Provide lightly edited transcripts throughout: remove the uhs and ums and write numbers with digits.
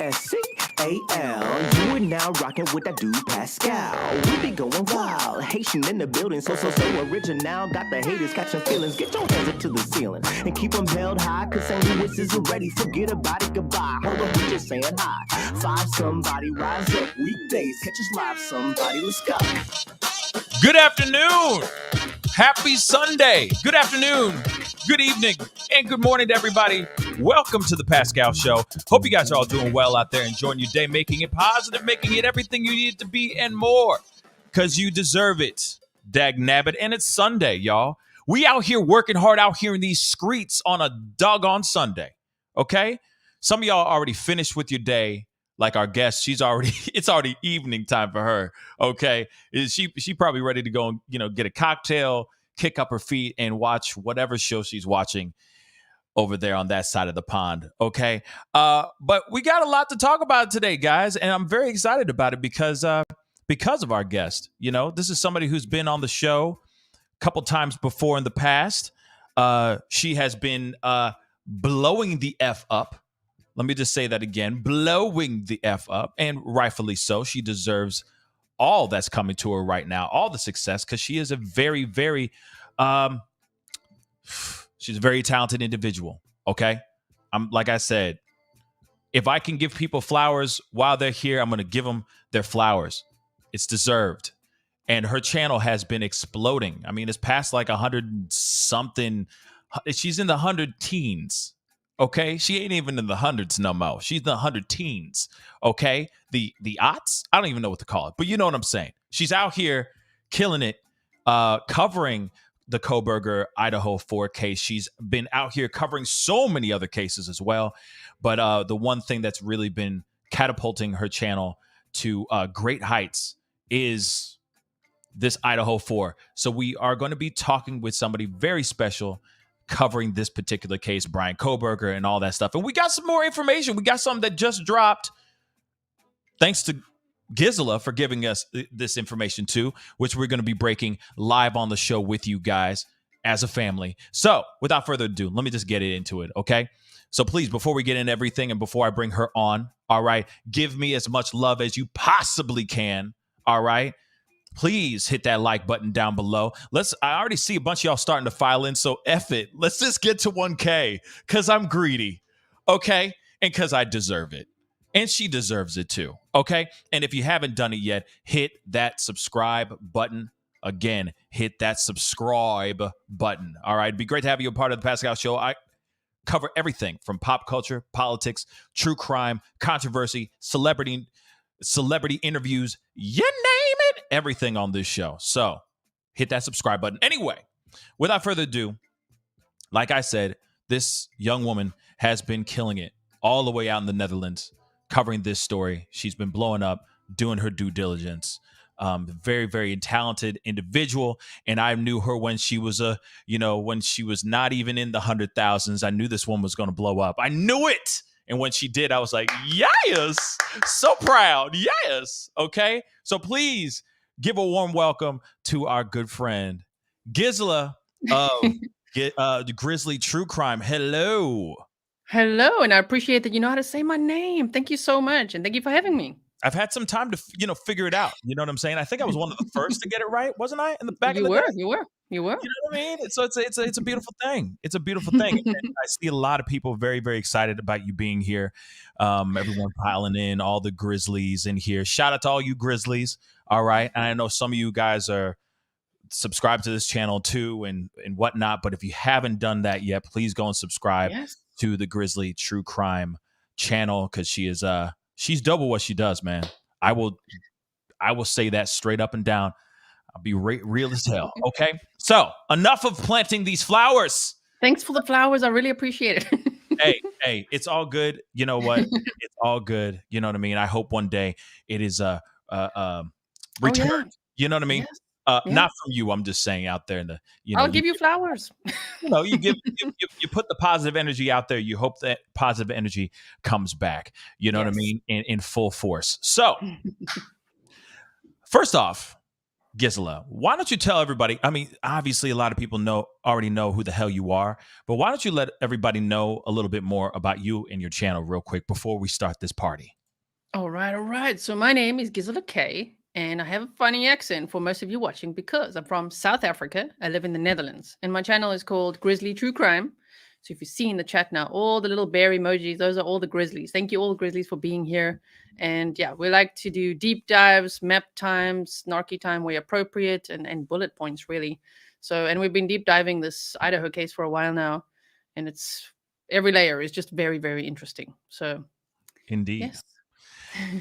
You are now rocking with that dude Pascal. We be going wild, Haitian in the building, so original. Got the haters catching feelings. Get your hands up to the ceiling and keep them held high. Cause St. Louis isn't ready. Forget about it, goodbye. Hold on, we just saying hi. Five somebody, rise up. Weekdays, catch us live. Somebody, let's go. Good afternoon. Happy Sunday. Good afternoon. Good evening. And good morning to everybody. Welcome to the Pascal Show. Hope you guys are all doing well out there, enjoying your day, making it positive, making it everything you need it to be and more. Because you deserve it. Dag nabbit. And it's Sunday, y'all. We out here working hard out here in these streets on a doggone Sunday. Okay? Some of y'all already finished with your day. Like our guest, it's already evening time for her. Okay, she probably ready to go and get a cocktail, kick up her feet, and watch whatever show she's watching over there on that side of the pond. Okay, but we got a lot to talk about today, guys, and I'm very excited about it because of our guest. This is somebody who's been on the show a couple times before in the past. She has been blowing the F up. Let me just say that again, blowing the F up, and rightfully so. She deserves all that's coming to her right now, all the success, because she is a very, very, she's a very talented individual, okay? Like I said, if I can give people flowers while they're here, I'm going to give them their flowers. It's deserved. And her channel has been exploding. I mean, it's past like 100-something. She's in the 100 teens. Okay, she ain't even in the hundreds no more. She's in the 100 teens. Okay, the aughts. I don't even know what to call it, but you know what I'm saying. She's out here killing it, covering the Kohberger Idaho 4 case. She's been out here covering so many other cases as well. But the one thing that's really been catapulting her channel to great heights is this Idaho 4. So we are going to be talking with somebody very special, covering this particular case, Bryan Kohberger and all that stuff. And we got some more information. We got something that just dropped. Thanks to Gisela for giving us this information too, which we're going to be breaking live on the show with you guys as a family. So without further ado, let me just get into it, okay? So please, before we get into everything and before I bring her on, all right, give me as much love as you possibly can, all right? Please hit that like button down below. I already see a bunch of y'all starting to file in, so F it. Let's just get to 1K because I'm greedy, okay? And because I deserve it. And she deserves it too, okay? And if you haven't done it yet, hit that subscribe button. Again, hit that subscribe button, all right? It'd be great to have you a part of the Pascal Show. I cover everything from pop culture, politics, true crime, controversy, celebrity interviews, you name it, everything on this show. So hit that subscribe button. Anyway, without further ado, like I said, this young woman has been killing it all the way out in the Netherlands, covering this story. She's been blowing up, doing her due diligence. Very, very talented individual. And I knew her when she was when she was not even in the 100,000s. I knew this woman was going to blow up. I knew it. And when she did, I was like, yes, so proud. Yes. Okay. So please give a warm welcome to our good friend, Gisela of the Grizzly True Crime. Hello. Hello. And I appreciate that you know how to say my name. Thank you so much. And thank you for having me. I've had some time to, figure it out. You know what I'm saying? I think I was one of the first to get it right, wasn't I? In the back of the day? You were. You know what I mean? So it's a beautiful thing. It's a beautiful thing. And I see a lot of people very, very excited about you being here. Everyone piling in, all the Grizzlies in here. Shout out to all you Grizzlies. All right. And I know some of you guys are subscribed to this channel too and whatnot. But if you haven't done that yet, please go and subscribe to the Grizzly True Crime channel, because she's double what she does, man. I will say that straight up and down. I'll be real as hell. Okay. So enough of planting these flowers. Thanks for the flowers. I really appreciate it. Hey, it's all good. You know what? It's all good. You know what I mean? I hope one day it is returned. You know what I mean? Yes. Not from you. I'm just saying out there in the, I'll give you flowers. You put the positive energy out there. You hope that positive energy comes back. You know what I mean? In full force. So first off, Gisela, why don't you tell everybody? I mean, obviously, a lot of people already know who the hell you are, but why don't you let everybody know a little bit more about you and your channel real quick before we start this party? All right, all right. So my name is Gisela K, and I have a funny accent for most of you watching because I'm from South Africa. I live in the Netherlands, and my channel is called Grizzly True Crime. So if you see in the chat now, all the little bear emojis, those are all the grizzlies. Thank you, all grizzlies, for being here. And yeah, we like to do deep dives, map times, snarky time where appropriate, and bullet points, really. So, and we've been deep diving this Idaho case for a while now, and it's every layer is just very, very interesting. So, Indeed. yes.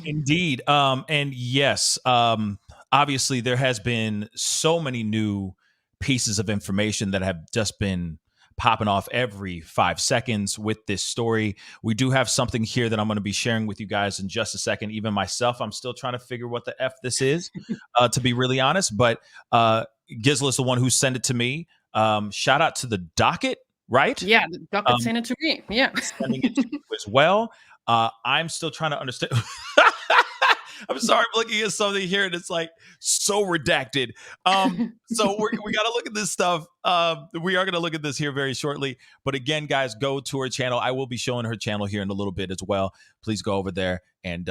Indeed. And yes, obviously there has been so many new pieces of information that have just been popping off every 5 seconds with this story. We do have something here that I'm going to be sharing with you guys in just a second. Even myself, I'm still trying to figure what the F this is, to be really honest. But Gisela's the one who sent it to me. Shout out to the docket, right? Yeah, the docket sent it to me. Yeah. Sending it to you as well. I'm still trying to understand. I'm sorry, I'm looking at something here and it's like so redacted. So we got to look at this stuff. We are going to look at this here very shortly. But again, guys, go to her channel. I will be showing her channel here in a little bit as well. Please go over there and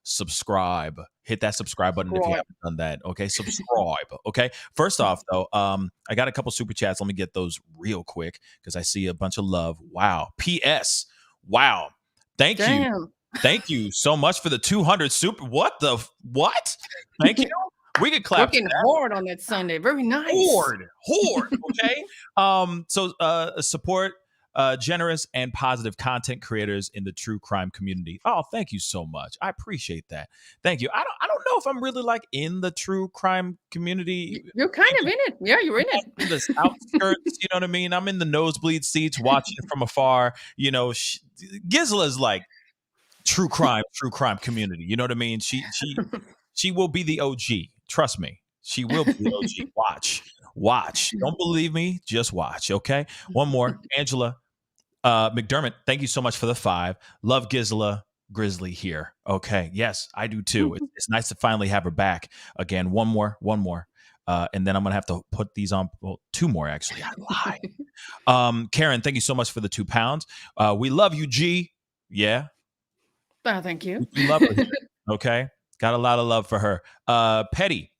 subscribe. Hit that subscribe button if you haven't done that. Okay, subscribe. Okay. First off, though, I got a couple super chats. Let me get those real quick because I see a bunch of love. Wow. P.S. Wow. Thank you. Thank you so much for the 200 super. What? Thank you. We could clap. Working hard on that Sunday. Very nice. Horde. Okay. Support generous and positive content creators in the true crime community. Oh, thank you so much. I appreciate that. Thank you. I don't know if I'm really like in the true crime community. You're kind of in it. Yeah, you're in it. In the outskirts, you know what I mean? I'm in the nosebleed seats watching it from afar. Gisela's like true crime community. You know what I mean? She will be the OG. Trust me. She will be the OG. Watch. Don't believe me. Just watch. Okay. One more. Angela McDermott, thank you so much for the 5. Love Gisela Grizzly here. Okay. Yes, I do too. It's nice to finally have her back again. One more. And then I'm going to have to put these on. Well, 2 more, actually. I lied. Karen, thank you so much for the £2. We love you, G. Yeah. Thank you. We love her. Okay. Got a lot of love for her. Petty,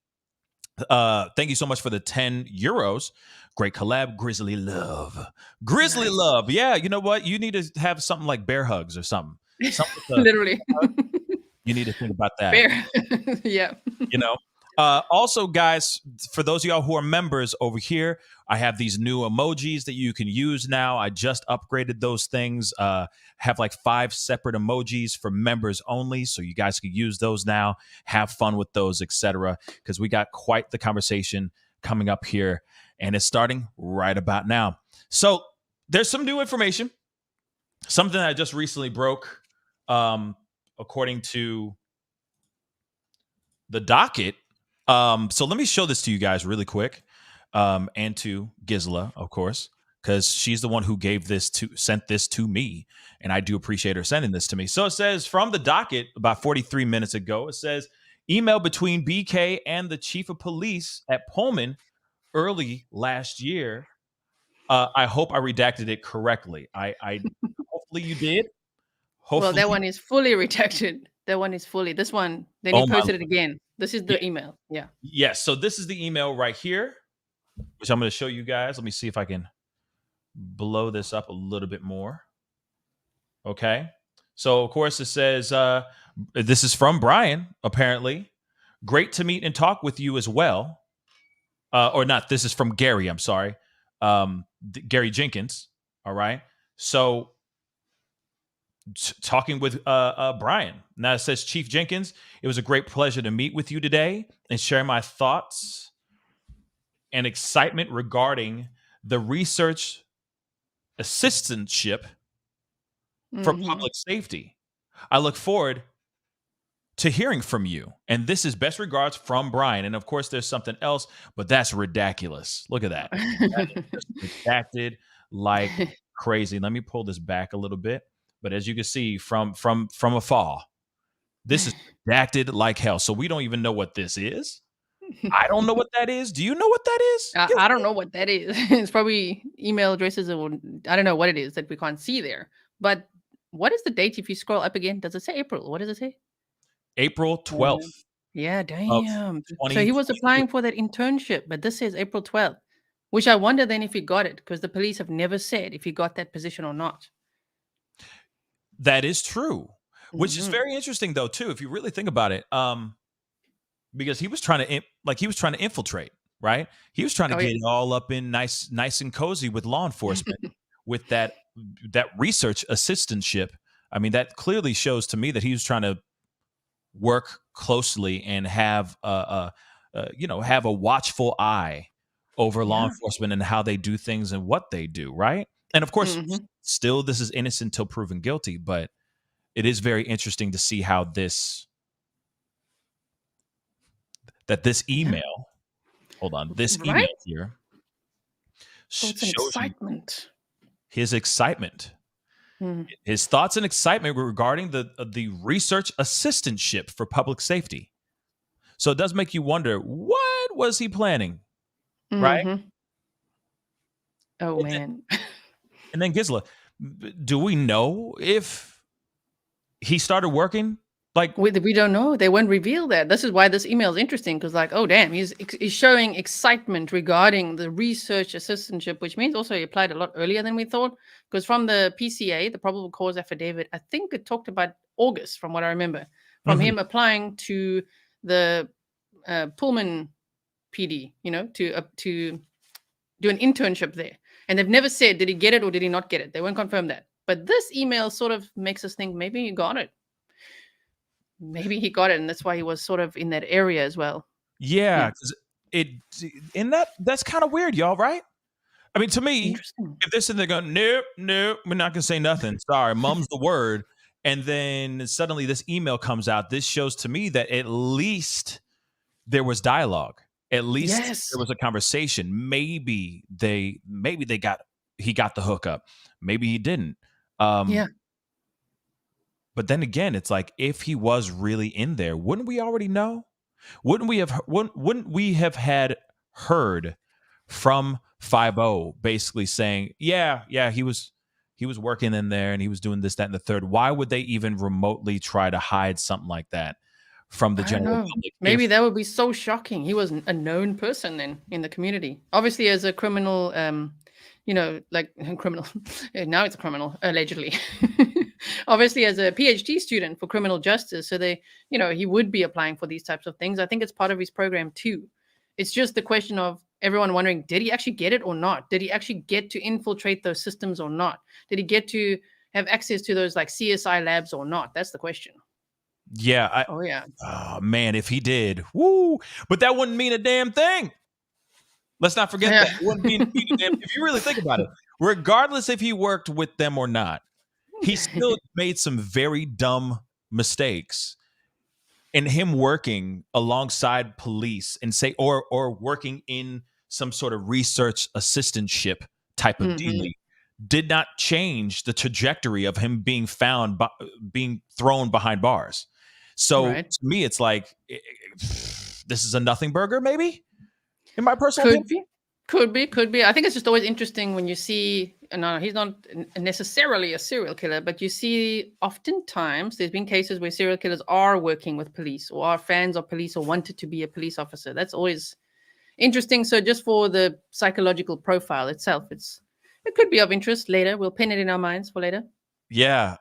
thank you so much for the €10. Great collab. Grizzly love. Yeah. You know what? You need to have something like bear hugs or something. Literally. You need to think about that. Bear. Yeah. Also, guys, for those of y'all who are members over here, I have these new emojis that you can use now. I just upgraded those things. Have like 5 separate emojis for members only, so you guys can use those now. Have fun with those, etc. Because we got quite the conversation coming up here, and it's starting right about now. So there's some new information, something that I just recently broke, according to the docket. So let me show this to you guys really quick, and to Gisela, of course, because she's the one who sent this to me, and I do appreciate her sending this to me. So it says from the docket about 43 minutes ago, it says email between BK and the chief of police at Pullman early last year. I hope I redacted it correctly. I hopefully you did. Well, that one is fully redacted. That one is fully. This one, then he posted it again. This is the email. Yeah. Yes. So this is the email right here, which I'm going to show you guys. Let me see if I can blow this up a little bit more. Okay. So, of course, it says, this is from Bryan, apparently. Great to meet and talk with you as well. Or not, this is from Gary, I'm sorry. Gary Jenkins. All right. So, talking with Bryan. Now it says, Chief Jenkins, it was a great pleasure to meet with you today and share my thoughts and excitement regarding the research assistantship for public safety. I look forward to hearing from you. And this is best regards from Bryan. And of course, there's something else, but that's ridiculous. Look at that. That is redacted like crazy. Let me pull this back a little bit. But as you can see from afar, this is redacted like hell. So we don't even know what this is. I don't know what that is. Do you know what that is? I don't know what that is. It's probably email addresses or I don't know what it is that we can't see there. But what is the date if you scroll up again? Does it say April? What does it say? April 12th Yeah, of damn. So he was 2022. applying for that internship, but this says April 12th, which I wonder then if he got it because the police have never said if he got that position or not. That is true, which is Mhm. very interesting though too, if you really think about it. Because he was trying to he was trying to infiltrate, right? He was trying to Oh, yeah. get it all up in nice and cozy with law enforcement with that research assistantship. I mean, that clearly shows to me that he was trying to work closely and have have a watchful eye over law Yeah. enforcement and how they do things and what they do, right? And of course, Mhm. still this is innocent till proven guilty, but it is very interesting to see how this Yeah. email, hold on, this Right? email here Thoughts and shows you excitement. his excitement, Mm. his thoughts and excitement regarding the research assistantship for public safety. So it does make you wonder, what was he planning, right? Mhm. Oh, And then, man. and then Gisela, do we know if he started working? Like, We don't know. They won't reveal that. This is why this email is interesting because, like, oh damn, he's showing excitement regarding the research assistantship, which means also he applied a lot earlier than we thought. Because from the PCA, the probable cause affidavit, I think it talked about August, from what I remember, from mhm. him applying to the Pullman PD, to do an internship there, and they've never said did he get it or did he not get it. They won't confirm that. But this email sort of makes us think maybe he got it. Maybe he got it, and that's why he was sort of in that area as well. Yeah, Yeah, because it and that's kind of weird, y'all, right? I mean, to me, interesting. if they're sitting there going, nope, nope, we're not gonna say nothing. Sorry, mum's the word. And then suddenly this email comes out. This shows to me that at least there was dialogue. At least Yes. there was a conversation. Maybe he got the hookup. Maybe he didn't. Yeah. But then again, it's like if he was really in there, wouldn't we already know? Wouldn't we have had heard from 50 basically saying, yeah, he was working in there and he was doing this, that, and the third. Why would they even remotely try to hide something like that from the I don't general know. public? Maybe that would be so shocking. He was a known person then in the community. Obviously, as a criminal, like criminal. Now it's a criminal, allegedly. Obviously, as a PhD student for criminal justice, so he would be applying for these types of things. I think it's part of his program too. It's just the question of everyone wondering, did he actually get it or not? Did he actually get to infiltrate those systems or not? Did he get to have access to those like CSI labs or not? That's the question. Yeah, Oh yeah. oh man, if he did, woo! But that wouldn't mean a damn thing. Let's not forget Yeah. that. It wouldn't mean a damn. If you really think about it, regardless if he worked with them or not, he still made some very dumb mistakes. And him working alongside police and say or working in some sort of research assistantship type of Mhm. dealing did not change the trajectory of him being being thrown behind bars. So Right. to me, it's like this is a nothing burger, maybe, in my personal Could opinion. be. Could be. I think it's just always interesting when you see, no, he's not necessarily a serial killer, but you see oftentimes there's been cases where serial killers are working with police or are fans of police or wanted to be a police officer. That's always interesting. So just for the psychological profile itself, it could be of interest later. We'll pin it in our minds for later. Yeah.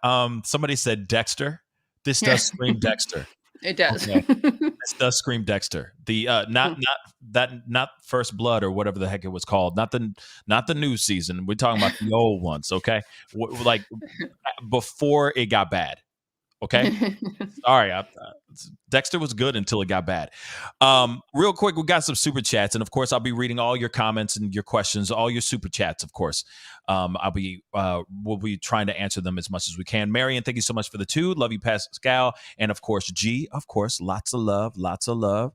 Somebody said Dexter. This Yeah, does scream Dexter. it does. Okay. This does scream Dexter. The not First Blood or whatever the heck it was called. Not the new season. We're talking about the old ones. Okay, like before it got bad. Okay, sorry. Dexter was good until it got bad. Real quick, we got some super chats, and of course, I'll be reading all your comments and your questions, all your super chats. Of course, we'll be trying to answer them as much as we can. Marion, thank you so much for the 2. Love you, Pascal, and of course, G. Of course, lots of love, lots of love.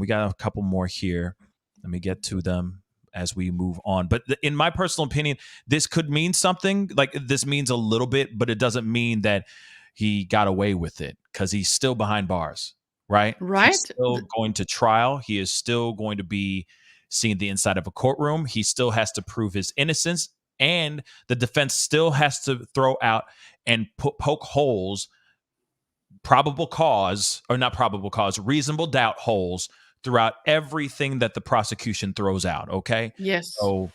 We got a couple more here. Let me get to them as we move on. But in my personal opinion, this could mean something. Like this means a little bit, but it doesn't mean that he got away with it because he's still behind bars. right? He's Right? still going to trial. He is still going to be seeing the inside of a courtroom. He still has to prove his innocence, and the defense still has to throw out and poke holes, probable cause, or not probable cause, reasonable doubt holes throughout everything that the prosecution throws out. Okay. Yes. So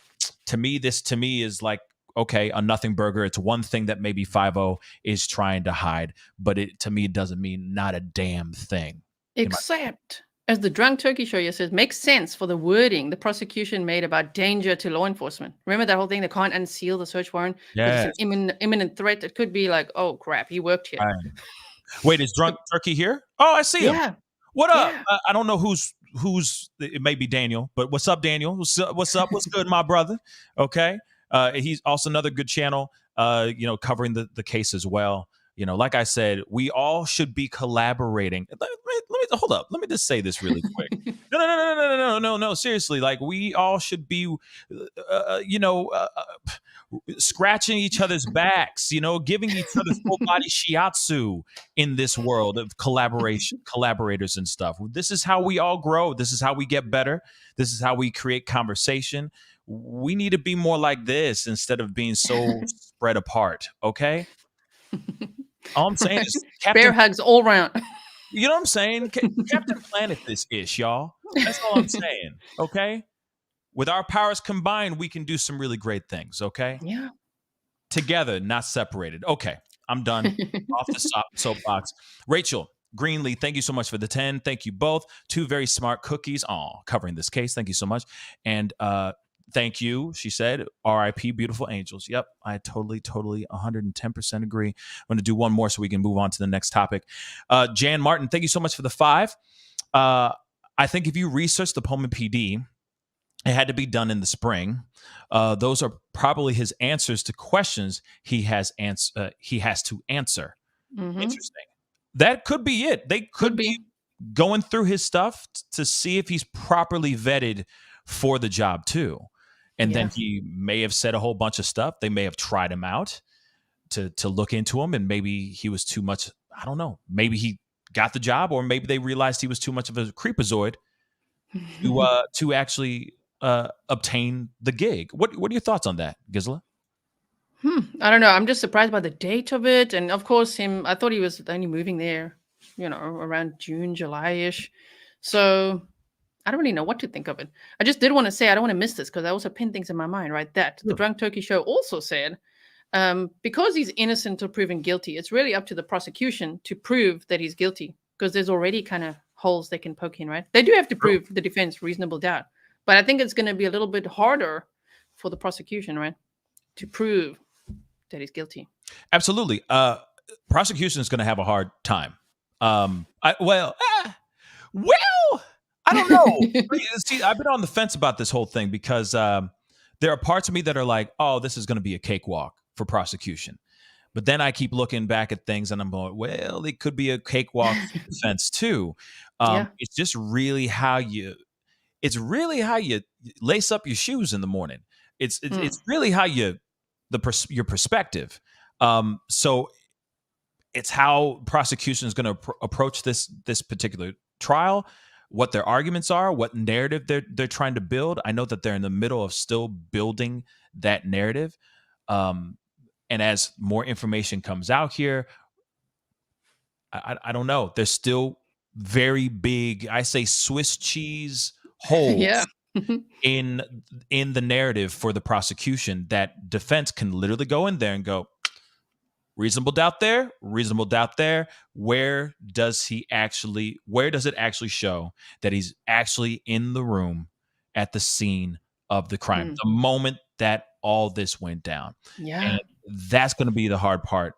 this to me is like, okay, a nothing burger. It's one thing that maybe 5-0 is trying to hide, but to me, it doesn't mean not a damn thing. Except, as the Drunk Turkey Show here says, makes sense for the wording the prosecution made about danger to law enforcement. Remember that whole thing? They can't unseal the search warrant because Yes. it's an imminent threat. It could be like, oh crap, he worked here. Right. Wait, is Drunk Turkey here? Oh, I see him. Yeah. What up? Yeah. I don't know who's. It may be Daniel, but what's up, Daniel? What's up? What's good, my brother? Okay. He's also another good channel. Covering the case as well. Like I said, we all should be collaborating. Let me hold up. Let me just say this really quick. No. Seriously, like we all should be, scratching each other's backs. Giving each other full body shiatsu in this world of collaborators and stuff. This is how we all grow. This is how we get better. This is how we create conversation. We need to be more like this instead of being so spread apart. Okay. All I'm saying is bear hugs all around. You know what I'm saying? Captain Planet this ish, y'all. That's all I'm saying. Okay. With our powers combined, we can do some really great things. Okay. Yeah. Together, not separated. Okay. I'm done. Off the soapbox. Rachel Greenlee, thank you so much for the 10. Thank you both. 2 very smart cookies. Covering this case. Thank you so much. And thank you, she said. R.I.P. Beautiful angels. Yep, I totally 110% agree. I'm going to do one more so we can move on to the next topic. Jan Martin, thank you so much for the 5. I think if you research the Pullman PD, it had to be done in the spring. Those are probably his answers to questions he has to answer. Mm-hmm. Interesting. That could be it. They could be going through his stuff to see if he's properly vetted for the job too. And then he may have said a whole bunch of stuff. They may have tried him out to look into him, and maybe he was too much. I don't know. Maybe he got the job, or maybe they realized he was too much of a creepazoid to actually obtain the gig. What are your thoughts on that, Gisela? I don't know. I'm just surprised by the date of it, and of course I thought he was only moving there, around June, July-ish. So I don't really know what to think of it. I just did want to say I don't want to miss this because I also pinned things in my mind, right? That the Drunk Turkey Show also said, because he's innocent or proven guilty, it's really up to the prosecution to prove that he's guilty, because there's already kind of holes they can poke in, right? They do have to prove the defense reasonable doubt, but I think it's going to be a little bit harder for the prosecution, right, to prove that he's guilty. Absolutely. Prosecution is going to have a hard time. I don't know. See, I've been on the fence about this whole thing because there are parts of me that are like, oh, this is going to be a cakewalk for prosecution. But then I keep looking back at things and I'm going, well, it could be a cakewalk for defense too. It's just really how you lace up your shoes in the morning. It's really how your perspective. So it's how prosecution is going to approach this particular trial, what their arguments are, what narrative they're trying to build. I know that they're in the middle of still building that narrative. And as more information comes out here, I don't know. There's still very big, I say Swiss cheese holes in the narrative for the prosecution that defense can literally go in there and go, reasonable doubt there. Where does it actually show that he's actually in the room at the scene of the crime, the moment that all this went down? Yeah. And that's going to be the hard part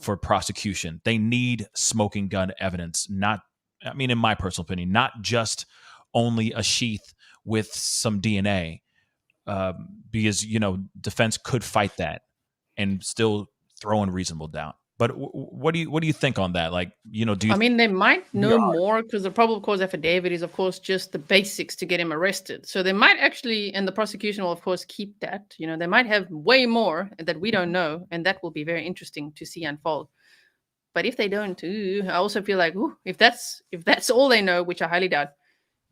for prosecution. They need smoking gun evidence, in my personal opinion, not just only a sheath with some DNA, because, defense could fight that and still throw in reasonable doubt. But what do you think on that? Like, do you? They might know more, because the probable cause affidavit is, of course, just the basics to get him arrested. So they might actually, and the prosecution will, of course, keep that. They might have way more that we don't know, and that will be very interesting to see unfold. But if they don't, I also feel like, if that's all they know, which I highly doubt,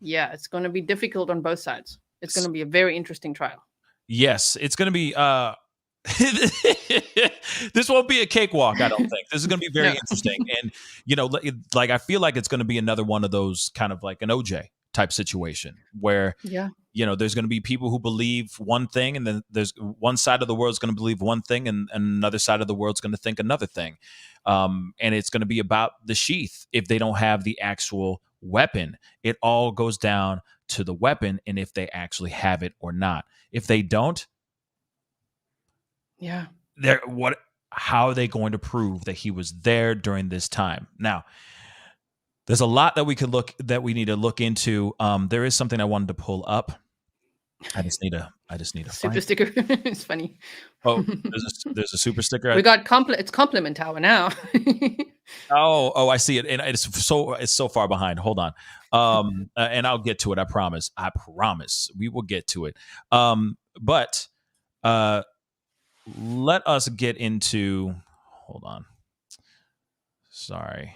yeah, it's going to be difficult on both sides. It's going to be a very interesting trial. Yes, it's going to be. This won't be a cakewalk. I don't think this is going to be very No. interesting. And like I feel like it's going to be another one of those kind of like an OJ type situation where Yeah. there's going to be people who believe one thing, and then there's one side of the world is going to believe one thing, and another side of the world is going to think another thing. And it's going to be about the sheath. If they don't have the actual weapon, it all goes down to the weapon and if they actually have it or not. If they don't, Yeah. how are they going to prove that he was there during this time? Now, there's a lot that we need to look into. There is something I wanted to pull up. I just need to Super find sticker. It's funny. Oh, there's a super sticker. We got it's compliment hour now. Oh, I see it, and it's so far behind. Hold on, and I'll get to it. I promise. We will get to it. But let us get into. Hold on. Sorry.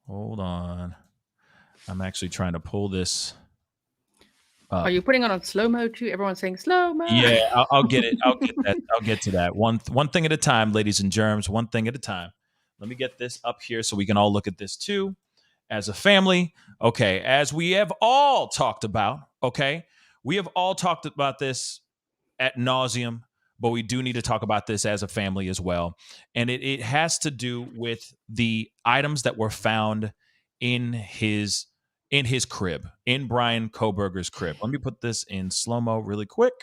Hold on. I'm actually trying to pull this. Are you putting it on slow mo too? Everyone's saying slow mo. Yeah, I'll get it. I'll get that. I'll get to that. One thing at a time, ladies and germs. One thing at a time. Let me get this up here so we can all look at this too, as a family. Okay, as we have all talked about. Okay, we have all talked about this ad nauseum, but we do need to talk about this as a family as well. And it has to do with the items that were found in his crib, in Bryan Kohberger's crib. Let me put this in slow-mo really quick.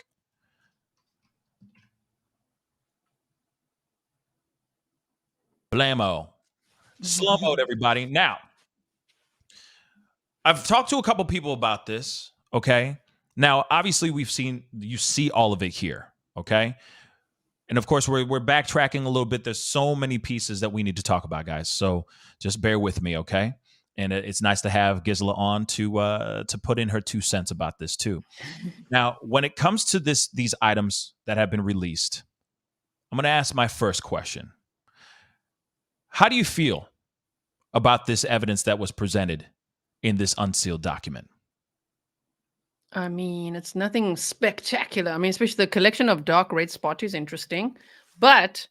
Blammo. Slow-moed, everybody. Now, I've talked to a couple people about this, okay? Now, obviously, you see all of it here, okay? And of course, we're backtracking a little bit. There's so many pieces that we need to talk about, guys. So just bear with me, okay? And it's nice to have Gisela on to put in her 2 cents about this too. Now, when it comes to these items that have been released, I'm going to ask my first question. How do you feel about this evidence that was presented in this unsealed document? I mean, it's nothing spectacular. I mean, especially the collection of dark red spot is interesting. But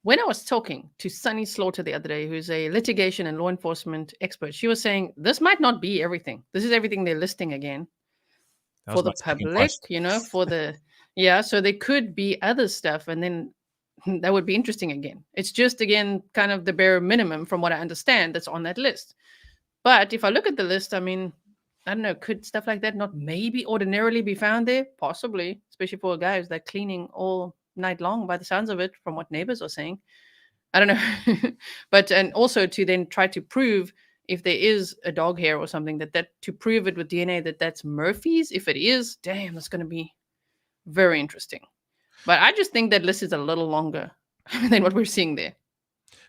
when I was talking to Sunny Slaughter the other day, who's a litigation and law enforcement expert, she was saying this might not be everything. This is everything they're listing again for the public, for the, so there could be other stuff. And then that would be interesting again. It's just, again, kind of the bare minimum from what I understand that's on that list. But if I look at the list, I mean, I don't know, could stuff like that not maybe ordinarily be found there? Possibly, especially for a guy who's like cleaning all night long by the sounds of it, from what neighbors are saying. I don't know. But, and also to then try to prove if there is a dog hair or something, that to prove it with DNA, that's Murphy's. If it is, damn, that's going to be very interesting. But I just think that list is a little longer than what we're seeing there.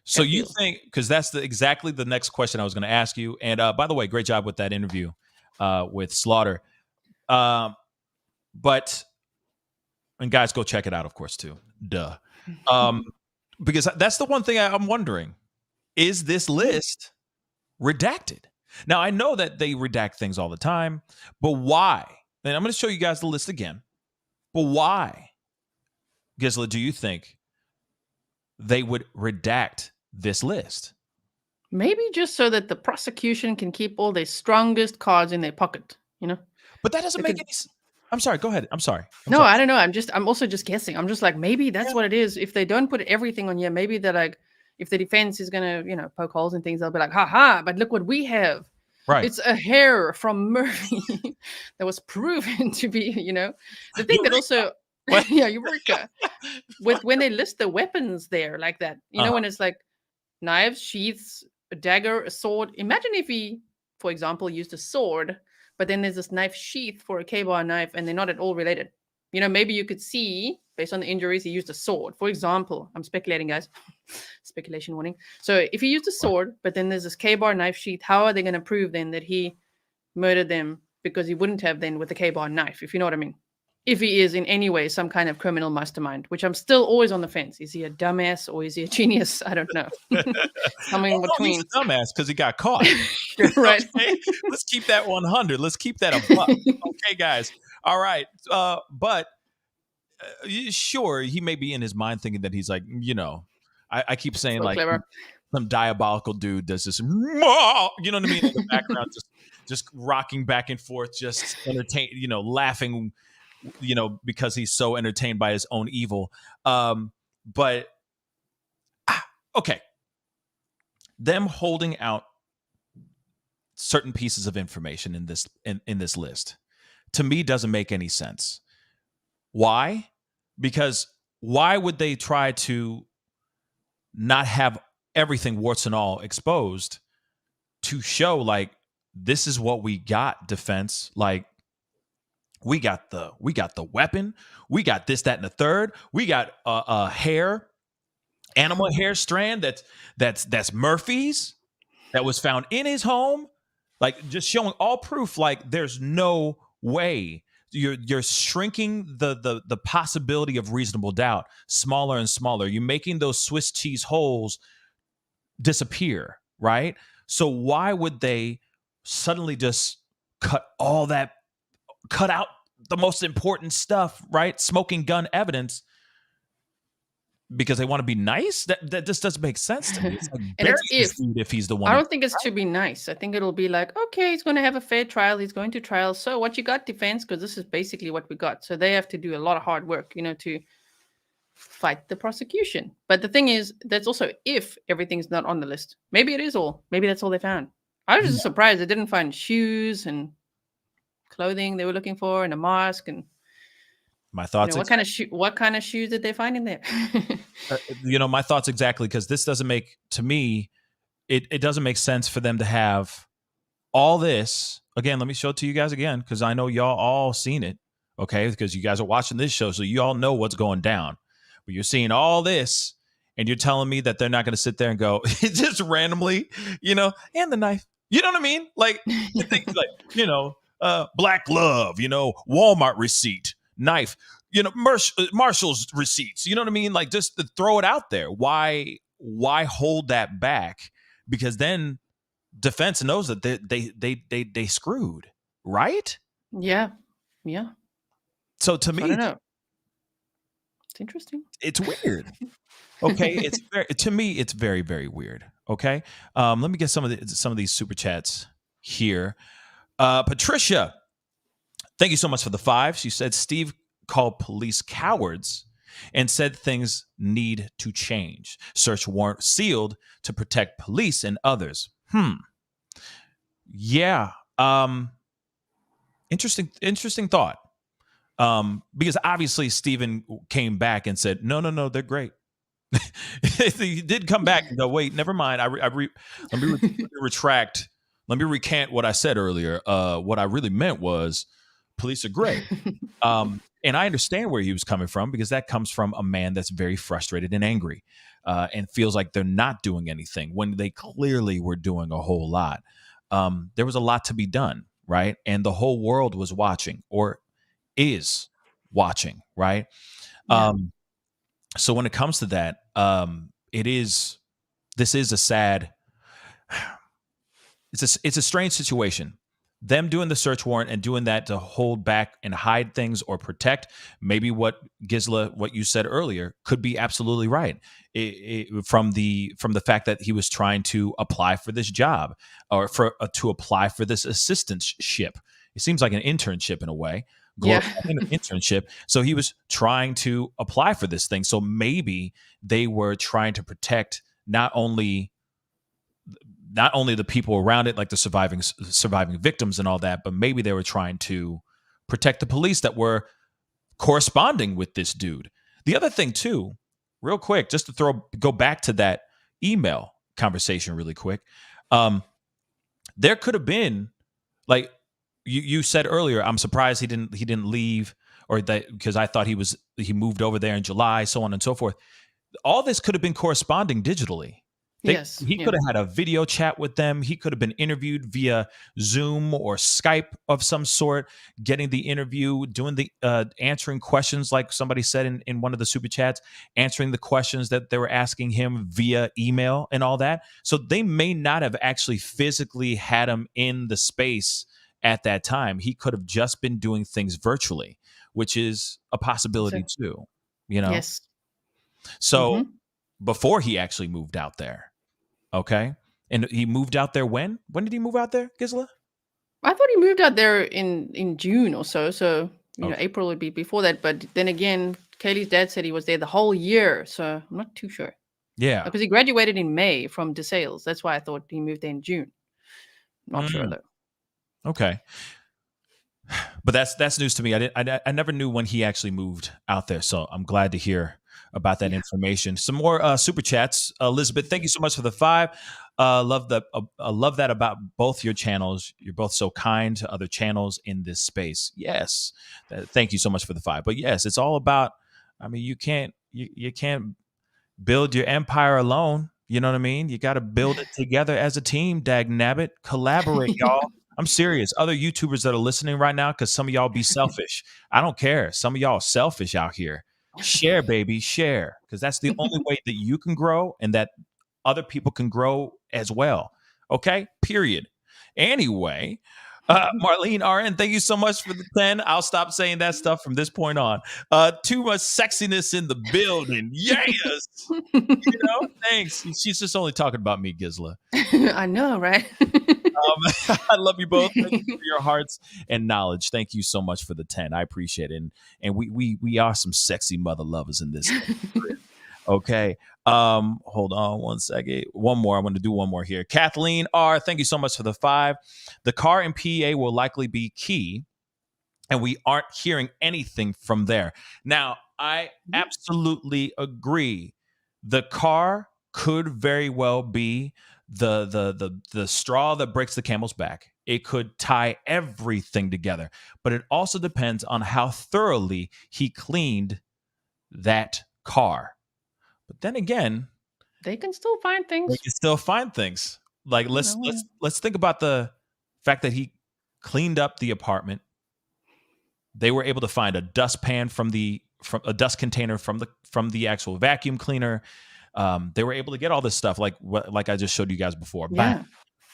So you think, because that's exactly the next question I was going to ask you. And by the way, great job with that interview with Slaughter. And guys, go check it out, of course, too. Duh. Because that's the one thing I'm wondering. Is this list redacted? Now, I know that they redact things all the time, but why? And I'm going to show you guys the list again. But why, Gisela, do you think they would redact this list? Maybe just so that the prosecution can keep all their strongest cards in their pocket, But that doesn't make any sense. I'm sorry. Go ahead. I'm sorry. I don't know. I'm also just guessing. I'm just like, maybe that's what it is. If they don't put everything on here, maybe they're like, if the defense is going to, poke holes and things, they'll be like, haha, but look what we have. Right. It's a hair from Murphy that was proven to be, the thing that also, Eureka. When they list the weapons there like that, when it's like knives, sheaths, a dagger, a sword. Imagine if he, for example, used a sword, but then there's this knife sheath for a K-bar knife and they're not at all related. Maybe you could see, based on the injuries, he used a sword. For example, I'm speculating, guys. Speculation warning. So if he used a sword, but then there's this K-bar knife sheath, how are they going to prove then that he murdered them? Because he wouldn't have then with the K-bar knife, if you know what I mean. if he is in any way some kind of criminal mastermind, which I'm still always on the fence. Is he a dumbass or is he a genius? I don't know. Something in No, he's between. a dumbass because he got caught. Right. Okay? Let's keep that 100. Let's keep that a buck. Okay, guys. All right. But sure, he may be in his mind thinking that he's like, I keep saying So like clever. some diabolical dude does this, you know what I mean, in the background, just rocking back and forth, just entertain, laughing, because he's so entertained by his own evil. But okay, them holding out certain pieces of information in this list to me doesn't make any sense. Why? Because why would they try to not have everything warts and all exposed to show like this is what we got, defense? Like we got the weapon, we got this, that, and the third, we got a animal hair strand that's Murphy's that was found in his home, like just showing all proof. Like there's no way. You're shrinking the possibility of reasonable doubt smaller and smaller. You're making those Swiss cheese holes disappear, right? So why would they suddenly just cut out the most important stuff, right? Smoking gun evidence, because they want to be nice? That just doesn't make sense to me. It's like And it's if he's the one. I don't think it's to be nice. I think it'll be like, okay, he's going to have a fair trial. He's going to trial. So what you got, defense? Because this is basically what we got. So they have to do a lot of hard work, to fight the prosecution. But the thing is, that's also if everything's not on the list. Maybe it is all. Maybe that's all they found. I was just surprised they didn't find shoes and clothing they were looking for and a mask and my thoughts. What kind of shoes did they find in there? My thoughts exactly, because this doesn't make, to me, it doesn't make sense for them to have all this. Again, let me show it to you guys again, because I know y'all all seen it, okay? Because you guys are watching this show, so you all know what's going down. But you're seeing all this, and you're telling me that they're not going to sit there and go, just randomly, and the knife. You know what I mean? Like, things like, black glove, Walmart receipt. Knife, Marshall's receipts, you know what I mean? Like, just to throw it out there. Why hold that back? Because then defense knows that they screwed, right? Yeah. So to me, I don't know. It's interesting. It's weird. Okay, to me it's very, very weird. Okay, let me get some of these super chats here. Patricia, thank you so much for the 5. She said Steve called police cowards and said things need to change. Search warrant sealed to protect police and others. Yeah. Interesting thought. Because obviously Stephen came back and said, no, they're great. He did come back and go, wait, never mind. Let me retract. Let me recant what I said earlier. What I really meant was police are great. And I understand where he was coming from, because that comes from a man that's very frustrated and angry and feels like they're not doing anything when they clearly were doing a whole lot. There was a lot to be done, right? And the whole world was watching, or is watching, right? Yeah. So when it comes to that, this is a sad, it's a strange situation. Them doing the search warrant and doing that to hold back and hide things or protect, maybe what Gisela, what you said earlier, could be absolutely right. From the fact that he was trying to apply for this job, or to apply for this assistantship. It seems like an internship in a way. An internship. So he was trying to apply for this thing. So maybe they were trying to protect not only the people around it, like the surviving victims and all that, but maybe they were trying to protect the police that were corresponding with this dude. The other thing too, real quick, just to go back to that email conversation really quick. There could have been, like you said earlier, I'm surprised he didn't leave, or that, because I thought he moved over there in July, so on and so forth. All this could have been corresponding digitally. Yes. He Yeah. could have had a video chat with them. He could have been interviewed via Zoom or Skype of some sort, getting the interview, doing the answering questions like somebody said in one of the super chats, answering the questions that they were asking him via email and all that. So they may not have actually physically had him in the space at that time. He could have just been doing things virtually, which is a possibility So, too, you know? yes. So Hmm. before he actually moved out there. Okay. And he moved out there when? When did he move out there, Gisela? I thought he moved out there in June or so. So Okay. April would be before that. But then again, Kaylee's dad said he was there the whole year. So I'm not too sure Yeah. because he graduated in May from DeSales. That's why I thought he moved there in June. Not sure Mm, though. okay. But that's news to me. I never knew when he actually moved out there. So I'm glad to hear about that Yeah. information. Some more super chats. Elizabeth, thank you so much for the 5. Love that about both your channels. You're both so kind to other channels in this space. Yes. Thank you so much for the 5. But yes, it's all about, I mean, you can't build your empire alone. You know what I mean? You got to build it together as a team, dag nabbit. Collaborate, y'all. I'm serious. Other YouTubers that are listening right now, because some of y'all be selfish. I don't care. Some of y'all are selfish out here. Share, baby, share. Because that's the only way that you can grow and that other people can grow as well. Okay? Period. Anyway, Marlene RN, thank you so much for the 10. I'll stop saying that stuff from this point on. Too much sexiness in the building. Yes. Thanks. She's just only talking about me, Gisela. I know, right? I love you both. Thank you for your hearts and knowledge. Thank you so much for the 10. I appreciate it. And we are some sexy mother lovers in this. Okay. Hold on one second. One more. I want to do one more here. Kathleen R, thank you so much for the 5. The car and PA will likely be key, and we aren't hearing anything from there. Now, I absolutely agree. The car could very well be the straw that breaks the camel's back. It could tie everything together, but it also depends on how thoroughly he cleaned that car. But then again, They can still find they things. can still find things. Like let's think about the fact that he cleaned up the apartment. They were able to find a dustpan from a dust container from the actual vacuum cleaner. They were able to get all this stuff like I just showed you guys before. Yeah. Bang.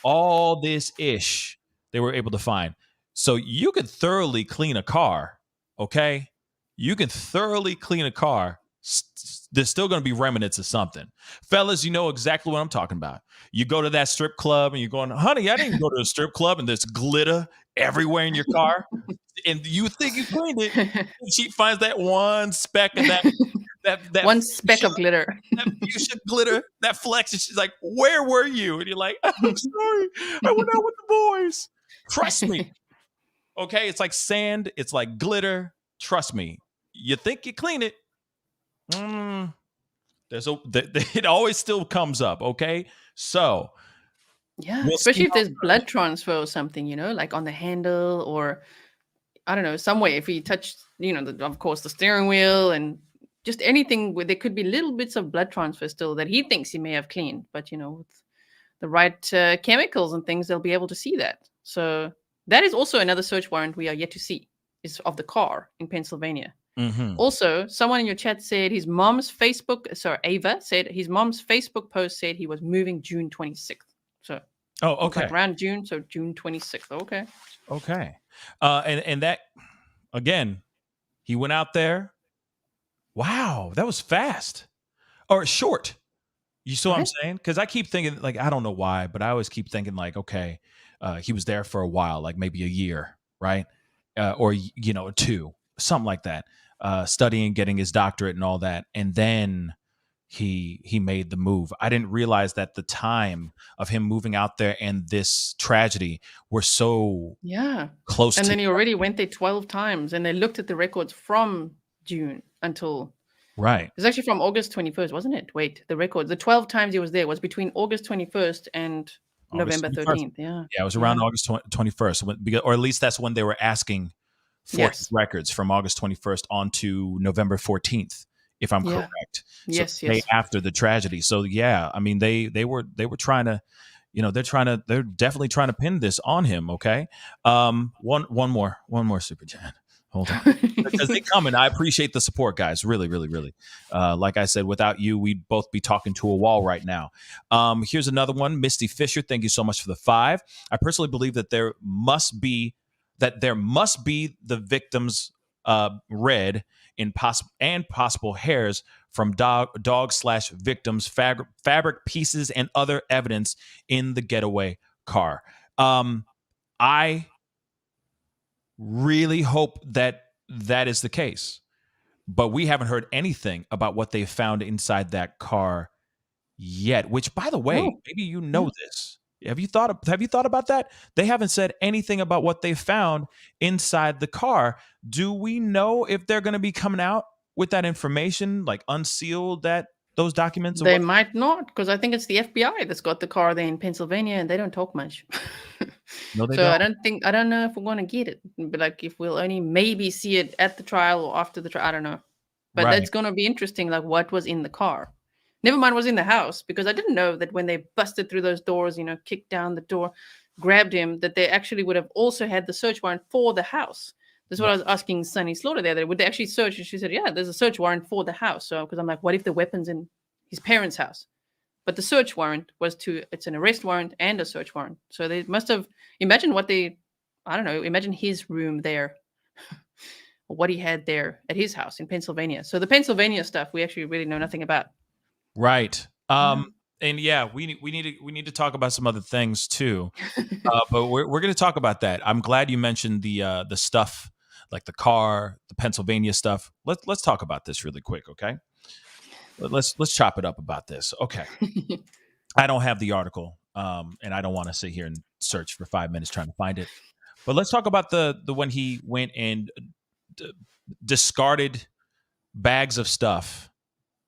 All this ish they were able to find. So you could thoroughly clean a car, okay? You can thoroughly clean a car. There's still going to be remnants of something. Fellas, you know exactly what I'm talking about. You go to that strip club and you're going, honey, I didn't go to a strip club and there's glitter everywhere in your car. And you think you cleaned it. And she finds that one speck of that one speck of glitter. That fuchsia glitter, that flex. And she's like, where were you? And you're like, I'm sorry. I went out with the boys. Trust me. Okay. It's like sand. It's like glitter. Trust me. You think you clean it. It always still comes up. Okay. So yeah, we'll especially if there's blood transfer or something, like on the handle or I don't know, somewhere. If he touched, of course, the steering wheel and just anything where there could be little bits of blood transfer still that he thinks he may have cleaned. But, with the right chemicals and things, they'll be able to see that. So that is also another search warrant we are yet to see, is of the car in Pennsylvania. Mm-hmm. Also, someone in your chat said his mom's Ava said his mom's Facebook post said he was moving June 26th. So, okay. Like around June, so June 26th. Okay. And that, again, he went out there. Wow, that was fast. Or short. You see what I'm saying? Because I keep thinking, like, I don't know why, but I always keep thinking, like, okay, he was there for a while, like maybe a year, right? Or 2, something like that. Studying, getting his doctorate and all that. And then he made the move. I didn't realize that the time of him moving out there and this tragedy were so close. And then he already went there 12 times, and they looked at the records from June until right. It's actually from August 21st, wasn't it? Wait, the 12 times he was there was between August 21st and November 13th. Yeah, it was around August 21st, or at least that's when they were asking for his records, from August 21st on to November 14th if I'm Yeah. correct. Yes, So the day yes. after the tragedy. So yeah, I mean they were trying to, they're definitely trying to pin this on him. Okay. One more super chat. Hold on. Because they come, and I appreciate the support, guys. Really, really, really. Like I said, without you, we'd both be talking to a wall right now. Here's another one. Misty Fisher, thank you so much for the 5. I personally believe that there must be the victim's red in possible hairs from dog/victims, fabric pieces, and other evidence in the getaway car. I really hope that is the case, but we haven't heard anything about what they found inside that car yet. Which, by the way, Oh. maybe you know this. Have you thought about that? They haven't said anything about what they found inside the car. Do we know if they're going to be coming out with that information, like unsealed those documents? They might not, because I think it's the FBI that's got the car there in Pennsylvania, and they don't talk much. No, they So don't. I don't know if we're going to get it. But like, if we'll only maybe see it at the trial or after the trial, I don't know. But Right. that's going to be interesting, like what was in the car. Never mind what's in the house, because I didn't know that when they busted through those doors, kicked down the door, grabbed him, that they actually would have also had the search warrant for the house. This is what I was asking Sunny Slaughter there. Would they actually search? And she said, yeah, there's a search warrant for the house. So, because I'm like, what if the weapon's in his parents' house? But the search warrant it's an arrest warrant and a search warrant. So they must have, imagine his room there, or what he had there at his house in Pennsylvania. So the Pennsylvania stuff, we actually really know nothing about. Right. And yeah, we need to talk about some other things too. But we're going to talk about that. I'm glad you mentioned the stuff, like the car, the Pennsylvania stuff. Let's talk about this really quick, okay? Let's chop it up about this. Okay. I don't have the article, and I don't want to sit here and search for 5 minutes trying to find it. But let's talk about the when he went and discarded bags of stuff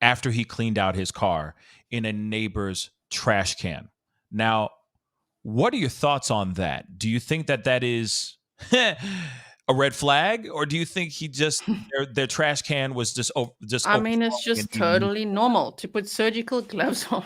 after he cleaned out his car in a neighbor's trash can. Now, what are your thoughts on that? Do you think that is a red flag, or do you think he just their trash can was just I mean, it's just totally normal to put surgical gloves on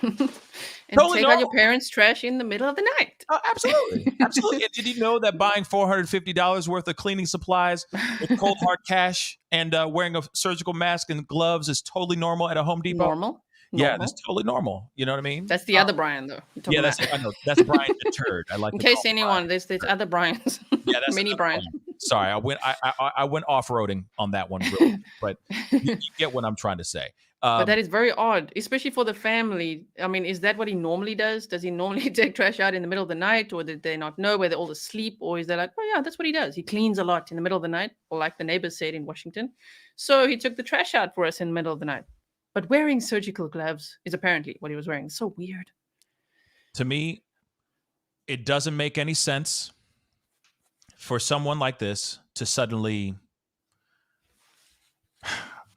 and Totally take out your normal. parents' trash in the middle of the night. Oh, absolutely. Absolutely. And did you know that buying $450 worth of cleaning supplies with cold hard cash and wearing a surgical mask and gloves is totally normal at a Home Depot? Normal. Yeah, that's totally normal. You know what I mean? That's the other Brian, though. Yeah, I know. That's Brian the Turd. I like. In case anyone, there's other Brians. Yeah, that's mini Brian. Sorry, I went off roading on that one, really, but you get what I'm trying to say. But that is very odd, especially for the family. I mean, is that what he normally does? Does he normally take trash out in the middle of the night, or did they not know where they're all asleep? Or is they like, oh yeah, that's what he does. He cleans a lot in the middle of the night, or like the neighbors said in Washington. So he took the trash out for us in the middle of the night. But wearing surgical gloves is apparently what he was wearing. So weird. To me, it doesn't make any sense for someone like this to suddenly...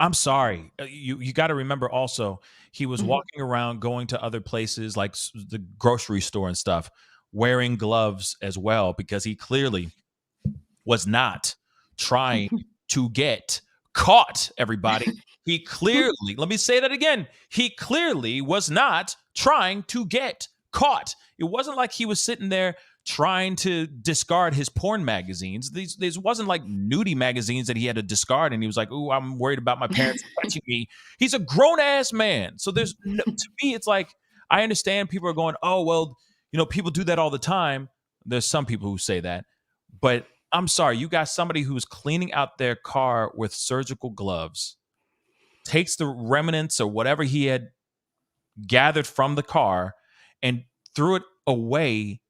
I'm sorry. You got to remember also, he was walking around, going to other places like the grocery store and stuff, wearing gloves as well, because he clearly was not trying to get caught, everybody. He clearly, let me say that again, he clearly was not trying to get caught. It wasn't like he was sitting there trying to discard his porn magazines. These wasn't like nudie magazines that he had to discard, and he was like, "Ooh, I'm worried about my parents catching me." He's a grown ass man. So there's no, to me, it's like, I understand people are going, "Oh, well, people do that all the time." There's some people who say that, but I'm sorry, you got somebody who's cleaning out their car with surgical gloves, takes the remnants or whatever he had gathered from the car and threw it away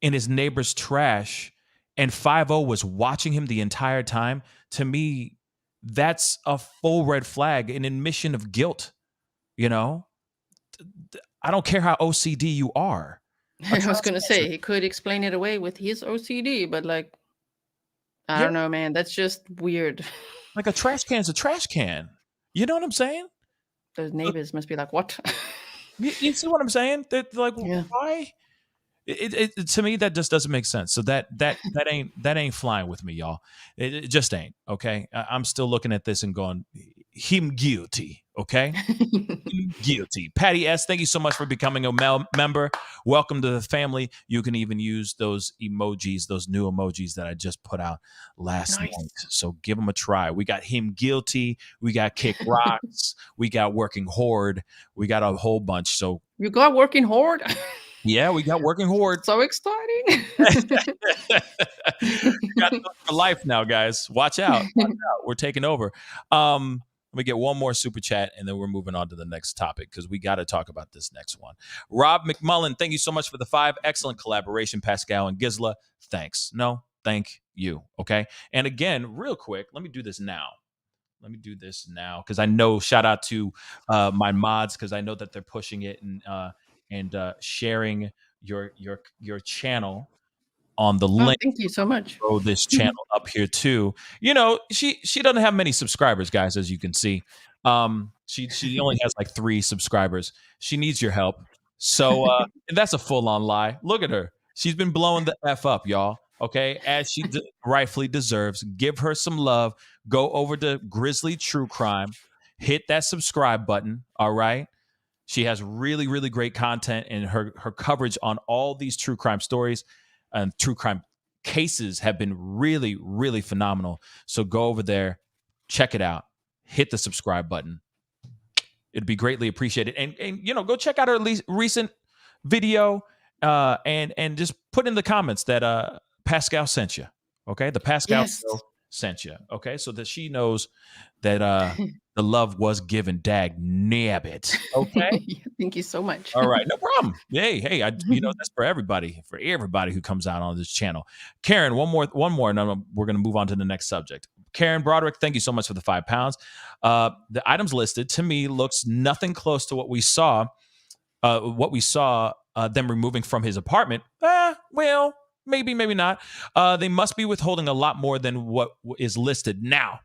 in his neighbor's trash, and 5-0 was watching him the entire time. To me, that's a full red flag, an admission of guilt. I don't care how OCD you are. I was going to say, he could explain it away with his OCD, but like, I don't know, man. That's just weird. Like, a trash can's a trash can. You know what I'm saying? Those neighbors must be like, what? You see what I'm saying? They're like, why? It to me, that just doesn't make sense. So that ain't flying with me, y'all. It just ain't. Okay, I'm still looking at this and going, him guilty. Okay. Guilty. Patty S., thank you so much for becoming a member. Welcome to the family. You can even use those emojis, those new emojis that I just put out last night. So give them a try. We got him guilty. We got kick rocks. We got working horde. We got a whole bunch. So you got working horde? Yeah, we got working horde. So exciting. We got those for life now, guys. Watch out. Watch out. We're taking over. Let me get one more super chat, and then we're moving on to the next topic because we got to talk about this next one. Rob McMullen, thank you so much for the 5. Excellent collaboration, Pascal and Gisela. Thanks. No, thank you. Okay. And again, real quick, let me do this now. Because I know, shout out to my mods, because I know that they're pushing it and sharing your channel on the link. Thank you so much. Throw this channel up here too. You know, she doesn't have many subscribers, guys, as you can see. She only has like 3 subscribers. She needs your help. So and that's a full-on lie. Look at her. She's been blowing the F up, y'all. Okay, as she rightfully deserves. Give her some love. Go over to Grizzly True Crime. Hit that subscribe button. All right. She has really, really great content, and her coverage on all these true crime stories and true crime cases have been really, really phenomenal. So go over there, check it out, hit the subscribe button. It'd be greatly appreciated. And you know, go check out her recent video and just put in the comments that Pascal sent you. Okay, the Pascal show sent you. Okay, so that she knows that the love was given. Dag nabbit. Okay. Thank you so much. All right, no problem. Hey, you know, that's for everybody who comes out on this channel. Karen, one more, and then we're going to move on to the next subject. Karen Broderick, thank you so much for the £5. The items listed to me looks nothing close to what we saw. Them removing from his apartment. Well, maybe not. They must be withholding a lot more than what is listed now.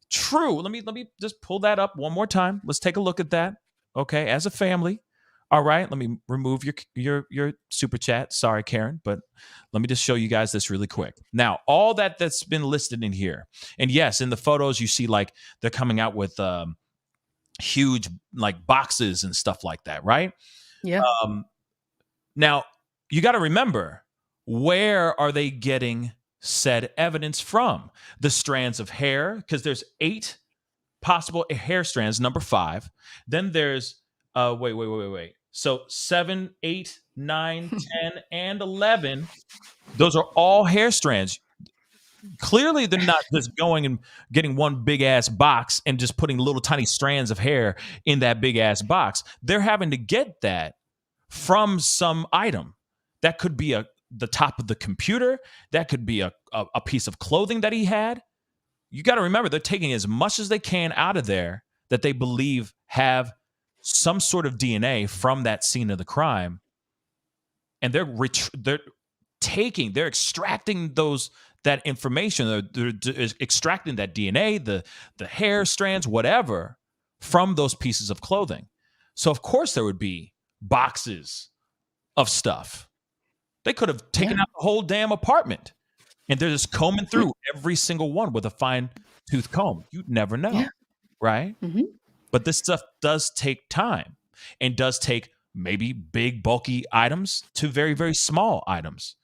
True. Let me just pull that up one more time. Let's take a look at that. Okay, as a family. All right, let me remove your super chat. Sorry, Karen, but let me just show you guys this really quick. Now, all that's been listed in here, and yes, in the photos you see like they're coming out with huge like boxes and stuff like that, right? Yeah. Now you got to remember, where are they getting said evidence from? The strands of hair, because there's 8 possible hair strands, number 5. Then there's wait. So 7, 8, 9, 10, and 11. Those are all hair strands. Clearly, they're not just going and getting one big ass box and just putting little tiny strands of hair in that big ass box. They're having to get that from some item. That could be the top of the computer. That could be a piece of clothing that he had. You got to remember, they're taking as much as they can out of there that they believe have some sort of DNA from that scene of the crime, and they're extracting that information. They're extracting that DNA, the hair strands, whatever, from those pieces of clothing. So of course there would be boxes of stuff. They could have taken out the whole damn apartment, and they're just combing through every single one with a fine tooth comb. You'd never know, right? Mm-hmm. But this stuff does take time, and does take maybe big, bulky items to very, very small items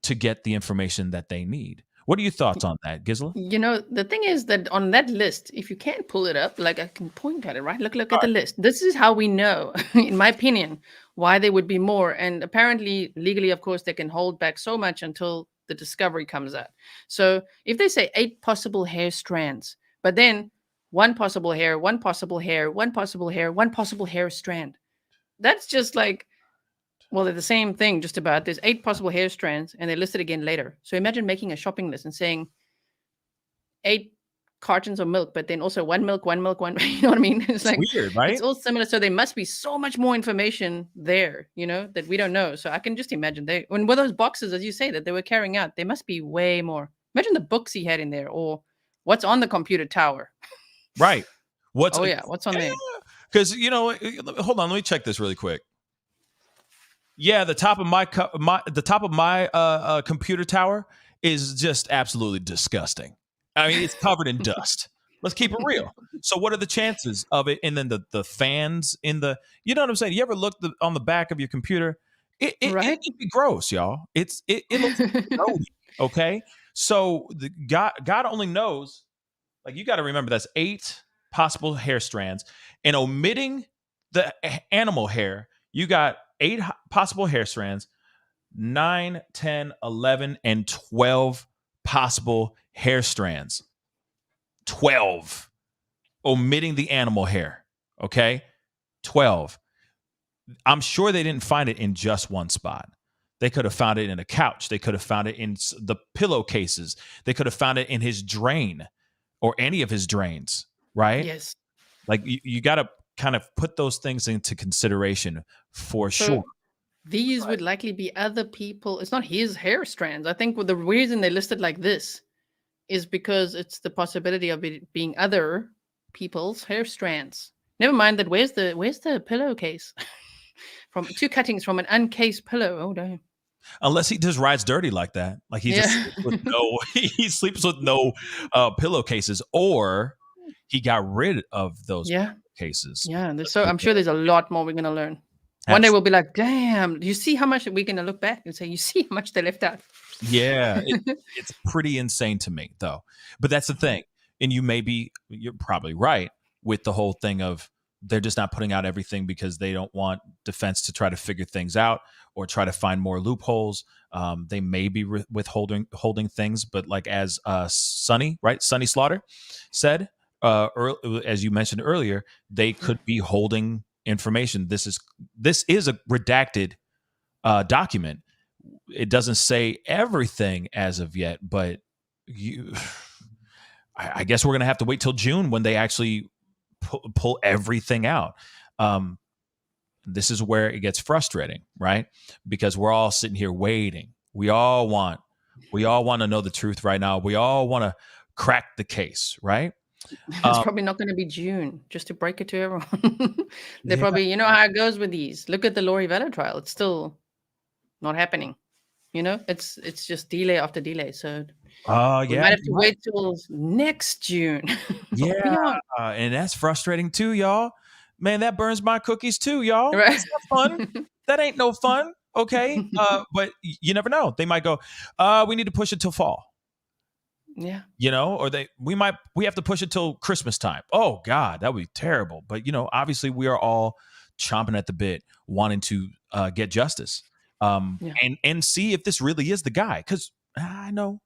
to get the information that they need. What are your thoughts on that, Gisela? You know, the thing is that on that list, if you can't pull it up, like I can point at it, right? Look at the list. This is how we know, in my opinion, why there would be more. And apparently, legally, of course, they can hold back so much until the discovery comes out. So if they say 8 possible hair strands, but then 1 possible hair, 1 possible hair, 1 possible hair, 1 possible hair strand, that's just like, well, they're the same thing, just about. There's 8 possible hair strands, and they list it again later. So imagine making a shopping list and saying 8 cartons of milk, but then also 1 milk, 1 milk, 1. You know what I mean? It's like weird, right? It's all similar. So there must be so much more information there, you know, that we don't know. So I can just imagine when with those boxes, as you say, that they were carrying out, there must be way more. Imagine the books he had in there, or what's on the computer tower. Right. What's on there? Because, you know, hold on, let me check this really quick. Yeah, the top of my computer tower is just absolutely disgusting. I mean, it's covered in dust. Let's keep it real. So what are the chances of it? And then the fans in the, you know what I'm saying? You ever look on the back of your computer? Right? It'd be gross, y'all. It looks grody, okay? So the God only knows. Like, you got to remember, that's 8 possible hair strands, and omitting the animal hair, you got 8 possible hair strands, 9, 10, 11, and 12 possible hair strands. 12, omitting the animal hair. Okay, 12. I'm sure they didn't find it in just one spot. They could have found it in a couch. They could have found it in the pillowcases. They could have found it in his drain or any of his drains, right? Yes. Like, you got to kind of put those things into consideration for So sure. these would likely be other people. It's not his hair strands. I think the reason they listed like this is because it's the possibility of it being other people's hair strands. Never mind that. Where's the pillowcase? From 2 cuttings from an uncased pillow. Oh damn. Unless he just rides dirty like that, like he just Yeah. sleeps with no, he sleeps with no pillowcases, or he got rid of those Yeah. cases. Yeah. So I'm sure there's a lot more we're gonna learn. One day we'll be like, damn, you see how much we're gonna look back and say, you see how much they left out. Yeah, it's pretty insane to me, though. But that's the thing, and you're probably right with the whole thing of they're just not putting out everything because they don't want defense to try to figure things out or try to find more loopholes. They may be withholding things, but like as Sonny Slaughter said, as you mentioned earlier, they could be holding information. This is a redacted document. It doesn't say everything as of yet, but I guess we're gonna have to wait till June when they actually pull everything out. This is where it gets frustrating, right? Because we're all sitting here waiting. We all want to know the truth right now. We all want to crack the case, right? It's probably not going to be June, just to break it to everyone. They probably, you know how it goes with these. Look at the Lori Vella trial; it's still not happening. You know, it's just delay after delay. So we might have to wait till next June. Yeah, and that's frustrating too, y'all. Man, that burns my cookies too, y'all. Right. That's not fun. That ain't no fun. Okay, but you never know. They might go, we need to push it till fall. Yeah. You know, or we have to push it till Christmas time. Oh God, that would be terrible. But obviously we are all chomping at the bit, wanting to get justice, and see if this really is the guy. Because I know,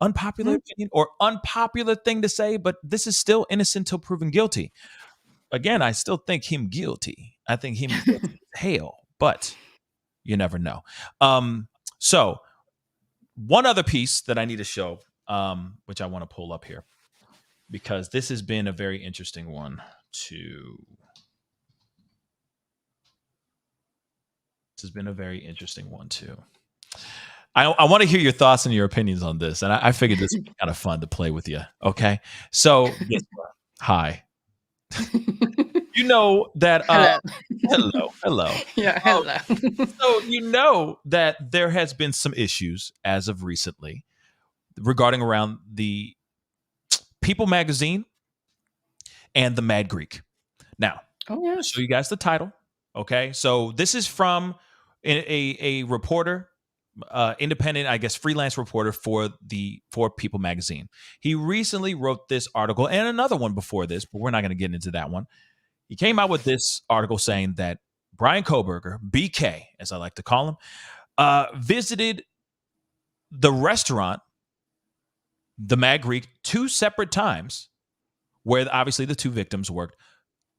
unpopular opinion or unpopular thing to say, but this is still innocent till proven guilty. Again, I still think him guilty. I think him guilty as hell, but you never know. So one other piece that I need to show, which I want to pull up here, because this has been a very interesting one too. This has been a very interesting one too. I want to hear your thoughts and your opinions on this, and I figured this would be kind of fun to play with you. Okay, so hi. You know that hello. Yeah, hello. So you know that there has been some issues as of recently regarding around the People magazine and the Mad Greek. Now, I'll show you guys the title. Okay, so this is from a reporter, independent, I guess, freelance reporter for People magazine. He recently wrote this article and another one before this, but we're not going to get into that one. He came out with this article saying that Bryan Kohberger, BK, as I like to call him, visited the restaurant, the Mad Greek, 2 separate times, where obviously the 2 victims worked,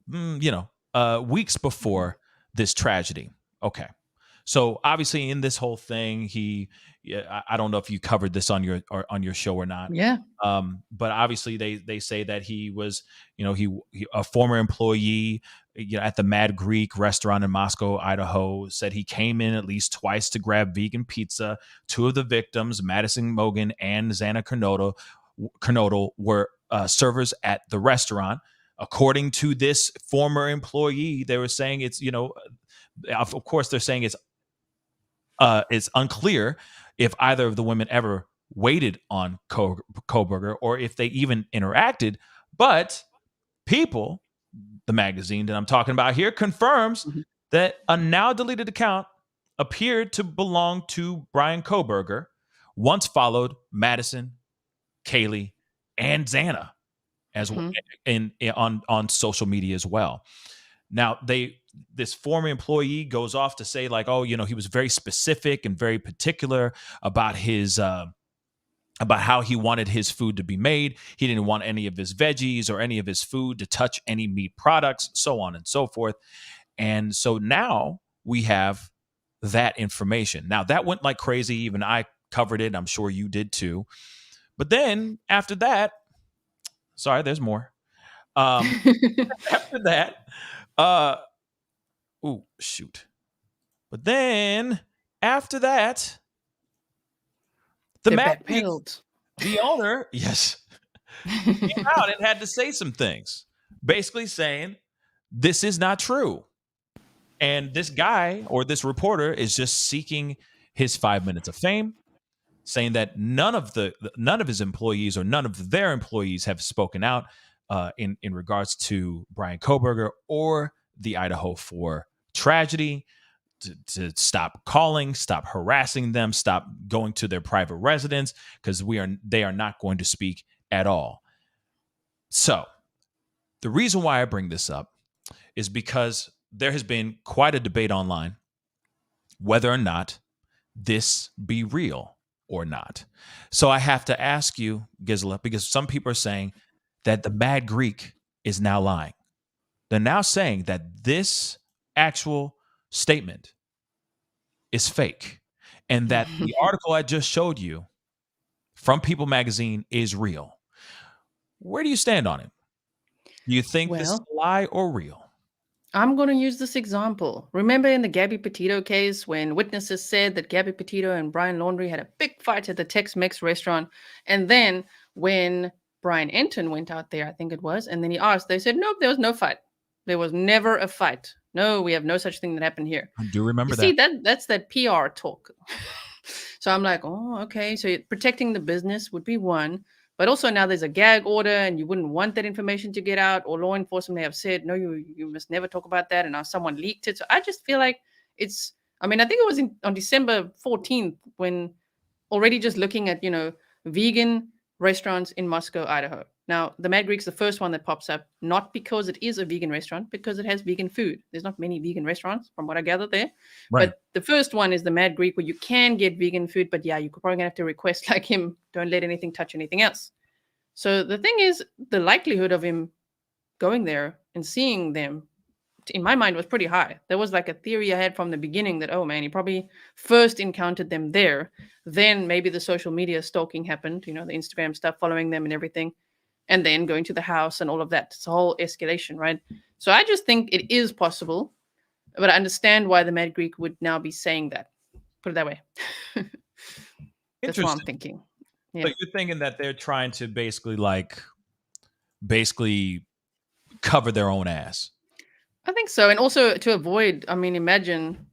weeks before this tragedy. Okay. So obviously in this whole thing, I don't know if you covered this on your show or not. Yeah. But obviously they say that he was, he a former employee, at the Mad Greek restaurant in Moscow, Idaho, said he came in at least twice to grab vegan pizza. 2 of the victims, Madison Mogan and Xana Kernodle, were servers at the restaurant. According to this former employee, they were saying it's, of course they're saying it's unclear if either of the women ever waited on Kohberger or if they even interacted But People, the magazine that I'm talking about here, confirms Mhm. that a now deleted account appeared to belong to Bryan Kohberger, once followed Madison, Kaylee, and Xana as Mhm. on social media as well. Now this former employee goes off to say like, oh, he was very specific and very particular about his about how he wanted his food to be made. He didn't want any of his veggies or any of his food to touch any meat products, so on and so forth. And so now we have that information. Now that went like crazy. Even I covered it. I'm sure you did too. But then after that, sorry, there's more. After that, uh, oh shoot. But then after that, the They're Mad Greek, backpedaled. the owner, yes, came out and had to say some things, basically saying this is not true. And this guy or this reporter is just seeking his 5 minutes of fame, saying that none of his employees or none of their employees have spoken out in regards to Bryan Kohberger or the Idaho 4 tragedy. To stop calling, stop harassing them, stop going to their private residence, because they are not going to speak at all. So the reason why I bring this up is because there has been quite a debate online whether or not this be real or not. So I have to ask you, Gisela, because some people are saying that the Mad Greek is now lying. They're now saying that this actual statement is fake and that the article I just showed you from People Magazine is real. Where do you stand on it? Do you think this is Well, a lie or real? I'm going to use this example. Remember in the Gabby Petito case when witnesses said that Gabby Petito and Brian Laundrie had a big fight at the Tex-Mex restaurant, and then when Brian Enton went out there, I think it was, and then he asked, they said, nope, there was no fight. There was never a fight. No, we have no such thing that happened here. I do You remember see, that. that's that PR talk. So I'm like, oh, okay. So protecting the business would be one. But also now there's a gag order and you wouldn't want that information to get out, or law enforcement may have said, no, you must never talk about that. And now someone leaked it. So I just feel like it's, I mean, I think it was on December 14th when already just looking at, vegan restaurants in Moscow, Idaho. Now, the Mad Greek's the first one that pops up, not because it is a vegan restaurant, because it has vegan food. There's not many vegan restaurants, from what I gather there. Right. But the first one is the Mad Greek, where you can get vegan food, but yeah, you're probably gonna have to request like him, don't let anything touch anything else. So the thing is, the likelihood of him going there and seeing them, in my mind, was pretty high. There was like a theory I had from the beginning that, oh man, he probably first encountered them there. Then maybe the social media stalking happened, the Instagram stuff, following them and everything, and then going to the house and all of that. It's a whole escalation, right? So I just think it is possible, but I understand why the Mad Greek would now be saying that. Put it that way. That's what I'm Interesting. thinking. So Yeah. you're thinking that they're trying to basically cover their own ass. I think so. And also to avoid, I mean, imagine,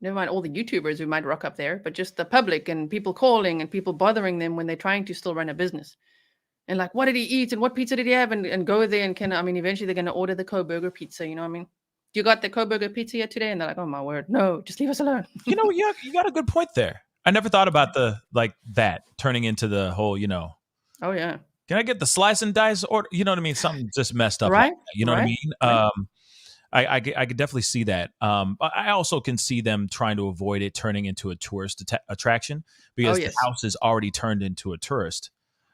never mind all the YouTubers who might rock up there, but just the public and people calling and people bothering them when they're trying to still run a business. And like, what did he eat? And what pizza did he have? And go there and eventually they're going to order the Kohberger pizza. You know what I mean? You got the Kohberger pizza yet today? And they're like, oh my word. No, just leave us alone. You got a good point there. I never thought about that turning into the whole, Oh yeah. can I get the slice and dice order? You know what I mean? Something just messed up. Right. Like that, you know what I Right. mean? Right. I could definitely see that. But I also can see them trying to avoid it turning into a tourist attraction, because yes. the house is already turned into a tourist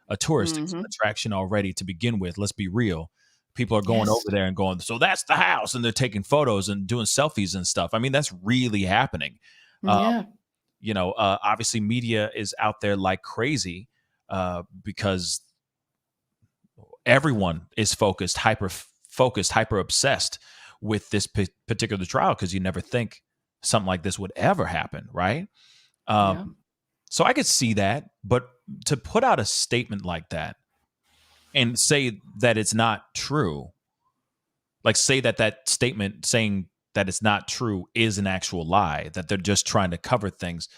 attraction already to begin with. Let's be real. People are going over there and going, so that's the house, and they're taking photos and doing selfies and stuff. I mean, that's really happening. Yeah. Obviously media is out there like crazy because everyone is hyper obsessed with this particular trial, because you never think something like this would ever happen, right? So I could see that, but to put out a statement like that and say that it's not true, like say that statement saying that it's not true is an actual lie, that they're just trying to cover things,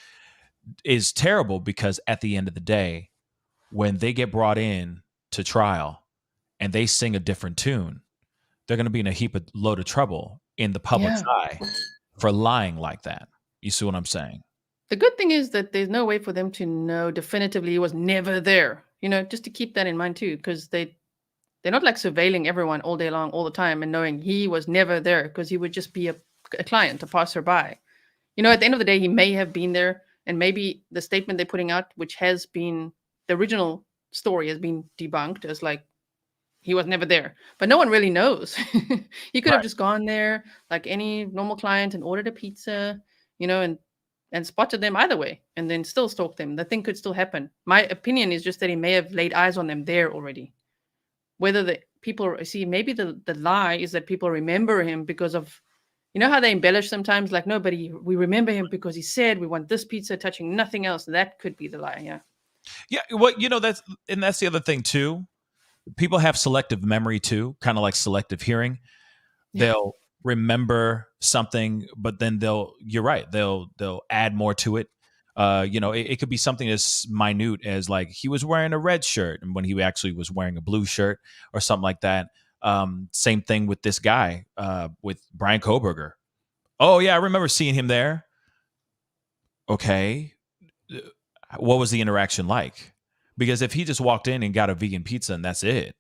is terrible, because at the end of the day, when they get brought in to trial and they sing a different tune, they're going to be in a load of trouble in the public's eye for lying like that. You see what I'm saying? The good thing is that there's no way for them to know definitively he was never there. Just to keep that in mind too, because they're not like surveilling everyone all day long, all the time, and knowing he was never there, because he would just be a client, a passerby. At the end of the day, he may have been there, and maybe the statement they're putting out, which has been the original story, has been debunked as like he was never there. But no one really knows. He could have just gone there like any normal client and ordered a pizza, and spotted them either way, and then still stalked them. The thing could still happen. My opinion is just that he may have laid eyes on them there already. Whether the people see, maybe the lie is that people remember him because of, how they embellish sometimes, like, no, but we remember him because he said we want this pizza, touching nothing else. That could be the lie. Yeah. Well, that's the other thing too. People have selective memory too, kind of like selective hearing. They'll remember something, but then you're right, they'll add more to it. It could be something as minute as like he was wearing a red shirt and when he actually was wearing a blue shirt or something like that. Same thing with this guy, with Bryan Kohberger. Oh yeah, I remember seeing him there. Okay. What was the interaction like? Because if he just walked in and got a vegan pizza and that's it,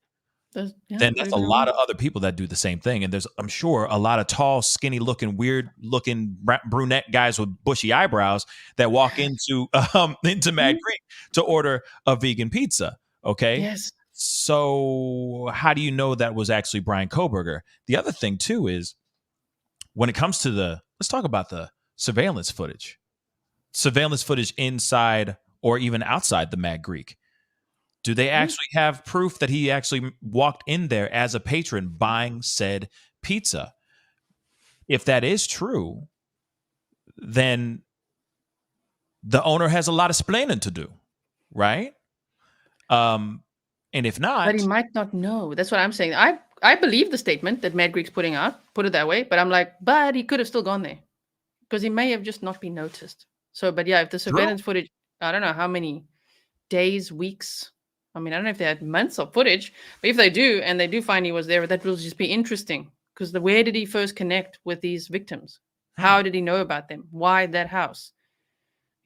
then that's a lot of other people that do the same thing. And there's, I'm sure, a lot of tall, skinny looking, weird looking brunette guys with bushy eyebrows that walk into Mad Greek to order a vegan pizza. Okay. Yes. So how do you know that was actually Bryan Kohberger? The other thing too is when it comes to let's talk about the surveillance footage inside or even outside the Mad Greek. Do they actually have proof that he actually walked in there as a patron buying said pizza? If that is true, then the owner has a lot of explaining to do, right? And if not, but he might not know. That's what I'm saying. I believe the statement that Mad Greek's putting out, put it that way. But I'm like, but he could have still gone there because he may have just not been noticed. So, but yeah, if the surveillance footage, I don't know how many days, weeks. I mean, I don't know if they had months of footage, but if they do, and they do find he was there, that will just be interesting. Because where did he first connect with these victims? How did he know about them? Why that house?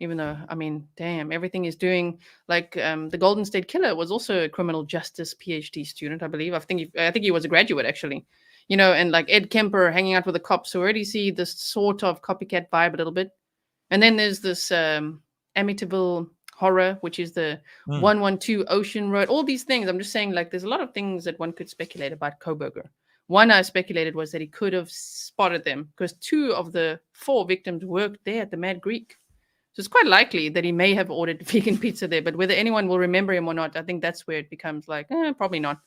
Even though, I mean, damn, everything is doing like the Golden State Killer was also a criminal justice PhD student, I believe. I think he was a graduate actually, and like Ed Kemper hanging out with the cops. So already see this sort of copycat vibe a little bit. And then there's this Amityville Horror, which is the 112 Ocean Road. All these things. I'm just saying, like, there's a lot of things that one could speculate about Kohberger. One I speculated was that he could have spotted them because 2 of the 4 victims worked there at the Mad Greek. So it's quite likely that he may have ordered vegan pizza there, but whether anyone will remember him or not, I think that's where it becomes like, probably not.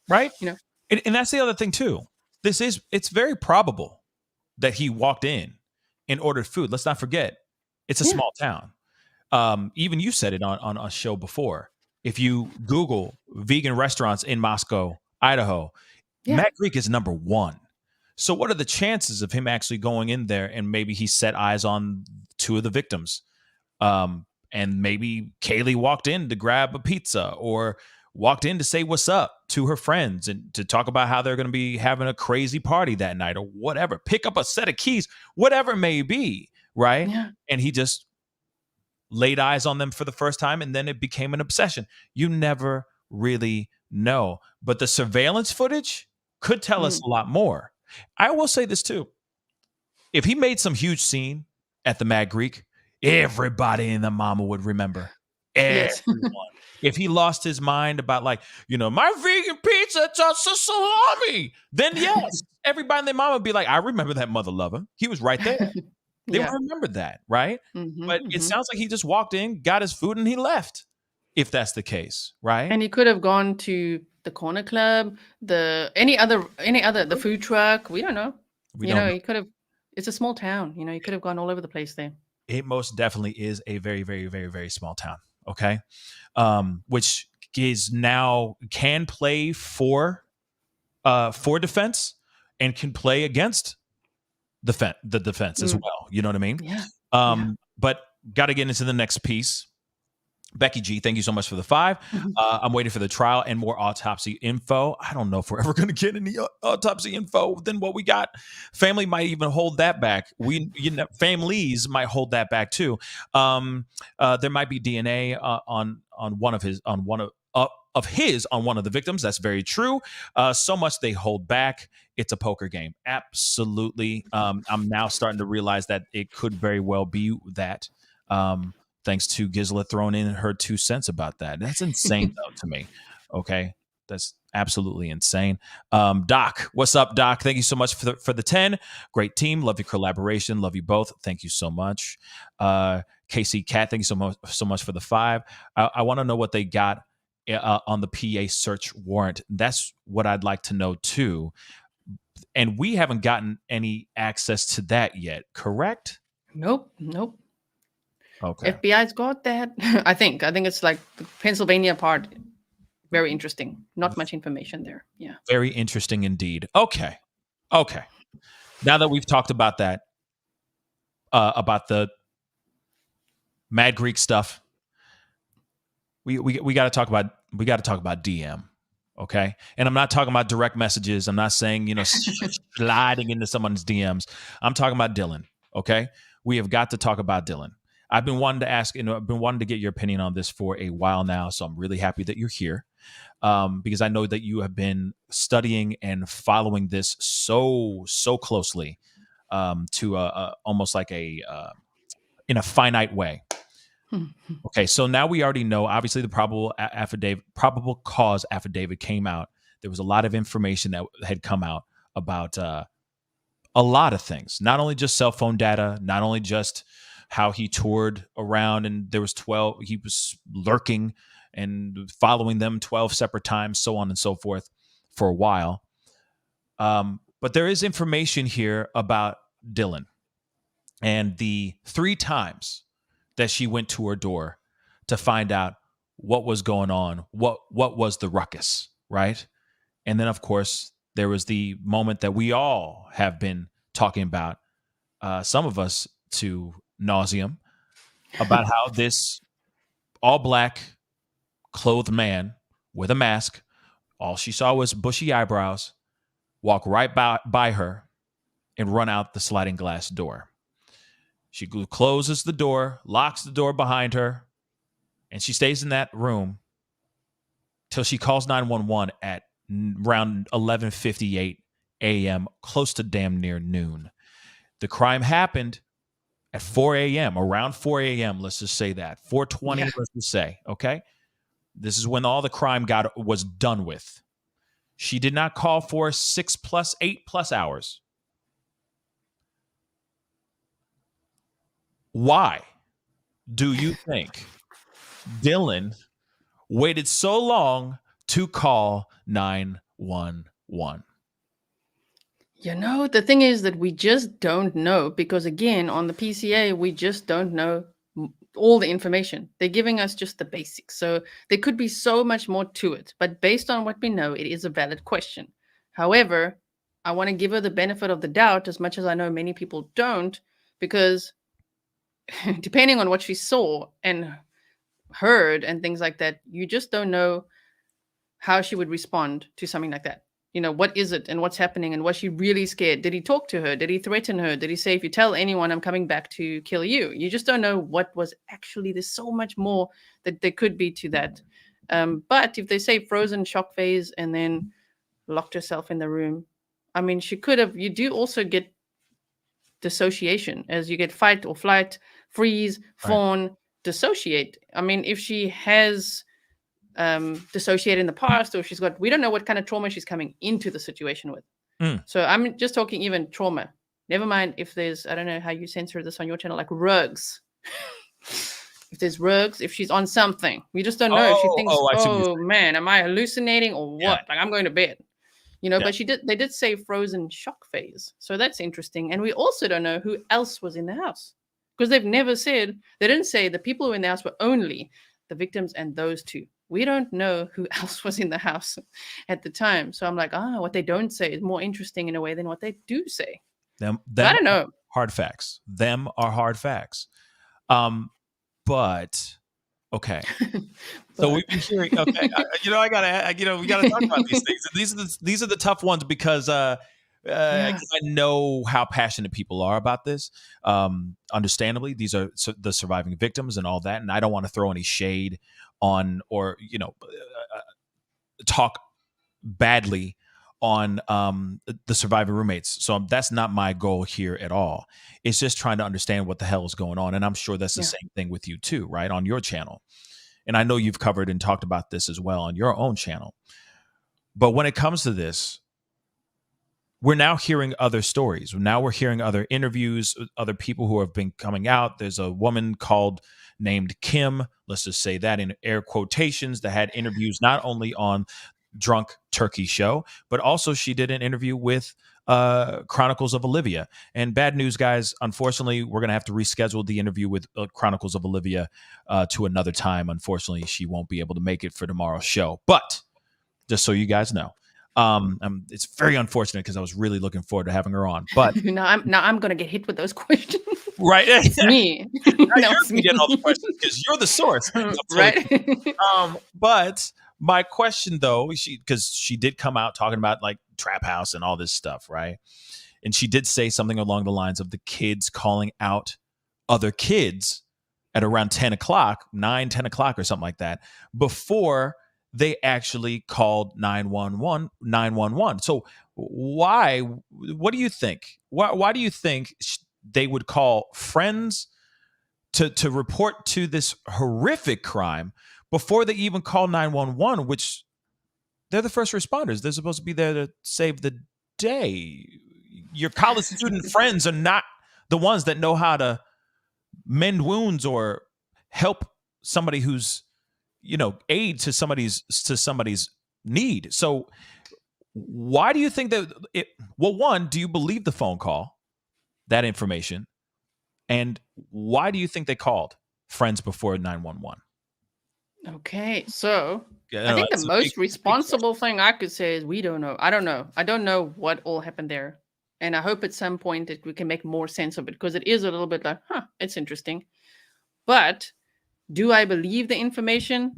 Right? And that's the other thing too. It's very probable that he walked in and ordered food. Let's not forget, it's a small town. Even you said it on a show before. If you Google vegan restaurants in Moscow, Idaho, Mad Greek is number 1. So what are the chances of him actually going in there and maybe he set eyes on 2 of the victims? And maybe Kaylee walked in to grab a pizza or walked in to say what's up to her friends and to talk about how they're going to be having a crazy party that night or whatever. Pick up a set of keys, whatever it may be, right? Yeah. And he just laid eyes on them for the first time, and then it became an obsession. You never really know. But the surveillance footage could tell us a lot more. I will say this too. If he made some huge scene at the Mad Greek, everybody in the mama would remember. Everyone. If he lost his mind about like, my vegan pizza just a salami, then yes, everybody in their mama would be like, I remember that mother lover. He was right there. They would remember that, right? But it sounds like he just walked in, got his food, and he left, if that's the case, right? And he could have gone to the corner club, the food truck. We don't know. He could have. It's a small town. He could have gone all over the place there. It most definitely is a very, very, very, very small town. Okay, which is now can play for defense and can play against the defense as well. You know what I mean? Yeah. But got to get into the next piece. Becky G, thank you so much for the 5. Mhm. I'm waiting for the trial and more autopsy info. I don't know if we're ever going to get any autopsy info than what we got. Family might even hold that back. Families might hold that back too. There might be DNA on one of his on one of his on one of the victims. That's very true. So much they hold back. It's a poker game. Absolutely. I'm now starting to realize that it could very well be that. Thanks to Gisela throwing in her 2 cents about that. That's insane, though, to me. Okay. That's absolutely insane. Doc, what's up, Doc? Thank you so much for the 10. Great team. Love your collaboration. Love you both. Thank you so much. KC Cat, thank you so much for the 5. I want to know what they got on the PA search warrant. That's what I'd like to know, too. And we haven't gotten any access to that yet, correct? Nope. Okay. FBI's got that. I think it's like the Pennsylvania part. Very interesting. Not much information there. Yeah. Very interesting indeed. Okay. Now that we've talked about that, about the Mad Greek stuff, we got to talk about DM. Okay. And I'm not talking about direct messages. I'm not saying, sliding into someone's DMs. I'm talking about Dylan. Okay. We have got to talk about Dylan. I've been wanting to ask, I've been wanting to get your opinion on this for a while now. So I'm really happy that you're here. Because I know that you have been studying and following this so closely, to almost like in a finite way. Okay, so now we already know. Obviously, the probable cause affidavit came out. There was a lot of information that had come out about a lot of things. Not only just cell phone data, not only just how he toured around, and there was 12. He was lurking and following them 12 separate times, so on and so forth, for a while. But there is information here about Dylan and the 3 times that she went to her door to find out what was going on, what was the ruckus, right? And then, of course, there was the moment that we all have been talking about, some of us to nauseum, about how this all-black clothed man with a mask, all she saw was bushy eyebrows, walk right by her and run out the sliding glass door. She closes the door, locks the door behind her, and she stays in that room till she calls 911 at around 11:58 a.m., close to damn near noon. The crime happened at 4 a.m., around 4 a.m., let's just say that. 4:20, let's just say, okay? This is when all the crime was done with. She did not call for 6+, 8+ hours. Why do you think Dylan waited so long to call 911? The thing is that we just don't know, because again, on the PCA, we just don't know all the information. They're giving us just the basics. So there could be so much more to it. But based on what we know, it is a valid question. However, I want to give her the benefit of the doubt, as much as I know many people don't, because depending on what she saw and heard and things like that, you just don't know how she would respond to something like that. What is it and what's happening, and was she really scared? Did he talk to her? Did he threaten her? Did he say, if you tell anyone, I'm coming back to kill you? You just don't know what was actually. There's so much more that there could be to that. But if they say frozen shock phase and then locked herself in the room, I mean, she could have. You do also get dissociation, as you get fight or flight, freeze, fawn, dissociate. I mean, if she has dissociated in the past, or we don't know what kind of trauma she's coming into the situation with. So I'm just talking even trauma. Never mind if there's, I don't know how you censor this on your channel, like rugs. If there's rugs, if she's on something, we just don't know. If she thinks, man, am I hallucinating or what? Yeah. Like, I'm going to bed. But they did say frozen shock phase. So that's interesting. And we also don't know who else was in the house, because they didn't say the people who were in the house were only the victims and those 2. We don't know who else was in the house at the time. So I'm like, what they don't say is more interesting in a way than what they do say. Them I don't know. Hard facts. Them are hard facts. But Okay. So But we've been hearing. Okay, I gotta. We gotta talk about these things. These are the tough ones because yeah, 'cause I know how passionate people are about this. Understandably, these are the surviving victims and all that, and I don't want to throw any shade on or talk badly on the surviving roommates. So that's not my goal here at all. It's just trying to understand what the hell is going on, and I'm sure that's the yeah, same thing with you too, right? On your channel. And I know you've covered and talked about this as well on your own channel. But when it comes to this, we're now hearing other stories. Now we're hearing other interviews, other people who have been coming out. There's a woman named Kim, let's just say that in air quotations, that had interviews not only on Drunk Turkey Show, but also she did an interview with Chronicles of Olivia. And bad news, guys, unfortunately, we're going to have to reschedule the interview with Chronicles of Olivia to another time. Unfortunately, she won't be able to make it for tomorrow's show. But just so you guys know, it's very unfortunate because I was really looking forward to having her on. But now I'm gonna get hit with those questions. right, It's me. now No, you're it's me. getting all the questions because you're the source. Right? But my question though, because she did come out talking about like Trap House and all this stuff, right? And she did say something along the lines of the kids calling out other kids at around 10 o'clock, 10 o'clock or something like that, before they actually called 911. So what do you think? Why do you think they would call friends to report to this horrific crime before they even call 911, which they're the first responders. They're supposed to be there to save the day. Your college student friends are not the ones that know how to mend wounds or help somebody who's, aid to somebody's need. So why do you think that one, do you believe the phone call, that information? And why do you think they called friends before 911? Okay, so Yeah, I think the it's a most big question. responsible thing I could say is we don't know. I don't know. I don't know what all happened there. And I hope at some point that we can make more sense of it because it is a little bit like, it's interesting. But do I believe the information?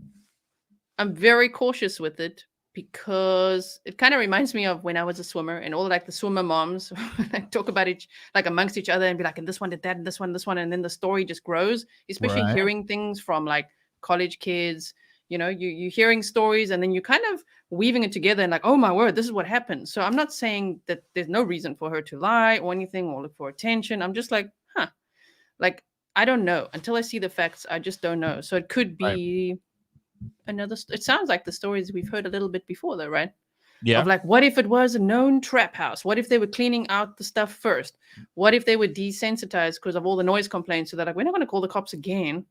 I'm very cautious with it because it kind of reminds me of when I was a swimmer and all like the swimmer moms like talk about it like amongst each other and be like, and this one did that, and this one, and then the story just grows, especially Right. hearing things from like college kids. You're hearing stories and then you kind of weaving it together and like, oh my word, this is what happened. So I'm not saying that there's no reason for her to lie or anything or look for attention. I'm just like, like I don't know until I see the facts. I just don't know. So it could Right. be it sounds like the stories we've heard a little bit before though, right? Of Yeah. like, what if it was a known trap house? What if they were cleaning out the stuff first? What if they were desensitized because of all the noise complaints? So they're like, we're not going to call the cops again.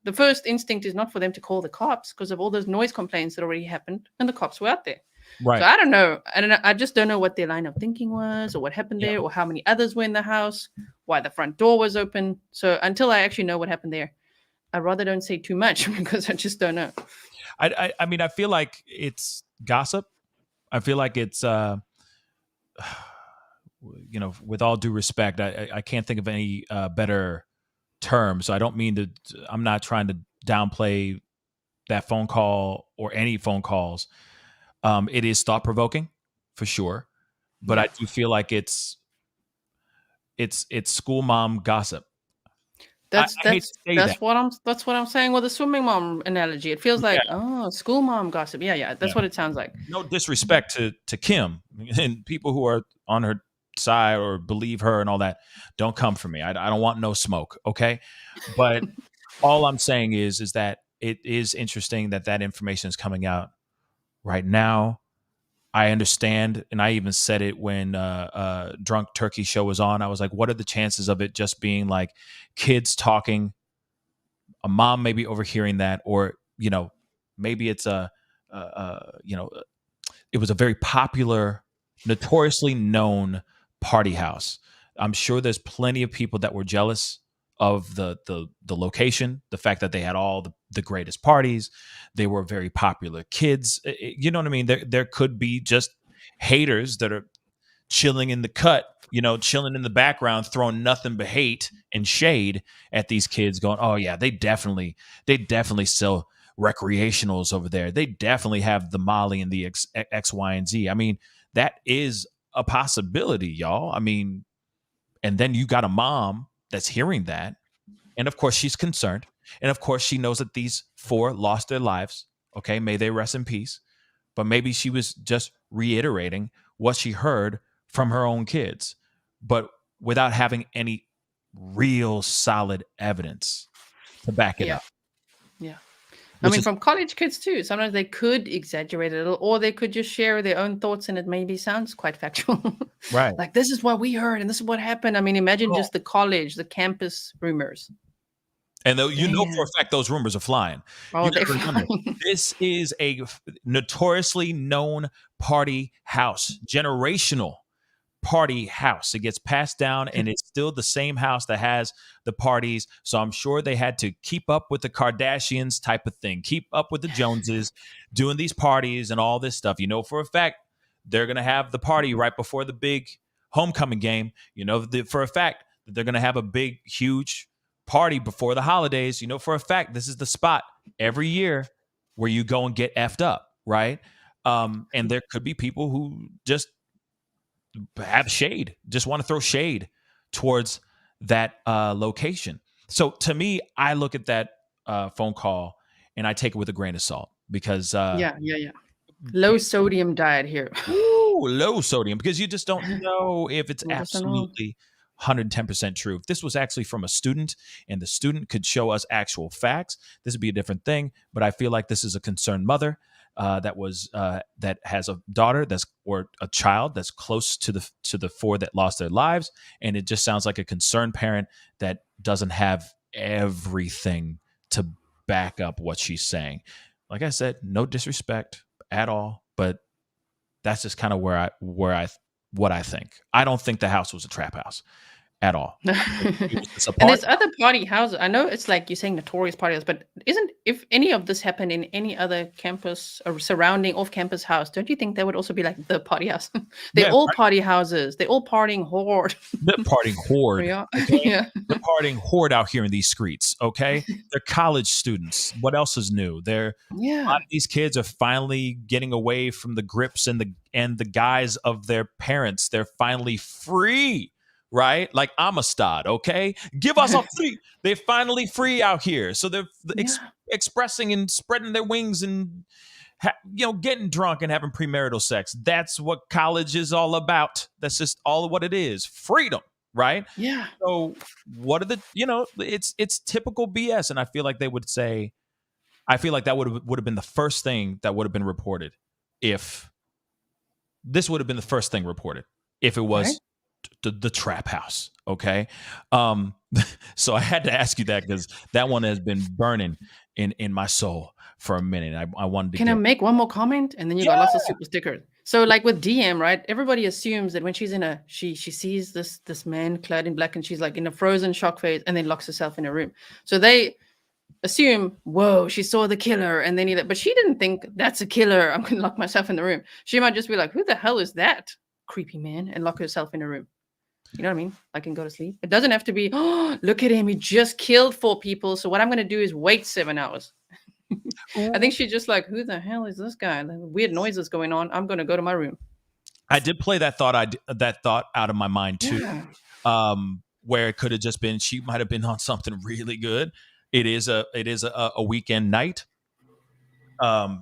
The first instinct is not for them to call the cops because of all those noise complaints that already happened and the cops were out there. So Right. I don't know. I just don't know what their line of thinking was or what happened Yeah. there or how many others were in the house, why the front door was open. So until I actually know what happened there, I rather don't say too much because I just don't know. I mean, I feel like it's gossip. I feel like it's with all due respect, I can't think of any better term. So I don't mean to. I'm not trying to downplay that phone call or any phone calls. It is thought provoking for sure, but I Yeah. do feel like it's school mom gossip. I That's hate that's to say that. that's what I'm saying with the swimming mom analogy. It feels Yeah, like, oh, school mom gossip. Yeah, yeah. that's what it sounds like. No disrespect to Kim and people who are on her side or believe her and all that. Don't come for me. I don't want no smoke. Okay, but all I'm saying is that it is interesting that information is coming out right now. I understand, and I even said it when Drunk Turkey Show was on. I was like, what are the chances of it just being like kids talking, a mom maybe overhearing that, or maybe it's it was a very popular, notoriously known party house. I'm sure there's plenty of people that were jealous of the location, the fact that they had all the greatest parties. They were very popular kids. You know what I mean? There could be just haters that are chilling in the cut chilling in the background, throwing nothing but hate and shade at these kids, going, "Oh yeah, they definitely sell recreationals over there. They definitely have the Molly and the X, Y, and Z." I mean, that is a possibility, y'all. I mean, and then you got a mom that's hearing that, and of course she's concerned, and of course she knows that these 4 lost their lives. Okay, may they rest in peace. But maybe she was just reiterating what she heard from her own kids, but without having any real solid evidence to back it up. Yeah. I mean, from college kids too. Sometimes they could exaggerate a little, or they could just share their own thoughts, and it maybe sounds quite factual. Right. Like, this is what we heard, and this is what happened. I mean, imagine just the college, the campus rumors. And though for a fact those rumors are flying. Oh, this is a notoriously known party house, generational party house. It gets passed down, and it's still the same house that has the parties. So I'm sure they had to keep up with the Kardashians type of thing, keep up with the Joneses, doing these parties and all this stuff. For a fact they're going to have the party right before the big homecoming game. For a fact that they're going to have a big, huge party before the holidays. For a fact this is the spot every year where you go and get effed up, right? And there could be people who just have shade, just want to throw shade towards that location. So to me, I look at that phone call and I take it with a grain of salt, because low sodium diet here. Low sodium, because you just don't know if it's absolutely 110% true. If this was actually from a student and the student could show us actual facts, this would be a different thing. But I feel like this is a concerned mother that has a daughter or a child that's close to the 4 that lost their lives, and it just sounds like a concerned parent that doesn't have everything to back up what she's saying. Like I said, no disrespect at all, but that's just kind of what I think. I don't think the house was a trap house at all. And there's other party houses. I know it's like you're saying notorious party houses, but if any of this happened in any other campus or surrounding off-campus house, don't you think that would also be like the party house? They're all party houses. They're all partying horde. They're partying horde. Okay? Yeah. They're partying horde out here in these streets. Okay, they're college students. What else is new? A lot of these kids are finally getting away from the grips and the guise of their parents. They're finally free. Right? Like Amistad, okay? Give us a free. They're finally free out here. So they're expressing and spreading their wings and, getting drunk and having premarital sex. That's what college is all about. That's just all of what it is. Freedom, right? Yeah. So what are it's typical BS. And I feel like they would say, I feel like that would have been the first thing that would have been reported if this would have been the first thing reported if it was the trap house. Okay. So I had to ask you that, because that one has been burning in my soul for a minute. I wanted to Can I make one more comment? And then you got lots of super stickers. So like with DM, right? Everybody assumes that when she's in she sees this man clad in black, and she's like in a frozen shock phase, and then locks herself in a room. So they assume, whoa, she saw the killer, and then but she didn't think that's a killer. I'm gonna lock myself in the room. She might just be like, who the hell is that creepy man, and lock herself in a room. You know what I mean? I can go to sleep. It doesn't have to be, oh, look at him. He just killed 4 people. So what I'm going to do is wait 7 hours. I think she's just like, who the hell is this guy? Like, weird noises going on. I'm going to go to my room. I did play that thought out of my mind too. Yeah. Where it could have just been, she might have been on something really good. It is a weekend night.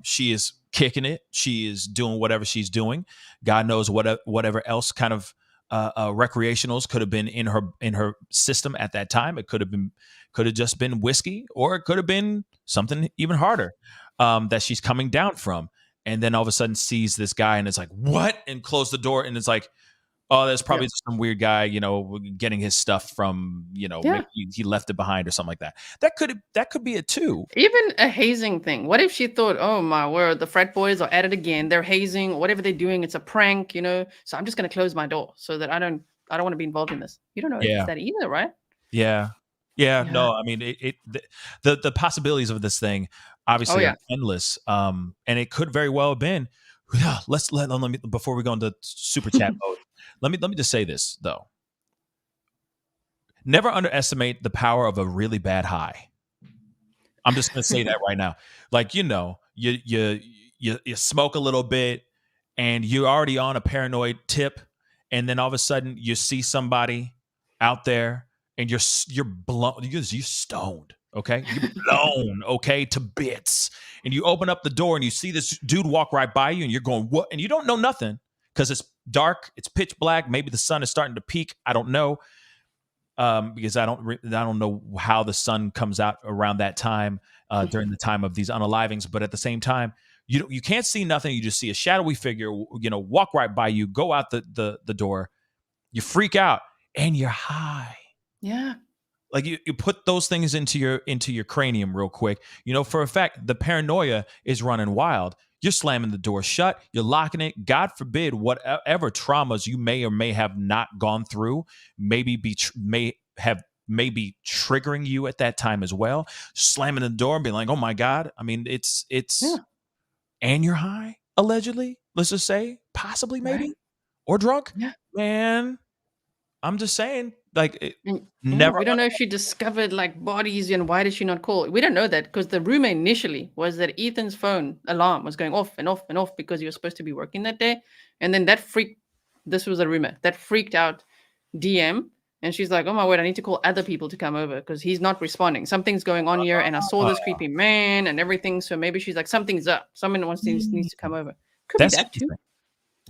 She is kicking it. She is doing whatever she's doing. God knows whatever else kind of recreationals could have been in her system at that time. It could have just been whiskey, or it could have been something even harder that she's coming down from, and then all of a sudden sees this guy and it's like, what? And close the door, and it's like, oh, there's probably some weird guy, getting his stuff from, maybe he left it behind or something like that. That could be it too. Even a hazing thing. What if she thought, oh my word, the frat boys are at it again. They're hazing, whatever they're doing, it's a prank, So I'm just going to close my door so that I don't want to be involved in this. You don't know if it's that either, right? Yeah. No, I mean, the possibilities of this thing obviously are endless. And it could very well have been. Let me, before we go into super chat mode, Let me just say this though. Never underestimate the power of a really bad high. I'm just gonna say that right now. Like, you smoke a little bit and you're already on a paranoid tip, and then all of a sudden you see somebody out there and you're blown, you're stoned. Okay, you're blown, okay, to bits. And you open up the door and you see this dude walk right by you, and you're going, what? And you don't know nothing because it's dark, it's pitch black. Maybe the sun is starting to peak. I don't know. Because I don't know how the sun comes out around that time during the time of these unalivings. But at the same time, you can't see nothing. You just see a shadowy figure, walk right by you, go out the door. You freak out and you're high. Yeah. Like you put those things into your cranium real quick. For a fact, the paranoia is running wild. You're slamming the door shut. You're locking it. God forbid, whatever traumas you may or may have not gone through, may be triggering you at that time as well. Slamming the door and being like, "Oh my God!" I mean, it's and you're high allegedly. Let's just say, possibly, maybe, right. or drunk. Yeah, Man, I'm just saying. Like, never. We don't know if she discovered like bodies, and why did she not call? We don't know that because the rumor initially was that Ethan's phone alarm was going off and off and off because he was supposed to be working that day, and then that freaked. This was a rumor that freaked out DM, and she's like, "Oh my word, I need to call other people to come over because he's not responding. Something's going on here, and I saw this creepy man and everything. So maybe she's like, something's up. Someone needs to come over. Could be that too.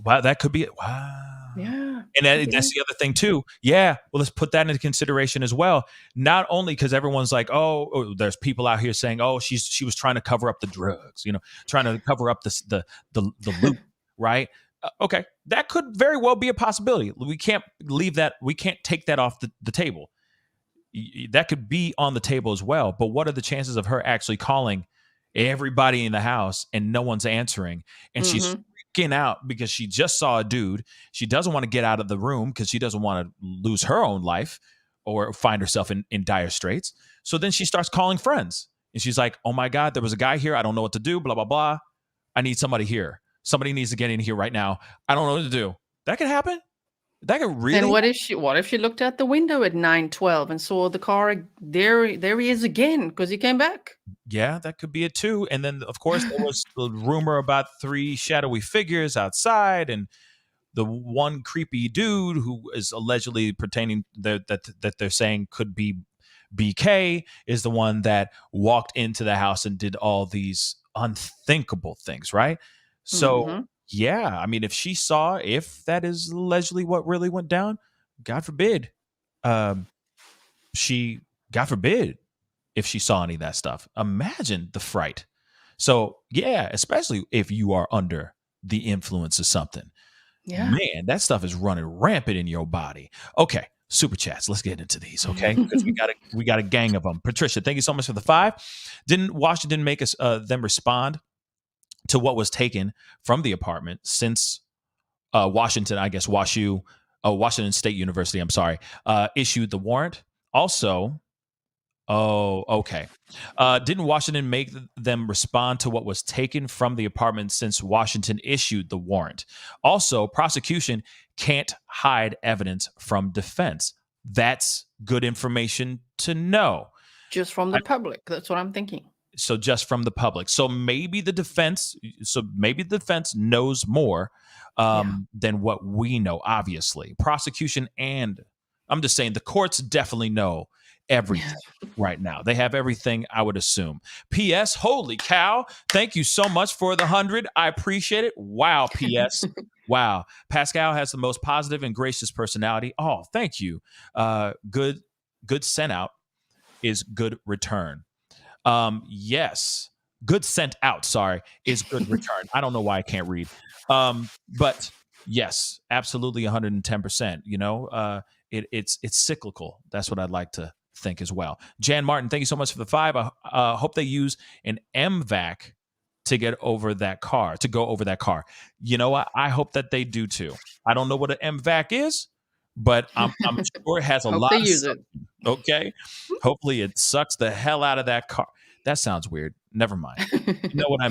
Wow, that could be it. Wow. Yeah. And that's the other thing too. Yeah. Well, let's put that into consideration as well. Not only because everyone's like, oh, there's people out here saying, oh, she was trying to cover up the drugs, trying to cover up the loot, right? Okay. That could very well be a possibility. We can't leave that. We can't take that off the table. That could be on the table as well. But what are the chances of her actually calling everybody in the house and no one's answering? And she's freaking out because she just saw a dude. She doesn't want to get out of the room because she doesn't want to lose her own life or find herself in dire straits. So then she starts calling friends. And she's like, oh my God, there was a guy here. I don't know what to do, blah, blah, blah. I need somebody here. Somebody needs to get in here right now. I don't know what to do. That could happen. That could really. And what if she looked out the window at 9:12 and saw the car? There he is again because he came back. Yeah, that could be it too. And then, of course, there was the rumor about 3 shadowy figures outside, and the one creepy dude who is allegedly pertaining that they're saying could be BK is the one that walked into the house and did all these unthinkable things, right? So, yeah, I mean, if that is allegedly what really went down, God forbid, God forbid if she saw any of that stuff. Imagine the fright. So, yeah, especially if you are under the influence of something. Yeah. Man, that stuff is running rampant in your body. Okay, super chats. Let's get into these, okay? Because we got a gang of them. Patricia, thank you so much for the 5. Didn't Washington make us them respond to what was taken from the apartment since Washington, I guess Washington State University, I'm sorry, issued the warrant? Also, okay. Didn't Washington make them respond to what was taken from the apartment since Washington issued the warrant? Also, prosecution can't hide evidence from defense. That's good information to know. Just from the public. That's what I'm thinking. So just from the public. So maybe the defense knows more than what we know, obviously. Prosecution and I'm just saying the courts definitely know everything right now. They have everything, I would assume. P.S. Holy cow. Thank you so much for the 100. I appreciate it. Wow, P.S. Wow. Pascal has the most positive and gracious personality. Oh, thank you. Good sent out is good return. Yes. Good sent out, sorry, is good return. I don't know why I can't read. But yes, absolutely 110%. It's cyclical. That's what I'd like to think as well. Jan Martin, thank you so much for the 5. I hope they use an MVAC to go over that car. You know what? I hope that they do too. I don't know what an MVAC is, but I'm sure it has a lot of use it. Okay. Hopefully it sucks the hell out of that car. That sounds weird. Never mind. You know what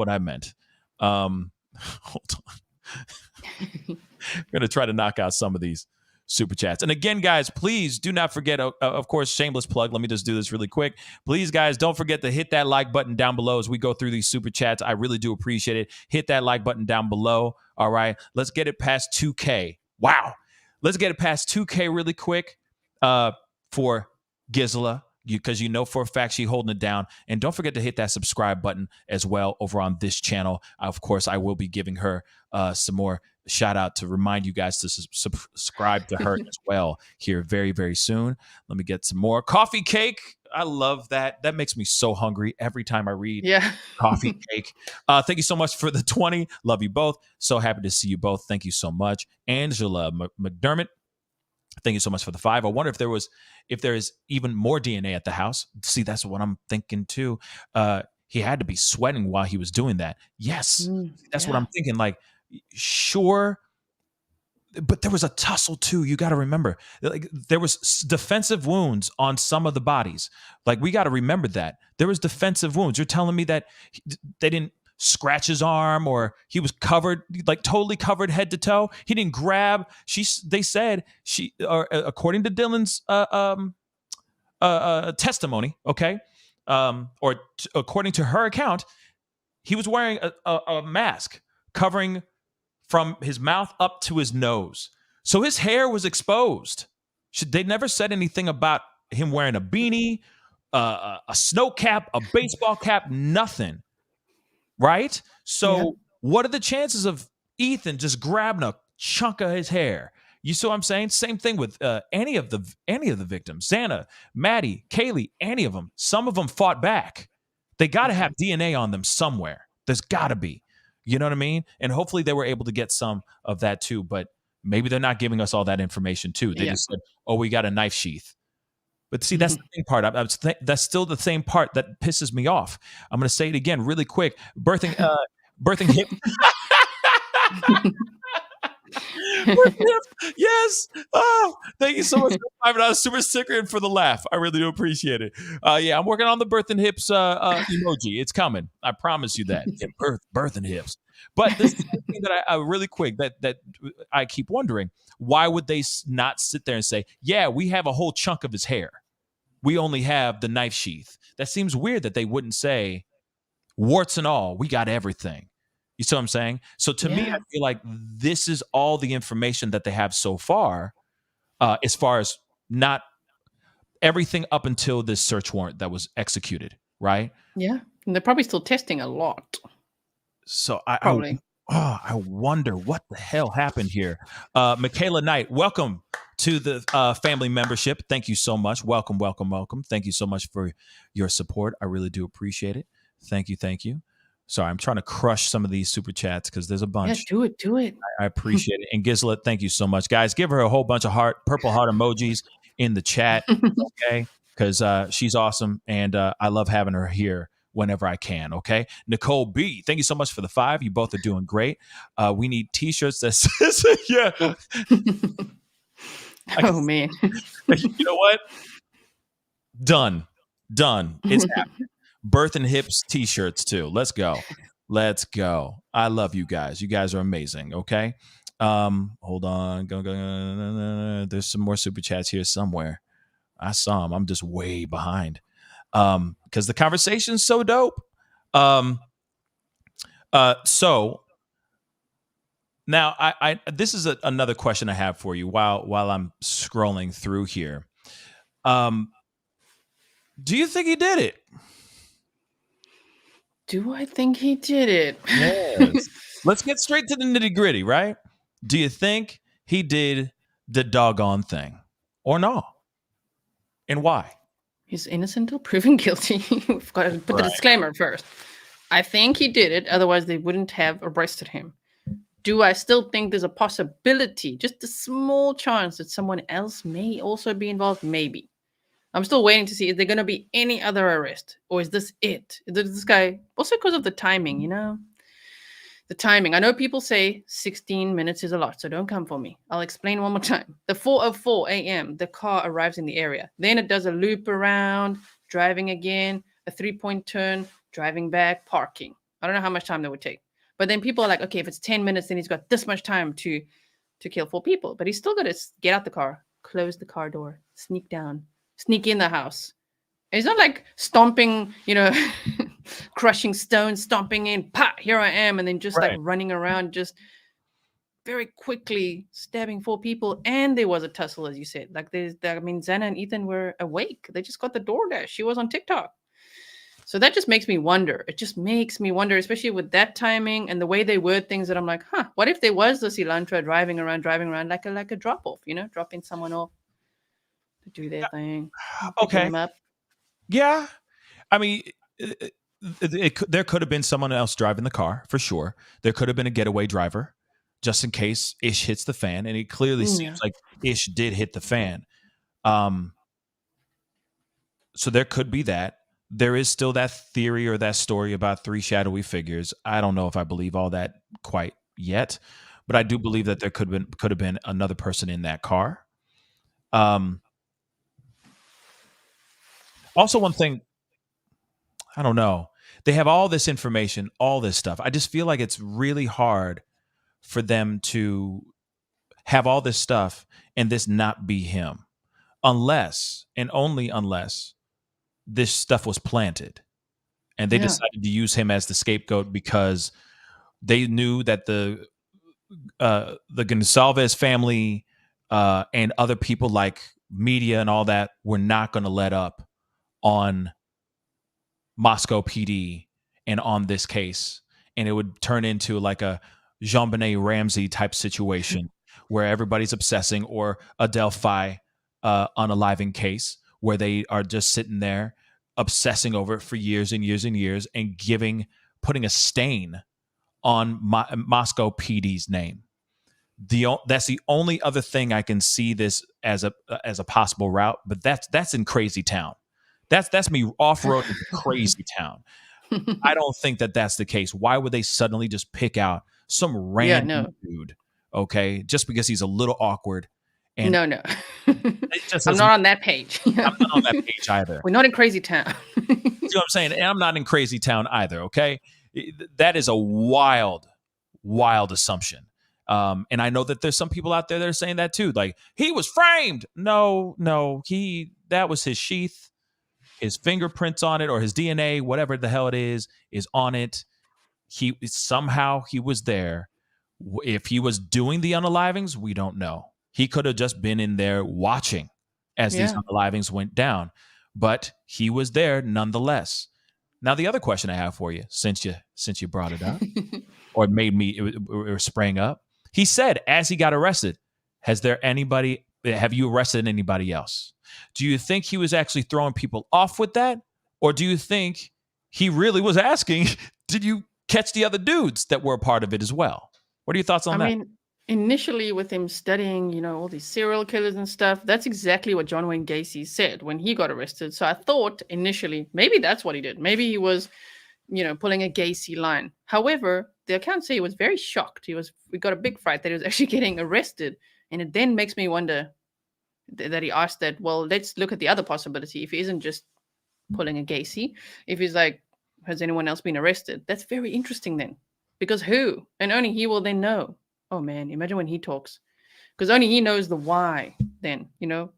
I meant. Hold on. We're gonna try to knock out some of these super chats. And again, guys, please do not forget, of course, shameless plug. Let me just do this really quick. Please, guys, don't forget to hit that like button down below as we go through these super chats. I really do appreciate it. Hit that like button down below. All right. Let's get it past 2K. Wow. Let's get it past 2K really quick for Gisela, because you know for a fact she's holding it down. And don't forget to hit that subscribe button as well over on this channel. Of course, I will be giving her some more shout out to remind you guys to subscribe to her as well here very, very soon. Let me get some more coffee cake. I love that. That makes me so hungry every time I read coffee cake. Thank you so much for the 20. Love you both. So happy to see you both. Thank you so much. Angela McDermott, thank you so much for the 5. I wonder if there is even more DNA at the house. See, that's what I'm thinking too. He had to be sweating while he was doing that. Yes, that's what I'm thinking. Like, sure, but there was a tussle too. You got to remember, like, there was defensive wounds on some of the bodies. Like, we got to remember that there was defensive wounds. You're telling me that they didn't scratch his arm, or he was covered, like totally covered head to toe? He didn't grab. They said according to Dylan's testimony, okay, according to her account, he was wearing a mask covering from his mouth up to his nose. So his hair was exposed. They never said anything about him wearing a beanie, a snow cap, a baseball cap, nothing. Right? So what are the chances of Ethan just grabbing a chunk of his hair? You see what I'm saying? Same thing with any of the victims. Xana, Maddie, Kaylee, any of them. Some of them fought back. They got to have DNA on them somewhere. There's got to be. You know what I mean? And hopefully they were able to get some of that too, but maybe they're not giving us all that information too. They just said, oh, we got a knife sheath. But see, that's the same part. That's still the same part that pisses me off. I'm going to say it again really quick. Birthing hip. Yes. Oh, thank you so much for $5 super sticker and for the laugh. I really do appreciate it. Yeah, I'm working on the birthing hips emoji. It's coming. I promise you that. Yeah, birthing hips. But this is the thing that I really quick that I keep wondering, why would they not sit there and say, yeah, we have a whole chunk of his hair. We only have the knife sheath. That seems weird that they wouldn't say, warts and all, we got everything. You see what I'm saying? So to me, I feel like this is all the information that they have so far, as far as not everything up until this search warrant that was executed, right? Yeah. And they're probably still testing a lot. So I wonder what the hell happened here. Michaela Knight, welcome to the family membership. Thank you so much. Welcome, welcome, welcome. Thank you so much for your support. I really do appreciate it. Thank you, thank you. Sorry, I'm trying to crush some of these super chats because there's a bunch. Yeah, do it. I appreciate it. And Gisela, thank you so much. Guys, give her a whole bunch of purple heart emojis in the chat, okay? Because she's awesome, and I love having her here whenever I can, okay? Nicole B, thank you so much for the 5. You both are doing great. We need T-shirts that says, yeah. Oh, man. You know what? Done. It's happening. Birth and Hips T-shirts too. Let's go. I love you guys. You guys are amazing, okay? Hold on. Go. There's some more super chats here somewhere. I saw them. I'm just way behind. Because the conversation's so dope. So now I this is another question I have for you while I'm scrolling through here. Do you think he did it? Do I think he did it? Yes. Let's get straight to the nitty gritty, right? Do you think he did the doggone thing or no? And why? He's innocent until proven guilty. We've got to put the disclaimer first. I think he did it. Otherwise, they wouldn't have arrested him. Do I still think there's a possibility, just a small chance that someone else may also be involved? Maybe. I'm still waiting to see, is there going to be any other arrest? Or is this it? Is this guy, also because of the timing, you know? The timing. I know people say 16 minutes is a lot, so don't come for me. I'll explain one more time. The 4:04 a.m., the car arrives in the area. Then it does a loop around, driving again, a 3-point turn, driving back, parking. I don't know how much time that would take. But then people are like, okay, if it's 10 minutes, then he's got this much time to to kill 4 people, but he's still got to get out the car, close the car door, sneak down, sneak in the house. It's not like stomping, crushing stones, stomping in, pa, here I am, and then just like running around, just very quickly stabbing 4 people. And there was a tussle, as you said. Like Xana and Ethan were awake. They just got the DoorDash. She was on TikTok. So that just makes me wonder. It just makes me wonder, especially with that timing and the way they word things, that I'm like, what if there was the cilantro driving around like a drop off, dropping someone off to do their thing. Okay. Them up. Yeah. I mean, there could have been someone else driving the car for sure. There could have been a getaway driver just in case Ish hits the fan. And it clearly seems like Ish did hit the fan. So there could be that. There is still that theory or that story about 3 shadowy figures. I don't know if I believe all that quite yet, but I do believe that there could have been another person in that car. Also, one thing, I don't know. They have all this information, all this stuff. I just feel like it's really hard for them to have all this stuff and this not be him, unless and only unless this stuff was planted and they decided to use him as the scapegoat because they knew that the Gonsalves family and other people like media and all that were not going to let up on Moscow PD and on this case. And it would turn into like a Jean-Benet Ramsey type situation where everybody's obsessing, or a Delphi unaliving case where they are just sitting there obsessing over it for years and years and years and putting a stain on Moscow PD's name. That's the only other thing I can see this as a possible route, but that's in Crazy Town. That's me off-road to Crazy Town. I don't think that that's the case. Why would they suddenly just pick out some random dude, okay, just because he's a little awkward? And no. I'm not on that page. I'm not on that page either. We're not in Crazy Town. You know what I'm saying? And I'm not in Crazy Town either, okay? That is a wild, wild assumption. And I know that there's some people out there that are saying that too. Like, he was framed. No, that was his sheath. His fingerprints on it, or his DNA, whatever the hell it is on it. He was there. If he was doing the unalivings, we don't know. He could have just been in there watching as these unalivings went down, but he was there nonetheless. Now, the other question I have for you, since you brought it up, or it sprang up, he said as he got arrested, have you arrested anybody else? Do you think he was actually throwing people off with that? Or do you think he really was asking, did you catch the other dudes that were a part of it as well? What are your thoughts on that? I mean, initially with him studying, all these serial killers and stuff, that's exactly what John Wayne Gacy said when he got arrested. So I thought initially, maybe that's what he did. Maybe he was, pulling a Gacy line. However, the accounts say he was very shocked. We got a big fright that he was actually getting arrested. And it then makes me wonder that he asked that, well, let's look at the other possibility. If he isn't just pulling a Gacy, if he's like, has anyone else been arrested? That's very interesting then. Because who? And only he will then know. Oh man, imagine when he talks. Because only he knows the why then,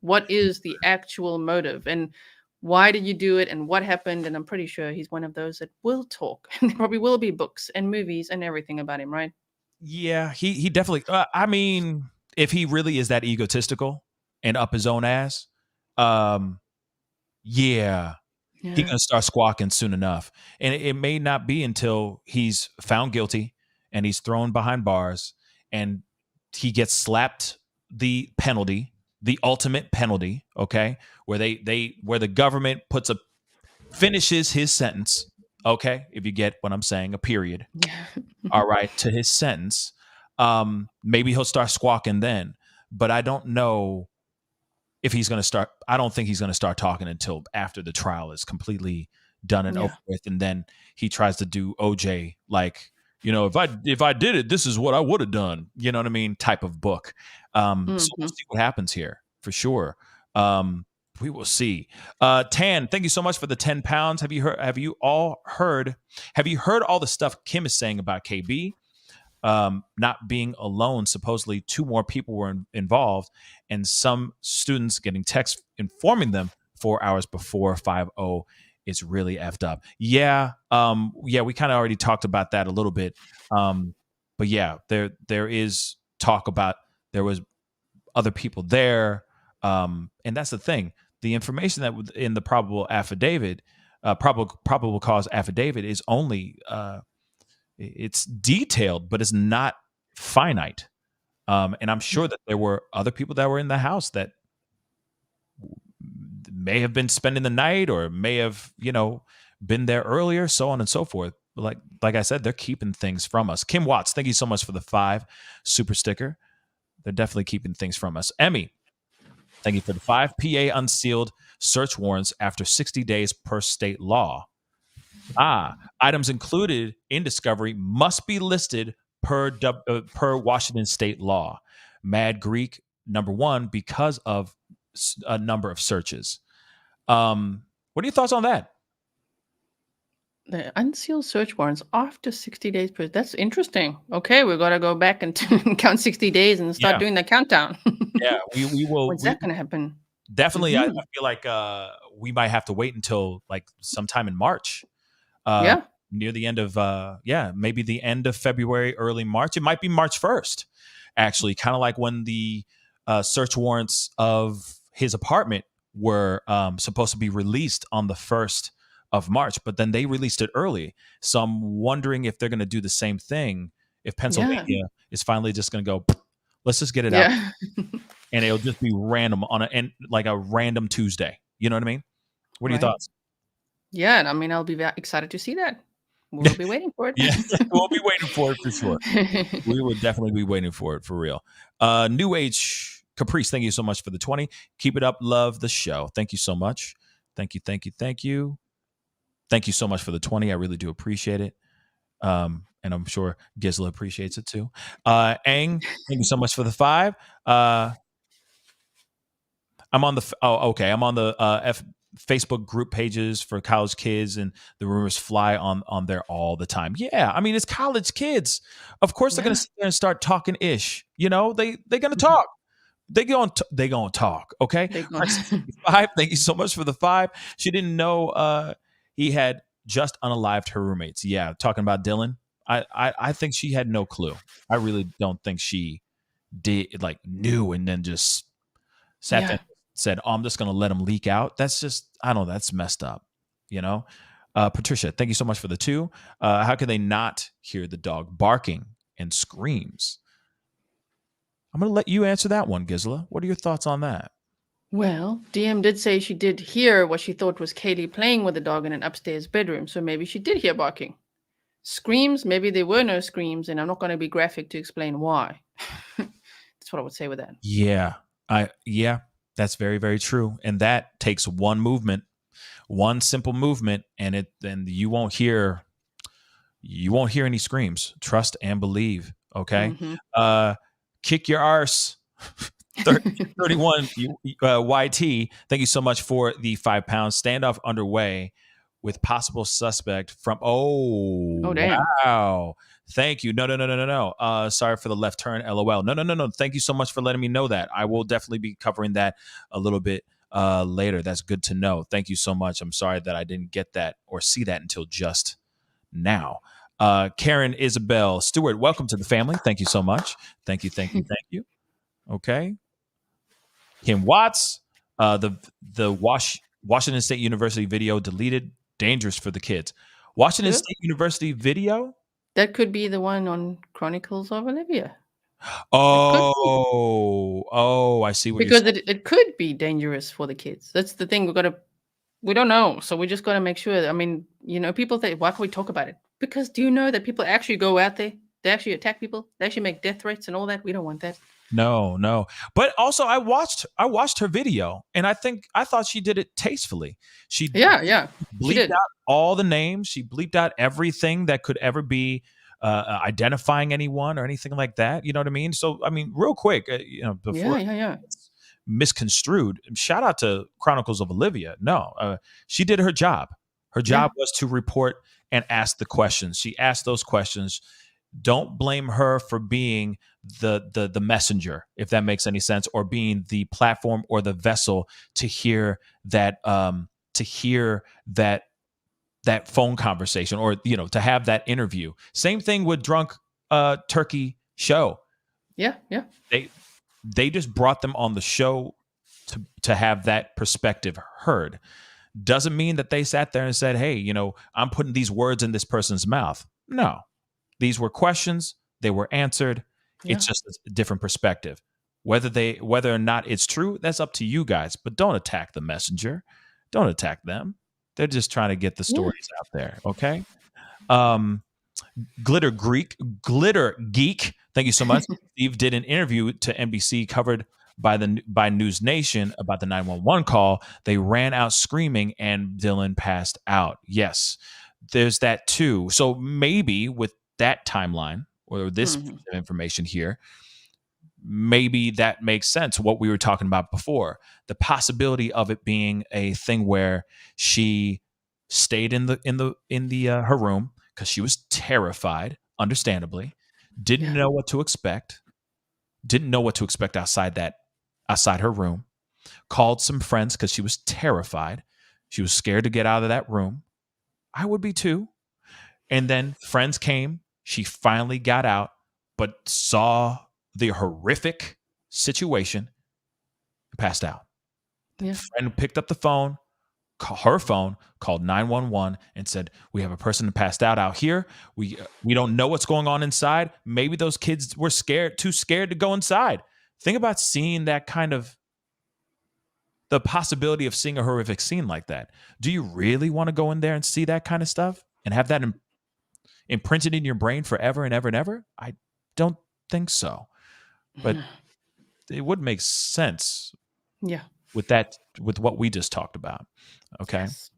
what is the actual motive and why did you do it and what happened? And I'm pretty sure he's one of those that will talk. And there probably will be books and movies and everything about him, right? Yeah, he definitely, I mean, if he really is that egotistical and up his own ass, he's gonna start squawking soon enough. And it may not be until he's found guilty and he's thrown behind bars and he gets slapped the penalty, the ultimate penalty, okay, where the government finishes his sentence, okay, if you get what I'm saying, a period, all right, to his sentence. Maybe he'll start squawking then, but I don't know if he's going to start. I don't think he's going to start talking until after the trial is completely done and over with, and then he tries to do OJ, like, if I did it, this is what I would have done. You know what I mean? Type of book. So we'll see what happens here for sure. We will see. Tan, thank you so much for the 10 pounds. Have you heard all the stuff Kim is saying about KB? not being alone. Supposedly 2 more people were involved, and some students getting texts informing them 4 hours before 5:00 is really effed up. Yeah, we kind of already talked about that a little bit. But yeah, there is talk about there was other people there, and that's the thing. The information that in the probable affidavit, probable cause affidavit, is only it's detailed, but it's not finite. And I'm sure that there were other people that were in the house that may have been spending the night or may have, been there earlier, so on and so forth. Like I said, they're keeping things from us. Kim Watts, thank you so much for the 5 super sticker. They're definitely keeping things from us. Emmy, thank you for the 5 PA unsealed search warrants after 60 days per state law. Items included in discovery must be listed per Washington state law. Mad Greek, number 1, because of a number of searches. What are your thoughts on that? The unsealed search warrants after 60 days. That's interesting. Okay, we've got to go back and count 60 days and start doing the countdown. Yeah, we will. When's that going to happen? Definitely, I feel like we might have to wait until like sometime in March. Near the end of maybe the end of February, early March. It might be March 1st, actually, kind of like when the search warrants of his apartment were supposed to be released on the 1st of March, but then they released it early. So I'm wondering if they're going to do the same thing. If Pennsylvania is finally just going to go, let's just get it out, and it'll just be random on like a random Tuesday. You know what I mean? What are your thoughts? Yeah, I mean, I'll be excited to see that. We'll be waiting for it. Yeah, we'll be waiting for it for sure. We will definitely be waiting for it for real. New Age Caprice, thank you so much for the 20. Keep it up. Love the show. Thank you so much. Thank you. Thank you so much for the 20. I really do appreciate it. And I'm sure Gisela appreciates it too. Ang, thank you so much for the 5. I'm on the Facebook group pages for college kids, and the rumors fly on there all the time. Yeah, I mean, it's college kids. Of course, they're gonna sit there and start talking ish. They're gonna talk. They gonna talk. Okay. 5. Thank you so much for the 5. She didn't know he had just unalived her roommates. Yeah, talking about Dylan. I think she had no clue. I really don't think she did knew and then just sat there and said, "Oh, I'm just gonna let him leak out." That's just, I don't know, that's messed up. Patricia, thank you so much for the 2. How can they not hear the dog barking and screams? I'm gonna let you answer that one, Gisela. What are your thoughts on that? Well, DM did say she did hear what she thought was Kaylee playing with the dog in an upstairs bedroom, so maybe she did hear barking. Screams, maybe there were no screams, and I'm not going to be graphic to explain why. That's what I would say with that. Yeah, that's very, very true, and that takes one movement, one simple movement, and you won't hear any screams. Trust and believe. Okay, kick your arse. 31 YT, thank you so much for the 5 pounds. Standoff underway with possible suspect from damn. Wow, thank you. No, sorry for the left turn, LOL. No, thank you so much for letting me know that. I will definitely be covering that a little bit later. That's good to know. Thank you so much. I'm sorry that I didn't get that or see that until just now. Karen Isabel Stewart, welcome to the family. Thank you so much. Thank you. Okay. Kim Watts, the Washington State University video deleted, dangerous for the kids. Washington State University video? That could be the one on Chronicles of Olivia. Oh, I see what you're saying. Because it could be dangerous for the kids. That's the thing. We don't know. So we just got to make sure. I mean, people think, why can't we talk about it? Because do you know that people actually go out there? They actually attack people. They actually make death threats and all that. We don't want that. No. But also I watched her video, and I thought she did it tastefully. She bleeped out all the names. She bleeped out everything that could ever be identifying anyone or anything like that. You know what I mean? So, I mean, real quick, before it's misconstrued, shout out to Chronicles of Olivia. No, she did her job. Her job was to report and ask the questions. She asked those questions. don't blame her for being the messenger, if that makes any sense, or being the platform or the vessel to hear that that phone conversation, or to have that interview. Same thing with Drunk Turkey Show. Yeah. They just brought them on the show to have that perspective heard. Doesn't mean that they sat there and said, hey, I'm putting these words in this person's mouth. No, these were questions. They were answered. Yeah. It's just a different perspective. Whether or not it's true, that's up to you guys. But don't attack the messenger. Don't attack them. They're just trying to get the stories out there. Okay. Glitter Geek. Thank you so much. Steve did an interview to NBC covered by News Nation about the 911 call. They ran out screaming and Dylan passed out. Yes, there's that too. So maybe with that timeline or this piece of information here, maybe that makes sense. What we were talking about before, the possibility of it being a thing where she stayed in her room because she was terrified, understandably, didn't know what to expect outside her room, called some friends because she was terrified. She was scared to get out of that room. I would be too. And then friends came. She finally got out, but saw the horrific situation and passed out. The friend picked up the phone, her phone, called 911 and said, we have a person passed out here. We don't know what's going on inside. Maybe those kids were too scared to go inside. Think about seeing that kind of, the possibility of seeing a horrific scene like that. Do you really want to go in there and see that kind of stuff and have that imprinted in your brain forever and ever and ever? I don't think so. But it would make sense. Yeah. With what we just talked about. Okay. Yes.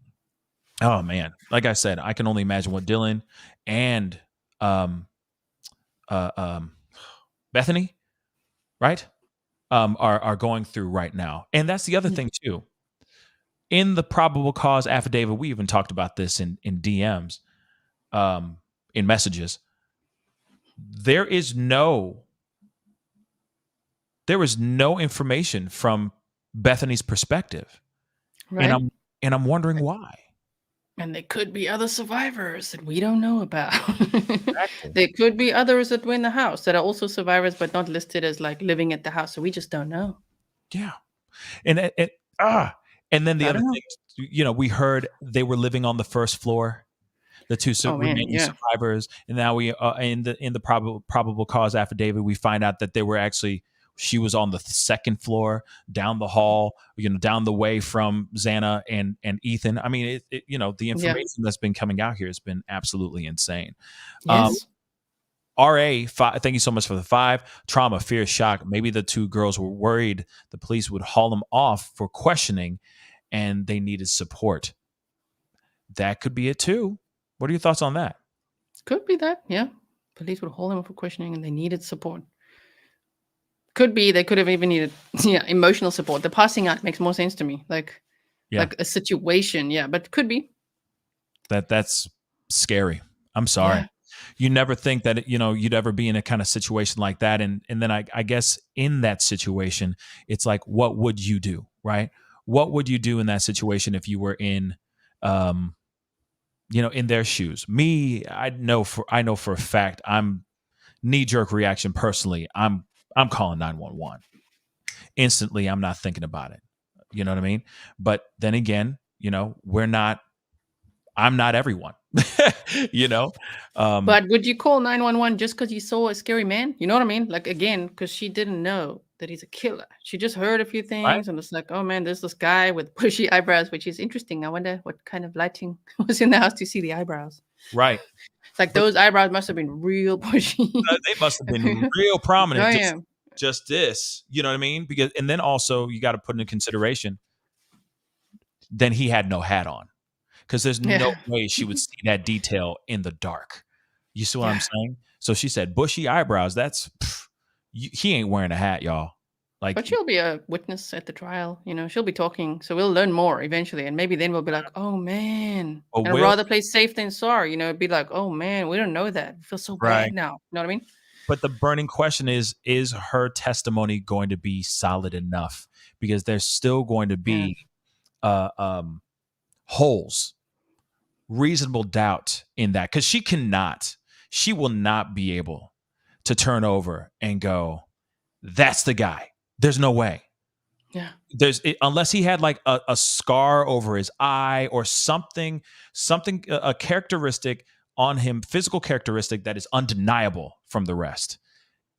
Oh man. Like I said, I can only imagine what Dylan and Bethany, right? Are going through right now. And that's the other thing too. In the probable cause affidavit, we even talked about this in DMs, in messages. There is no information from Bethany's perspective. Right. And I'm wondering why. And there could be other survivors that we don't know about. Exactly. There could be others that were in the house that are also survivors, but not listed as like living at the house. So we just don't know. Yeah. And then the other thing, we heard they were living on the first floor, the two remaining survivors. And now we in the probable cause affidavit, we find out that she was on the second floor, down the hall, down the way from Xana and Ethan. I mean, the information that's been coming out here has been absolutely insane. Yes. RA, thank you so much for the 5. Trauma, fear, shock. Maybe the two girls were worried the police would haul them off for questioning and they needed support. That could be it too. What are your thoughts on that? Could be that, yeah. Police would haul them off for questioning and they needed support. Could be they could have even needed emotional support. The passing out makes more sense to me, like a situation, but could be. That's scary. I'm sorry. Yeah. You never think that you'd ever be in a kind of situation like that, and then I guess in that situation, it's like, what would you do, right? What would you do in that situation if you were in, in their shoes? Me, I know for a fact, I'm knee-jerk reaction personally. I'm calling 911 instantly. I'm not thinking about it. You know what I mean? But then again, I'm not everyone, But would you call 911 just because you saw a scary man? You know what I mean? Like, again, because she didn't know that he's a killer. She just heard a few things, right? And it's like, oh man, there's this guy with bushy eyebrows, which is interesting. I wonder what kind of lighting was in the house to see the eyebrows. Right. It's like those eyebrows must have been real bushy. They must have been real prominent. Just this, you know what I mean? And then also you got to put into consideration, then he had no hat on, because there's no way she would see that detail in the dark. You see what I'm saying? So she said bushy eyebrows. He ain't wearing a hat, y'all. Like, But she'll be a witness at the trial. She'll be talking. So we'll learn more eventually. And maybe then we'll be like, oh, man. a And I'd will, rather play safe than sorry. It'd be like, oh, man, we don't know that. I feel so right? bad now. You know what I mean? But the burning question is her testimony going to be solid enough? Because there's still going to Yeah. be holes, reasonable doubt in that, because she will not be able to turn over and go, that's the guy. There's no way. Yeah. Unless he had like a scar over his eye or something, a characteristic on him, physical characteristic that is undeniable from the rest.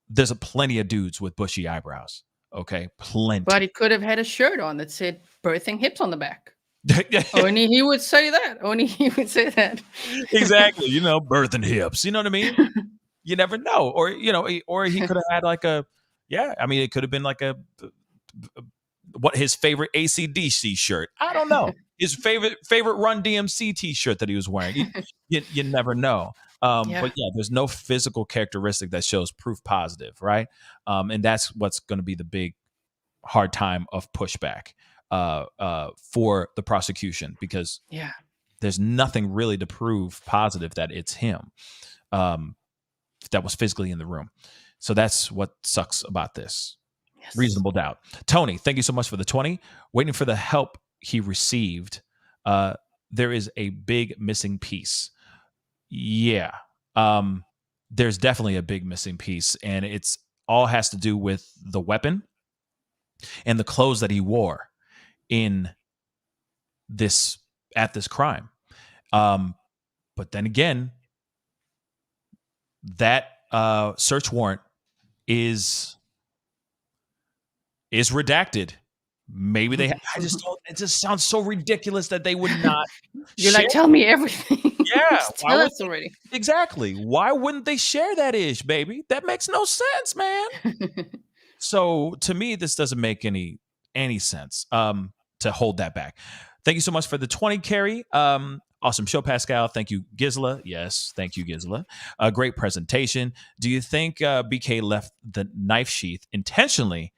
There's plenty of dudes with bushy eyebrows. Okay, plenty. But he could have had a shirt on that said birthing hips on the back. Only he would say that. Only he would say that. Exactly. Birthing hips. You know what I mean? You never know. Or, or he could have had like it could have been like what his favorite AC/DC shirt. I don't know. His favorite Run DMC t-shirt that he was wearing. You never know. But yeah, there's no physical characteristic that shows proof positive, right? And that's what's going to be the big hard time of pushback for the prosecution, because there's nothing really to prove positive that it's him that was physically in the room. So that's what sucks about this. Yes. Reasonable doubt. Tony, thank you so much for the 20. Waiting for the help he received. There is a big missing piece. Yeah. There's definitely a big missing piece, and it's all has to do with the weapon and the clothes that he wore at this crime. But then again, that search warrant is redacted. Maybe they. I just don't. It just sounds so ridiculous that they would not. You're like, tell me everything. Yeah, tell us already. Exactly. Why wouldn't they share that ish, baby? That makes no sense, man. So to me, this doesn't make any sense. To hold that back. Thank you so much for the 20, Carrie. Awesome show, Pascal. Thank you, Gisela. Yes, thank you, Gisela. A great presentation. Do you think BK left the knife sheath intentionally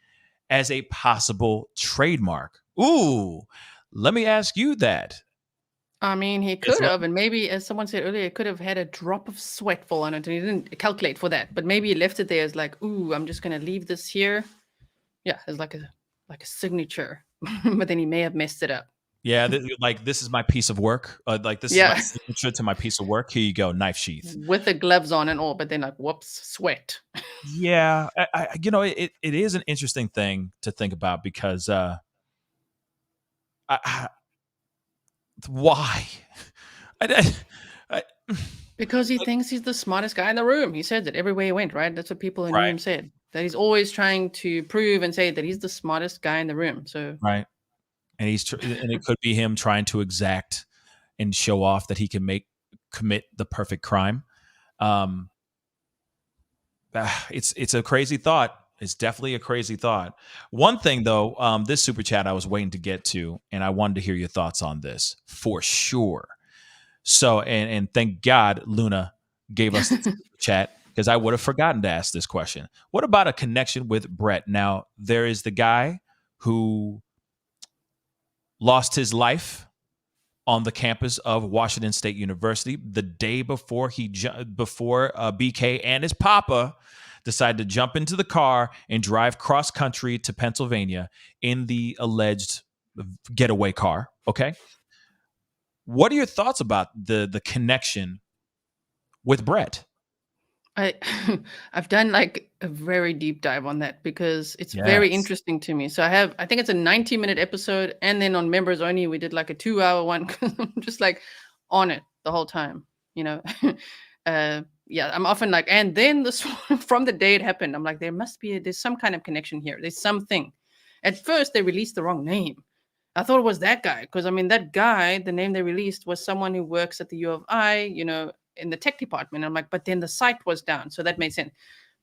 as a possible trademark? Ooh, let me ask you that. I mean, he could have, and maybe, as someone said earlier, he could have had a drop of sweat fall on it, and he didn't calculate for that. But maybe he left it there as like, ooh, I'm just gonna leave this here. Yeah, as like a signature. But then he may have messed it up. Yeah, this is my piece of work. This is my signature to my piece of work. Here you go, knife sheath with the gloves on and all. But then, like, whoops, sweat. Yeah, it is an interesting thing to think about, because why? Because he thinks he's the smartest guy in the room. He said that everywhere he went, right? That's what people in the room said. That he's always trying to prove and say that he's the smartest guy in the room. So right. And and it could be him trying to exact and show off that he can commit the perfect crime. It's a crazy thought. It's definitely a crazy thought. One thing though, this super chat I was waiting to get to, and I wanted to hear your thoughts on this for sure. So, and thank God Luna gave us the super chat, because I would have forgotten to ask this question. What about a connection with Brett? Now, there is the guy who lost his life on the campus of Washington State University the day before BK and his papa decided to jump into the car and drive cross country to Pennsylvania in the alleged getaway car. Okay. What are your thoughts about the connection with Brett? I've done like a very deep dive on that, because it's very interesting to me. So I think it's a 90-minute episode, and then on members only we did like a 2-hour one, because I'm just like on it the whole time, I'm often like, and then this from the day it happened, I'm like, there's some kind of connection here. There's something. At first they released the wrong name. I thought it was that guy, because that guy, the name they released was someone who works at the U of I, in the tech department. I'm like, but then the site was down, so that made sense.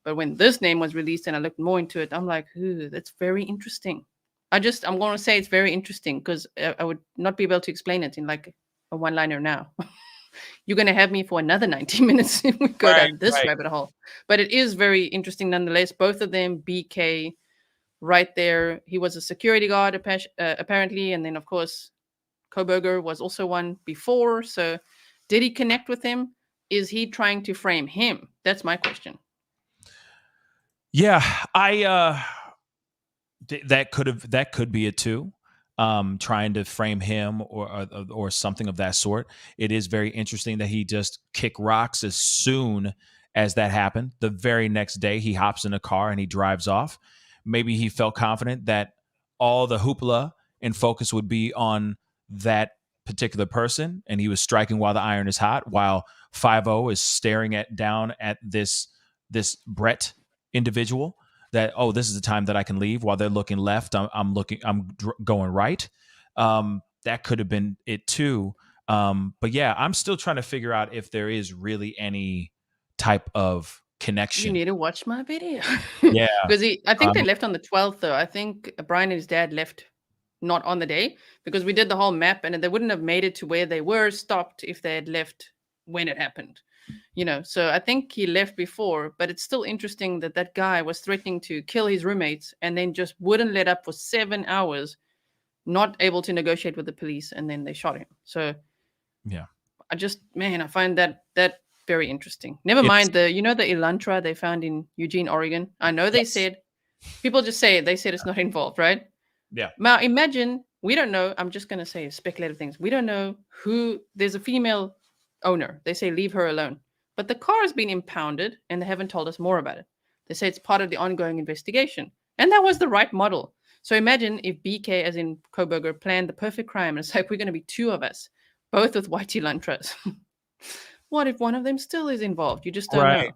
But when this name was released and I looked more into it, I'm like, ooh, that's very interesting. I'm going to say it's very interesting, because I would not be able to explain it in like a one-liner now. You're going to have me for another 90 minutes if we go down this rabbit hole. But it is very interesting nonetheless. Both of them, BK, right there. He was a security guard, apparently. And then, of course, Kohberger was also one before. So did he connect with him? Is he trying to frame him? That's my question. Yeah, that could be it too. Trying to frame him or something of that sort. It is very interesting that he just kicked rocks as soon as that happened. The very next day, he hops in a car and he drives off. Maybe he felt confident that all the hoopla and focus would be on that particular person, and he was striking while the iron is hot, while 5-0 is staring down at this Brett individual. That, oh, this is the time that I can leave. While they're looking left, I'm going right. That could have been it too. But yeah, I'm still trying to figure out if there is really any type of connection. You need to watch my video. Yeah. Because I think they left on the 12th, though. I think Bryan and his dad left not on the day, because we did the whole map and they wouldn't have made it to where they were stopped if they had left when it happened. So I think he left before, but it's still interesting that that guy was threatening to kill his roommates and then just wouldn't let up for 7 hours, not able to negotiate with the police, and then they shot him. So yeah, I find that very interesting. Never mind the Elantra they found in Eugene, Oregon. I know they said, people just say it. They said it's not involved, right? Yeah. Now imagine, we don't know. I'm just going to say speculative things. We don't know who, there's a female owner. They say leave her alone. But the car has been impounded and they haven't told us more about it. They say it's part of the ongoing investigation. And that was the right model. So imagine if BK, as in Kohberger, planned the perfect crime and it's like, we're going to be two of us, both with white Elantras. What if one of them still is involved? You just don't know.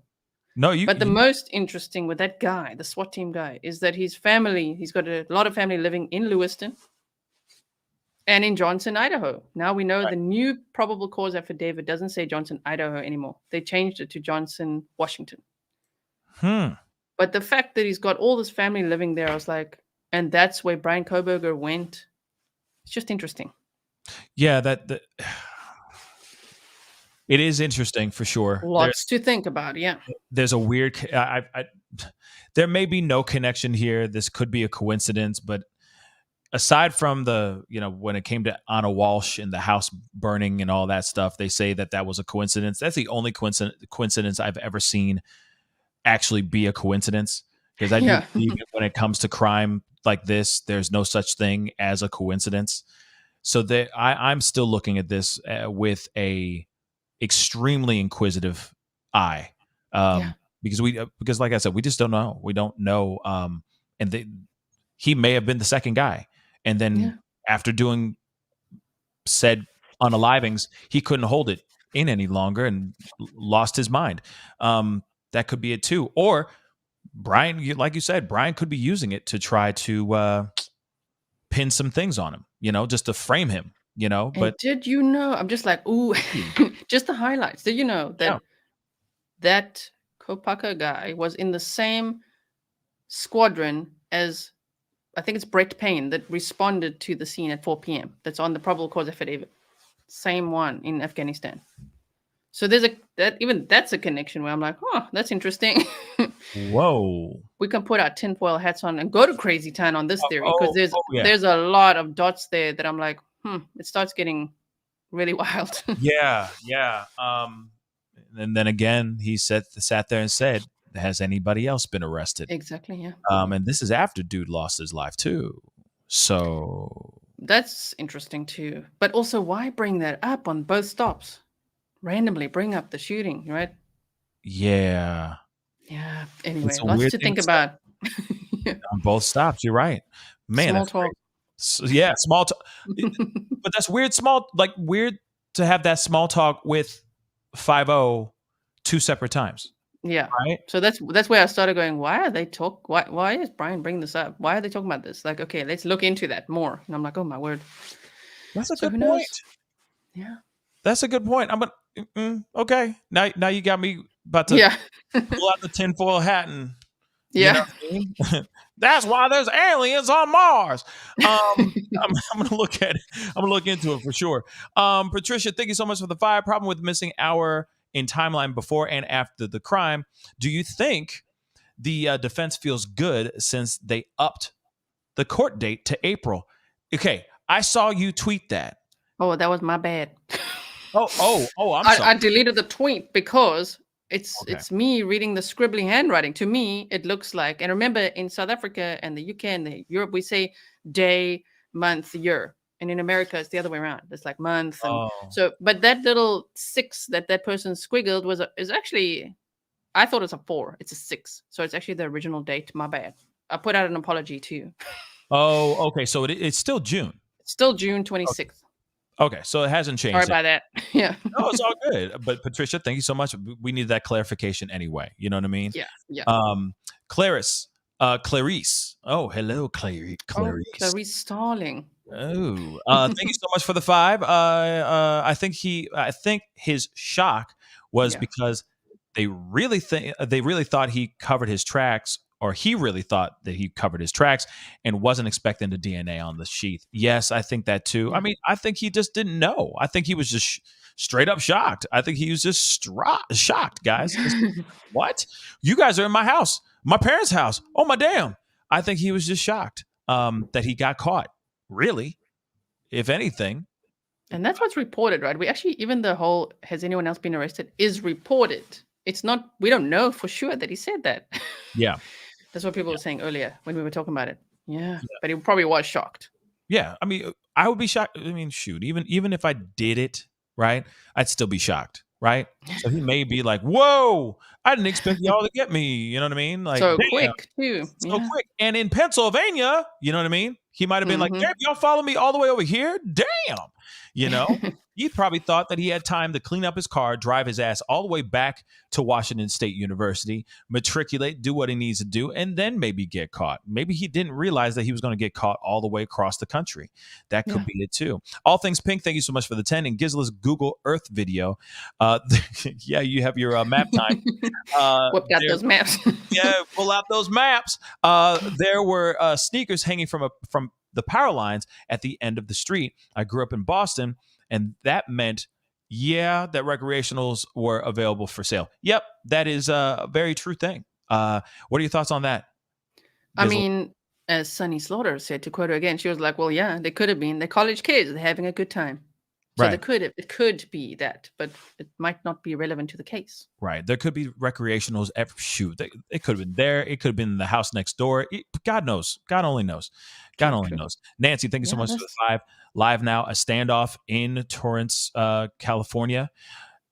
No, But the most interesting with that guy, the SWAT team guy, is that his family, he's got a lot of family living in Lewiston and in Johnson, Idaho. Now we know the new probable cause affidavit doesn't say Johnson, Idaho anymore. They changed it to Johnson, Washington. But the fact that he's got all this family living there, I was like, and that's where Bryan Kohberger went. It's just interesting. Yeah, it is interesting for sure. Lots to think about. Yeah. There's a weird, there may be no connection here. This could be a coincidence, but aside from the, when it came to Anna Walsh and the house burning and all that stuff, they say that was a coincidence. That's the only coincidence I've ever seen actually be a coincidence. Because I do believe when it comes to crime like this, there's no such thing as a coincidence. So I'm still looking at this with a extremely inquisitive eye, because like I said, we just don't know. We don't know. He may have been the second guy, and then after doing said unalivings, he couldn't hold it in any longer and lost his mind. That could be it too. Or Bryan, like you said, Bryan could be using it to try to pin some things on him, just to frame him. But and did you know? I'm just like, ooh, just the highlights. Did you know that that Kopaka guy was in the same squadron as, I think it's Brett Payne, that responded to the scene at 4 p.m. That's on the probable cause affidavit. Same one in Afghanistan. So there's that's a connection where I'm like, oh, that's interesting. Whoa. We can put our tinfoil hats on and go to Crazy Town on this theory, because there's a lot of dots there that I'm like, it starts getting really wild. Yeah. And then again, he sat there and said, has anybody else been arrested? Exactly, yeah. And this is after dude lost his life too. So that's interesting too. But also, why bring that up on both stops? Randomly bring up the shooting, right? Yeah. Yeah. Anyway, lots to think about. On both stops, you're right. Man, small talk. Small talk. But that's weird. Weird to have that small talk with 5-0 two separate times. Yeah. Right. So that's where I started going, why are they why is Bryan bringing this up? Why are they talking about this? Like, okay, let's look into that more. And I'm like, oh my word. That's a good point. Yeah. That's a good point. Okay. Now you got me about to pull out the tinfoil hat and that's why there's aliens on Mars. I'm gonna look at it. I'm gonna look into it for sure. Patricia, thank you so much for the fire. Problem with missing hour in timeline before and after the crime. Do you think the defense feels good since they upped the court date to April. Okay, I saw you tweet that. Oh, that was my bad. I'm sorry. I deleted the tweet because Okay. it's me reading the scribbly handwriting. To me, it looks like, and remember in South Africa and the UK and Europe, we say day, month, year. And in America, it's the other way around. It's like month. And so, but that little 6 that person squiggled is actually, I thought it's a 4. It's a 6. So it's actually the original date. My bad. I put out an apology too. Oh, okay. So it's still June. It's still June 26th. Okay, so it hasn't changed. Sorry about that. Yeah. No, it's all good. But Patricia, thank you so much. We needed that clarification anyway. You know what I mean? Yeah. Clarice. Oh, hello, Clarice. Clarice Starling. Oh, thank you so much for the 5. I think his shock was because they really thought he covered his tracks, or he really thought that he covered his tracks and wasn't expecting the DNA on the sheath. Yes, I think that too. Yeah. I mean, I think he just didn't know. I think he was just straight up shocked. I think he was just shocked, guys. What? You guys are in my house, my parents' house. Oh my damn. I think he was just shocked that he got caught. Really, if anything. And that's what's reported, right? We actually, even the whole, has anyone else been arrested, is reported. It's not, we don't know for sure that he said that. Yeah. That's what people were saying earlier when we were talking about it. Yeah. But he probably was shocked. Yeah. I mean, I would be shocked. I mean, shoot, even if I did it, right, I'd still be shocked, right? So he may be like, whoa, I didn't expect y'all to get me. You know what I mean? Like, so damn, quick, too. So quick. And in Pennsylvania, you know what I mean? He might have been like, damn, y'all follow me all the way over here? Damn. You know, he probably thought that he had time to clean up his car, drive his ass all the way back to Washington State University, matriculate, do what he needs to do, and then maybe get caught. Maybe he didn't realize that he was going to get caught all the way across the country. That could be it too. All Things Pink, thank you so much for the 10. And Gisela's Google Earth video. Yeah, you have your map time. Whipped out those maps. Yeah, pull out those maps. There were sneakers hanging from the power lines at the end of the street. I grew up in Boston, and that meant, that recreationals were available for sale. Yep, that is a very true thing. What are your thoughts on that, Gisela? I mean, as Sunny Slaughter said, to quote her again, she was like, well, yeah, they could have been. They're college kids. They're having a good time. So right. It could be that, but it might not be relevant to the case. Right. There could be recreationals. Shoot, it could have been there. It could have been in the house next door. God knows. God only knows. God only knows. Nancy, thank you so much for the 5. Live now, a standoff in Torrance, California,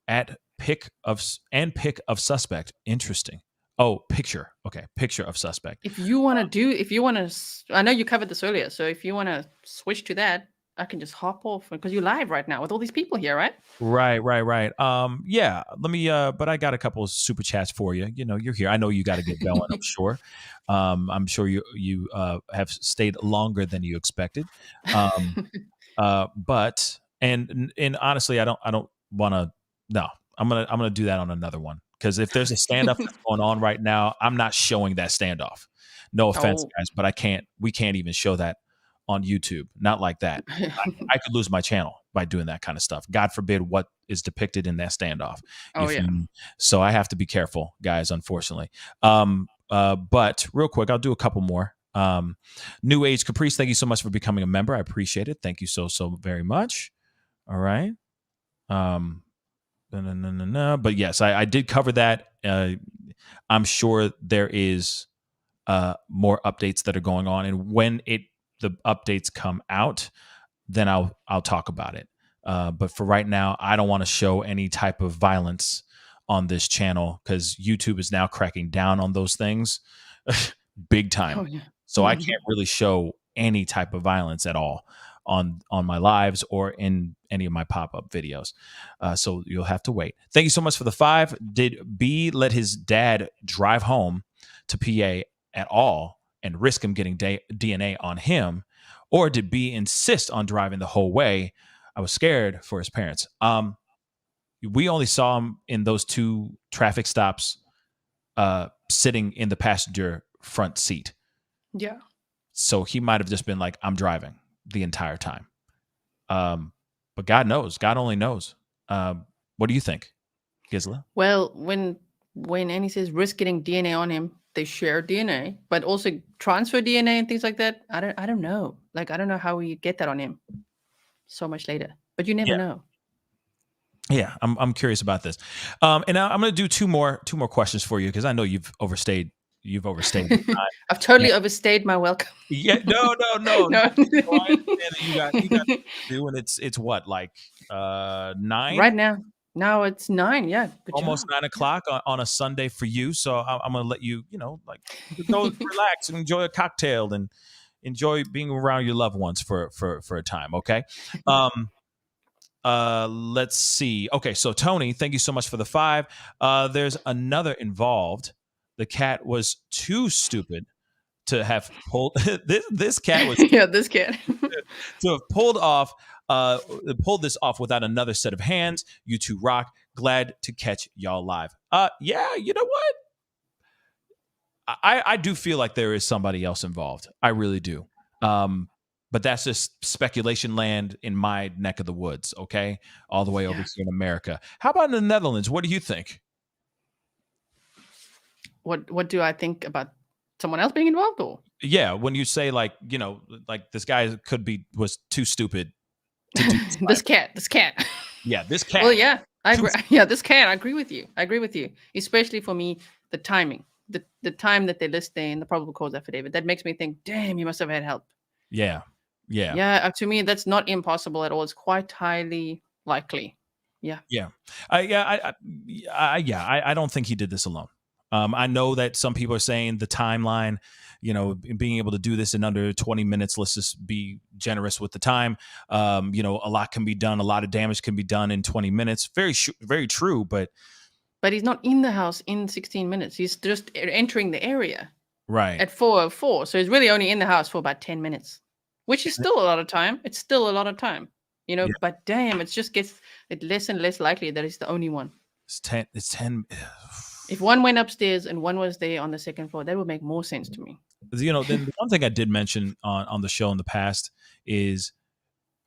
at pick of suspect. Interesting. Oh, picture. Okay, picture of suspect. If you want to, I know you covered this earlier, so if you want to switch to that, I can just hop off because you're live right now with all these people here, right? Right. Yeah. Let me. But I got a couple of super chats for you. You know, you're here. I know you got to get going. I'm sure. I'm sure you have stayed longer than you expected. But honestly, I don't want to. No, I'm gonna do that on another one, because if there's a standoff that's going on right now, I'm not showing that standoff. No offense, guys, but we can't even show that on YouTube. Not like that. I could lose my channel by doing that kind of stuff. God forbid what is depicted in that standoff. So I have to be careful, guys, unfortunately. But real quick, I'll do a couple more. New Age Caprice, thank you so much for becoming a member. I appreciate it. Thank you so very much. All right. But yes, I did cover that. I'm sure there is more updates that are going on, and when the updates come out, then I'll talk about it. But for right now, I don't want to show any type of violence on this channel, because YouTube is now cracking down on those things big time. So I can't really show any type of violence at all on my lives or in any of my pop-up videos. So you'll have to wait. Thank you so much for the 5. Did B let his dad drive home to PA at all and risk him getting DNA on him, or did B insist on driving the whole way? I was scared for his parents. We only saw him in those 2 traffic stops, sitting in the passenger front seat. Yeah. So he might have just been like, I'm driving the entire time. But God knows. God only knows. What do you think, Gisela? Well, when Annie says risk getting DNA on him, they share DNA, but also transfer DNA and things like that. I don't know. Like, I don't know how we get that on him so much later, but you never know. Yeah, I'm curious about this, and now I'm going to do two more questions for you because I know you've overstayed. The time. I've totally overstayed my welcome. Yeah, no. No. I understand that you got to do, and it's what, like 9 Right now it's 9. Yeah, good almost job. 9 o'clock on a Sunday for you. So I'm going to let you, like, go relax and enjoy a cocktail and enjoy being around your loved ones for a time. Okay. Let's see. Okay, so Tony, thank you so much for the 5. There's another involved. The cat was too stupid to have pulled this cat was Yeah, this cat. to have pulled this off without another set of hands. You two rock. Glad to catch y'all live. Yeah, you know what? I do feel like there is somebody else involved. I really do. But that's just speculation land in my neck of the woods, okay? All the way over here in America. How about in the Netherlands? What do you think? What do I think about someone else being involved, or? Yeah, when you say like this guy was too stupid to do this cat. Yeah, this cat. Well, yeah, I agree. Yeah, this cat. I agree with you. Especially for me, the timing, the time that they list there in the probable cause affidavit, that makes me think, damn, you must have had help. Yeah. To me, that's not impossible at all. It's quite highly likely. Yeah. I don't think he did this alone. I know that some people are saying the timeline, being able to do this in under 20 minutes. Let's just be generous with the time. A lot can be done. A lot of damage can be done in 20 minutes. Very true. But he's not in the house in 16 minutes. He's just entering the area. Right. At 4:04. So he's really only in the house for about 10 minutes. Which is still a lot of time. It's still a lot of time, but damn, it just gets less and less likely that he's the only one. It's 10. If one went upstairs and one was there on the second floor, that would make more sense to me. Then the one thing I did mention on the show in the past is,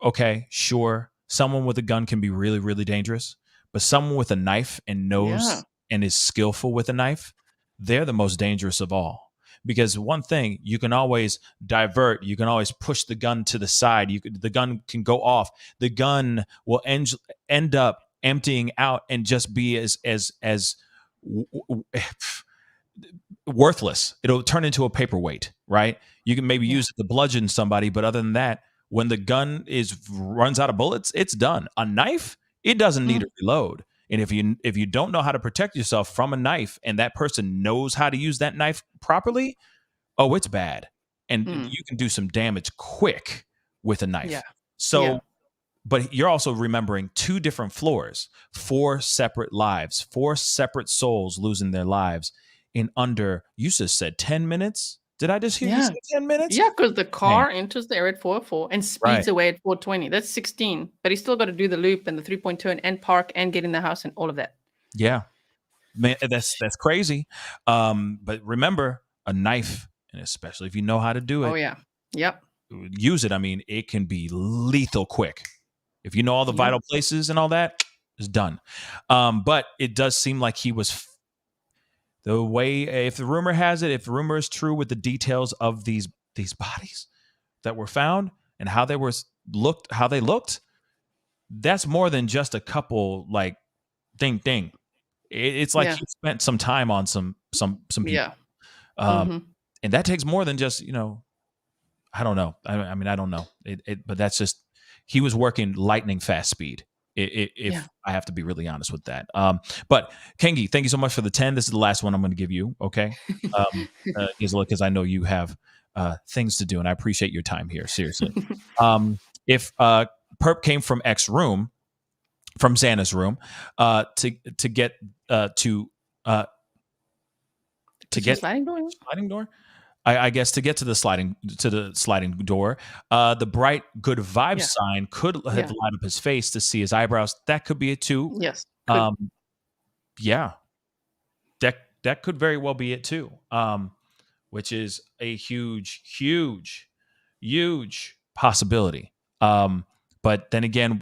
okay, sure, someone with a gun can be really, really dangerous, but someone with a knife and knows and is skillful with a knife, they're the most dangerous of all. Because one thing, you can always divert, you can always push the gun to the side. The gun can go off. The gun will end up emptying out and just be as worthless. It'll turn into a paperweight, right? You can maybe use it to bludgeon somebody, but other than that, when the gun runs out of bullets, it's done. A knife, it doesn't need to reload. And if you don't know how to protect yourself from a knife, and that person knows how to use that knife properly, it's bad. And you can do some damage quick with a knife. Yeah. So, but you're also remembering 2 different floors, 4 separate lives, 4 separate souls losing their lives in under, you just said 10 minutes? Did I just hear you say 10 minutes? Yeah, because the car enters there at 4:04 and speeds away at 4:20. That's 16. But he's still got to do the loop and the 3.2 and park and get in the house and all of that. Yeah. Man, that's crazy. But remember, a knife, and especially if you know how to do it. Oh, yeah. Yep. Use it. I mean, it can be lethal quick. If you know all the vital places and all that, it's done. But it does seem like he was... The way, if the rumor has it, if the rumor is true with the details of these bodies that were found and how they looked, that's more than just a couple like ding. It's like he spent some time on some people. Yeah. And that takes more than just, I don't know. I mean, I don't know. But that's just, he was working lightning fast speed. If I have to be really honest with that. But Kengi, thank you so much for the 10. This is the last one I'm going to give you. Okay. Gisela, because I know you have things to do and I appreciate your time here. Seriously. If Perp came from X room, from Xana's room, to get to get sliding door. I guess to get to the sliding door, the bright good vibes sign could have light up his face to see his eyebrows. That could be it too. Yes. Yeah. That could very well be it too. Which is a huge possibility. But then again,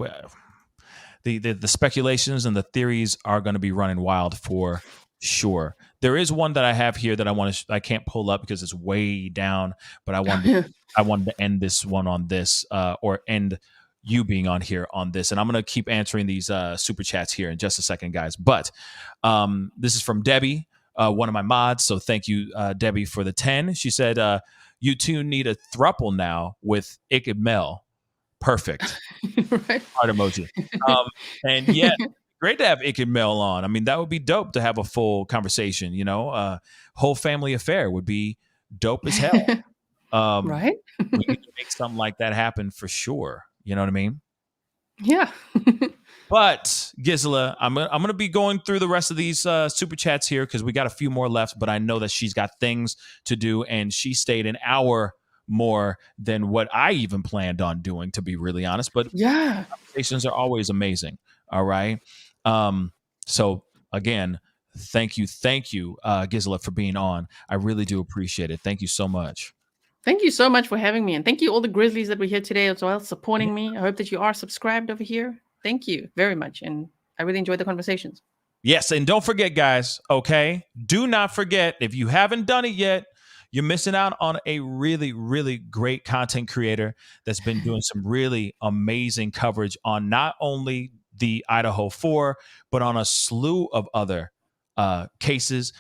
the speculations and the theories are going to be running wild for Sure. There is one that I have here that I can't pull up because it's way down, but I wanted to end this one on this, or end you being on here on this. And I'm going to keep answering these super chats here in just a second, guys. But this is from Debbie, one of my mods. So thank you, Debbie, for the 10. She said, you two need a thruple now with Ick and Mel. Perfect. Right. Heart emoji. And yeah, great to have Ick and Mel on. I mean, that would be dope to have a full conversation, whole family affair would be dope as hell. Right? We need to make something like that happen for sure. You know what I mean? Yeah. But Gisela, I'm gonna be going through the rest of these super chats here because we got a few more left. But I know that she's got things to do, and she stayed an hour more than what I even planned on doing, to be really honest. But Yeah. conversations are always amazing. All right. So again, thank you, Gisela, for being on. I really do appreciate it. Thank you so much. Thank you so much for having me. And thank you all the Grizzlies that were here today as well, supporting me. I hope that you are subscribed over here. Thank you very much. And I really enjoyed the conversations. Yes, and don't forget, guys, okay? Do not forget, if you haven't done it yet, you're missing out on a really, really great content creator that's been doing some really amazing coverage on not only the Idaho 4, but on a slew of other cases.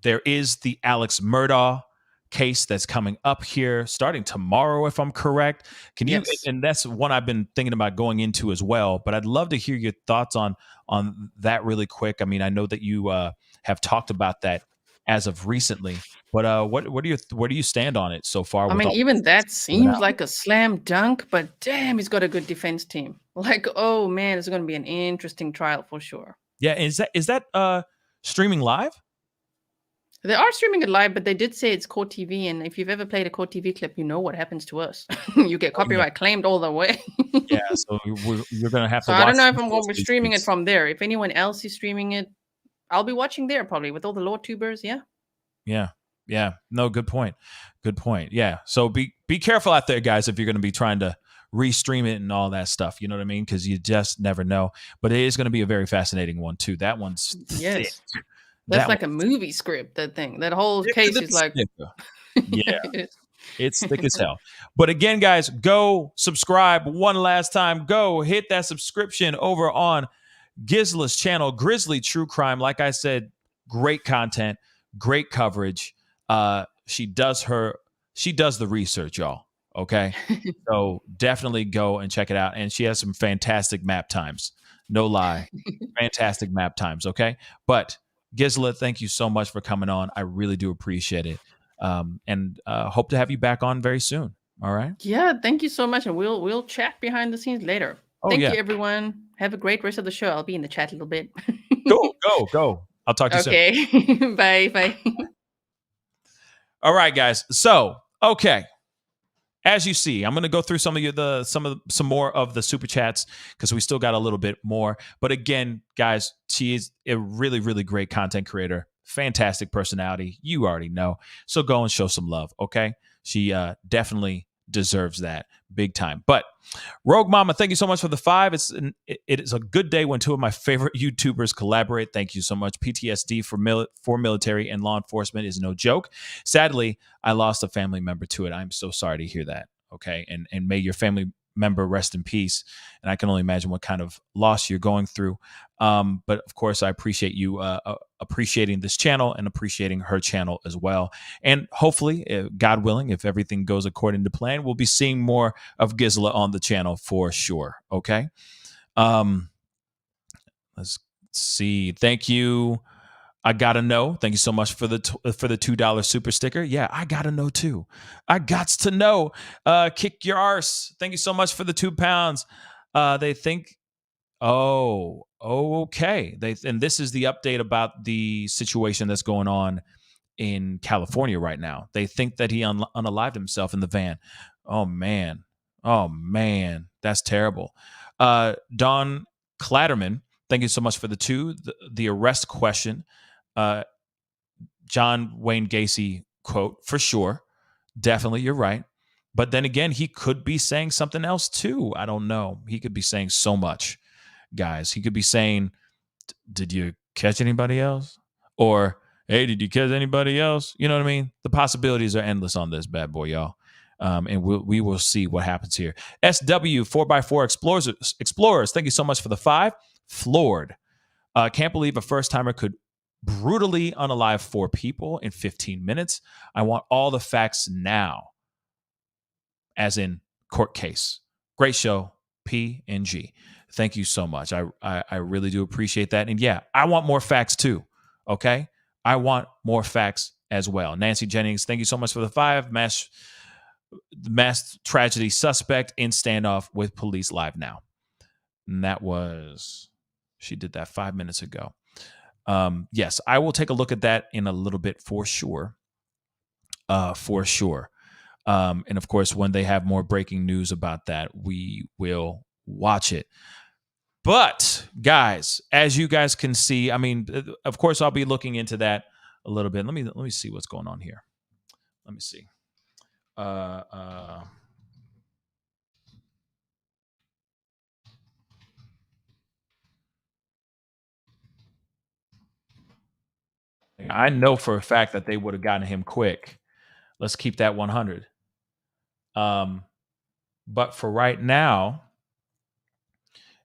There is the Alex Murdaugh case that's coming up here starting tomorrow, if I'm correct. Can you? Yes. And that's one I've been thinking about going into as well. But I'd love to hear your thoughts on that really quick. I mean, I know that you have talked about that as of recently, but where do you stand on it so far? I mean, even that seems like a slam dunk, but damn, he's got a good defense team. Like, oh man, it's going to be an interesting trial for sure. Yeah, is that streaming live? They are streaming it live, but they did say it's court TV. And if you've ever played a court TV clip, you know what happens to us. You get copyright claimed all the way. Yeah, so you're going to have to watch. I don't know if I'm going to be streaming it from there. If anyone else is streaming it, I'll be watching there probably with all the law tubers. Yeah. Yeah. No, good point. Yeah. So be careful out there, guys, if you're going to be trying to restream it and all that stuff. You know what I mean? Because you just never know. But it is going to be a very fascinating one too. That one's thick. That's like a movie script, that thing. That whole case is like... Yeah, it's thick as hell. But again, guys, go subscribe one last time. Go hit that subscription over on Gisela's channel, Grizzly True Crime. Like I said, great content, great coverage. She does the research, y'all. Okay? So definitely go and check it out. And she has some fantastic map times. No lie. Fantastic map times, okay? But Gisela, thank you so much for coming on. I really do appreciate it. And hope to have you back on very soon. All right. Yeah, thank you so much. And we'll chat behind the scenes later. Thank you, everyone. Have a great rest of the show. I'll be in the chat a little bit. Go. I'll talk to you soon. Okay. Bye. All right, guys. So, okay. As you see, I'm going to go through some more of the super chats because we still got a little bit more. But again, guys, she is a really, really great content creator. Fantastic personality. You already know. So go and show some love, okay? She definitely deserves that big time. But Rogue Mama, thank you so much for the 5. It is a good day when two of my favorite YouTubers collaborate. Thank you so much. PTSD for military and law enforcement is no joke. Sadly, I lost a family member to it. I'm so sorry to hear that. Okay, and may your family member rest in peace. And I can only imagine what kind of loss you're going through. But of course, I appreciate you appreciating this channel and appreciating her channel as well. And hopefully, God willing, if everything goes according to plan, we'll be seeing more of Gisela on the channel for sure. Okay. Let's see. Thank you. I gotta know. Thank you so much for the $2 super sticker. Yeah, I gotta know too. I gots to know. Kick your arse. Thank you so much for the £2. They think, okay. And this is the update about the situation that's going on in California right now. They think that he unalived himself in the van. Oh man, that's terrible. Don Clatterman, thank you so much for the arrest question. John Wayne Gacy quote, for sure. Definitely, you're right. But then again, he could be saying something else too. I don't know. He could be saying so much, guys. He could be saying, did you catch anybody else? Or, hey, did you catch anybody else? You know what I mean? The possibilities are endless on this bad boy, y'all. And we will see what happens here. SW 4x4 Explorers, thank you so much for the 5. Floored. Can't believe a first timer could brutally unalive 4 people in 15 minutes. I want all the facts now, as in court case. Great show, PNG. Thank you so much. I really do appreciate that. And yeah, I want more facts too. Okay, I want more facts as well. Nancy Jennings, thank you so much for the 5. Mass tragedy suspect in standoff with police live now. And that was, she did that 5 minutes ago. Yes, I will take a look at that in a little bit for sure. For sure. And of course, when they have more breaking news about that, we will watch it. But guys, as you guys can see, I mean, of course, I'll be looking into that a little bit. Let me see what's going on here. Let me see. I know for a fact that they would have gotten him quick. Let's keep that 100. But for right now,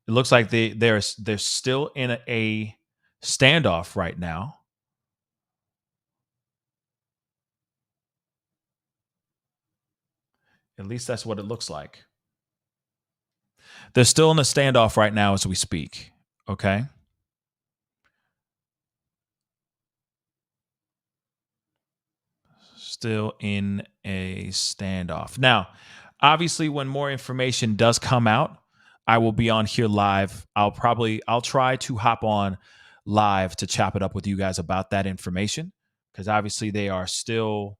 it looks like they're still in a standoff right now. At least that's what it looks like. They're still in a standoff right now as we speak. Okay. Still in a standoff. Now, obviously, when more information does come out, I will be on here live. I'll try to hop on live to chop it up with you guys about that information, because obviously they are still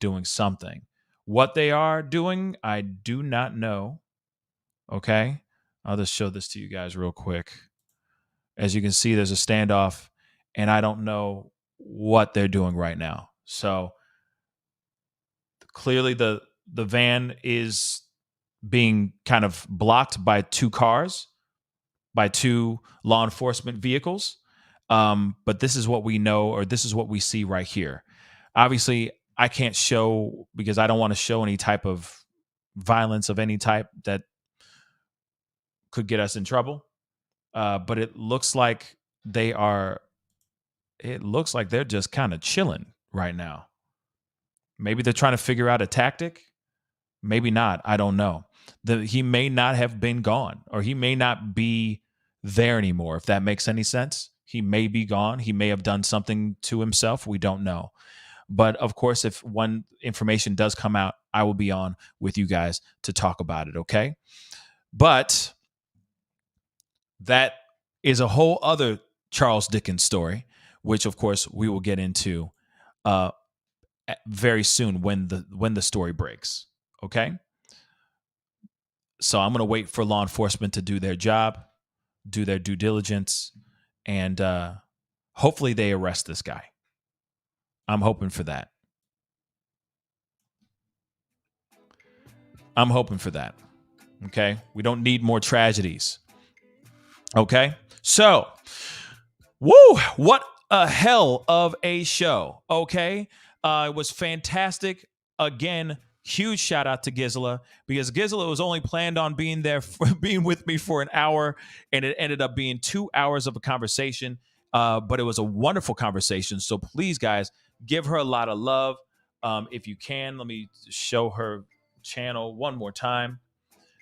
doing something. What they are doing, I do not know. Okay. I'll just show this to you guys real quick. As you can see, there's a standoff, and I don't know what they're doing right now. So clearly the van is being kind of blocked by 2 cars, by 2 law enforcement vehicles. But this is what we know, or this is what we see right here. Obviously, I can't show, because I don't want to show any type of violence of any type that could get us in trouble. But it looks like they're just kind of chilling right now. Maybe they're trying to figure out a tactic. Maybe not. I don't know. He may not have been gone, or he may not be there anymore, if that makes any sense. He may be gone. He may have done something to himself. We don't know. But of course, if when information does come out, I will be on with you guys to talk about it. Okay. But that is a whole other Charles Dickens story, which of course we will get into very soon when the story breaks. Okay. So I'm going to wait for law enforcement to do their job, do their due diligence, and hopefully they arrest this guy. I'm hoping for that. I'm hoping for that. Okay. We don't need more tragedies. Okay. So, woo, what a hell of a show. Okay. It was fantastic. Again, huge shout out to Gisela, because Gisela was only planned on being with me for an hour, and it ended up being 2 hours of a conversation. But it was a wonderful conversation. So please, guys, give her a lot of love. If you can, let me show her channel one more time,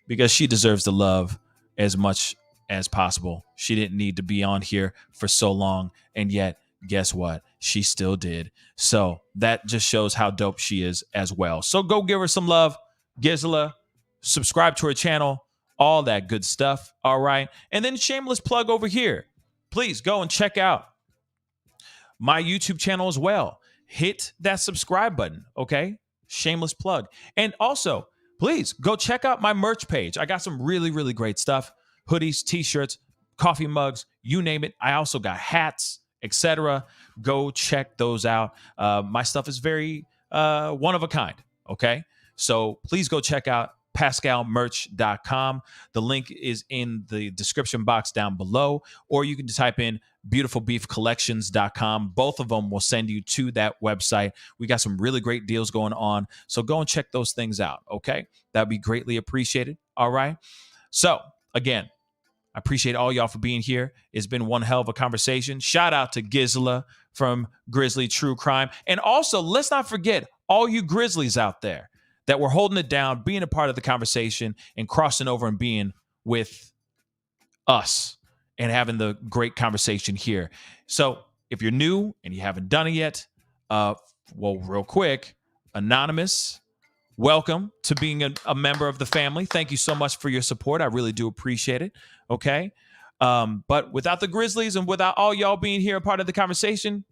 because she deserves the love as much as possible. She didn't need to be on here for so long, and yet guess what? She still did. So that just shows how dope she is as well. So go give her some love, Gisela. Subscribe to her channel, all that good stuff. All right. And then shameless plug over here. Please go and check out my YouTube channel as well. Hit that subscribe button. Okay. Shameless plug. And also, please go check out my merch page. I got some really, really great stuff. Hoodies, t-shirts, coffee mugs, you name it. I also got hats, etc. Go check those out. My stuff is very one of a kind. Okay. So please go check out thepascalmerch.com. The link is in the description box down below, or you can just type in beautifulbeefcollections.com. Both of them will send you to that website. We got some really great deals going on, so go and check those things out, okay? That'd be greatly appreciated, all right? So, again, I appreciate all y'all for being here. It's been one hell of a conversation. Shout out to Gisela from Grizzly True Crime. And also, let's not forget all you Grizzlies out there that were holding it down, being a part of the conversation, and crossing over and being with us and having the great conversation here. So if you're new and you haven't done it yet, real quick, Anonymous, welcome to being a member of the family. Thank you so much for your support. I really do appreciate it. Okay. But without the Grizzlies and without all y'all being here a part of the conversation,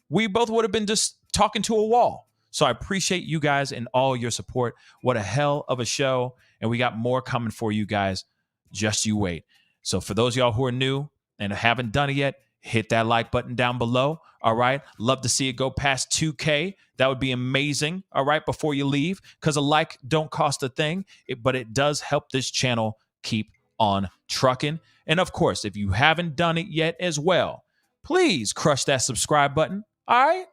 we both would have been just talking to a wall. So I appreciate you guys and all your support. What a hell of a show. And we got more coming for you guys. Just you wait. So for those of y'all who are new and haven't done it yet, hit that like button down below. All right. Love to see it go past 2K. That would be amazing. All right. Before you leave, because a like don't cost a thing, but it does help this channel keep on trucking. And of course, if you haven't done it yet as well, please crush that subscribe button. All right.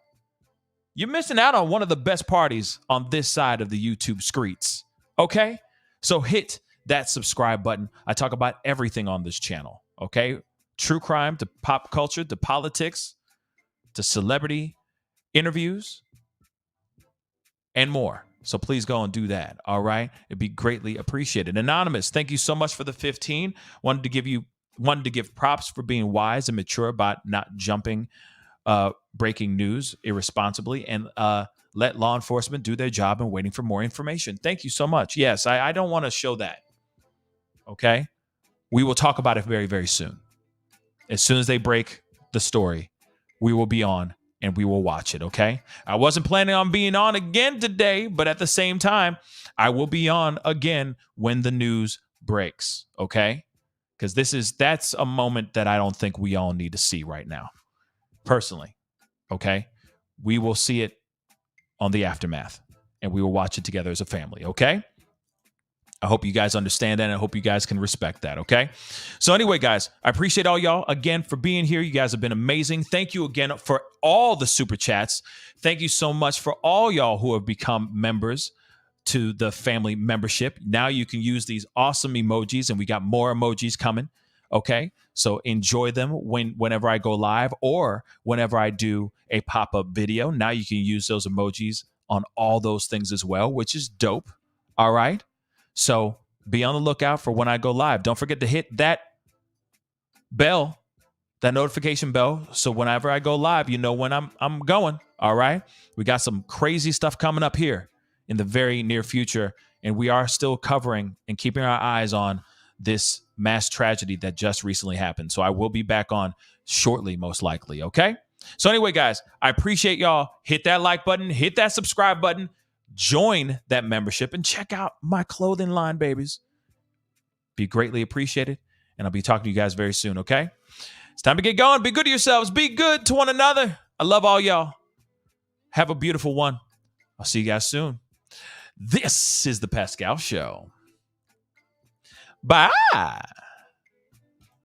You're missing out on one of the best parties on this side of the YouTube streets. Okay. So hit that subscribe button. I talk about everything on this channel. Okay. True crime to pop culture to politics to celebrity interviews and more. So please go and do that. All right. It'd be greatly appreciated. Anonymous, thank you so much for the 15. Wanted to give props for being wise and mature about not jumping breaking news irresponsibly and let law enforcement do their job and waiting for more information. Thank you so much. Yes, I don't want to show that. Okay. We will talk about it very, very soon. As soon as they break the story, we will be on and we will watch it. Okay. I wasn't planning on being on again today, but at the same time, I will be on again when the news breaks. Okay. Because that's a moment that I don't think we all need to see right now. Personally. Okay. We will see it on the aftermath and we will watch it together as a family. Okay. I hope you guys understand that. And I hope you guys can respect that. Okay. So anyway, guys, I appreciate all y'all again for being here. You guys have been amazing. Thank you again for all the super chats. Thank you so much for all y'all who have become members to the family membership. Now you can use these awesome emojis and we got more emojis coming. Okay. So enjoy them whenever I go live or whenever I do a pop-up video. Now you can use those emojis on all those things as well, which is dope. All right. So be on the lookout for when I go live. Don't forget to hit that bell, that notification bell. So whenever I go live, you know when I'm going. All right. We got some crazy stuff coming up here in the very near future. And we are still covering and keeping our eyes on this mass tragedy that just recently happened. So I will be back on shortly, most likely. Okay. So anyway, guys, I appreciate y'all. Hit that like button, hit that subscribe button, join that membership, and check out my clothing line, babies. Be greatly appreciated. And I'll be talking to you guys very soon. Okay. It's time to get going. Be good to yourselves. Be good to one another. I love all y'all. Have a beautiful one. I'll see you guys soon. This is the Pascal Show. Bye.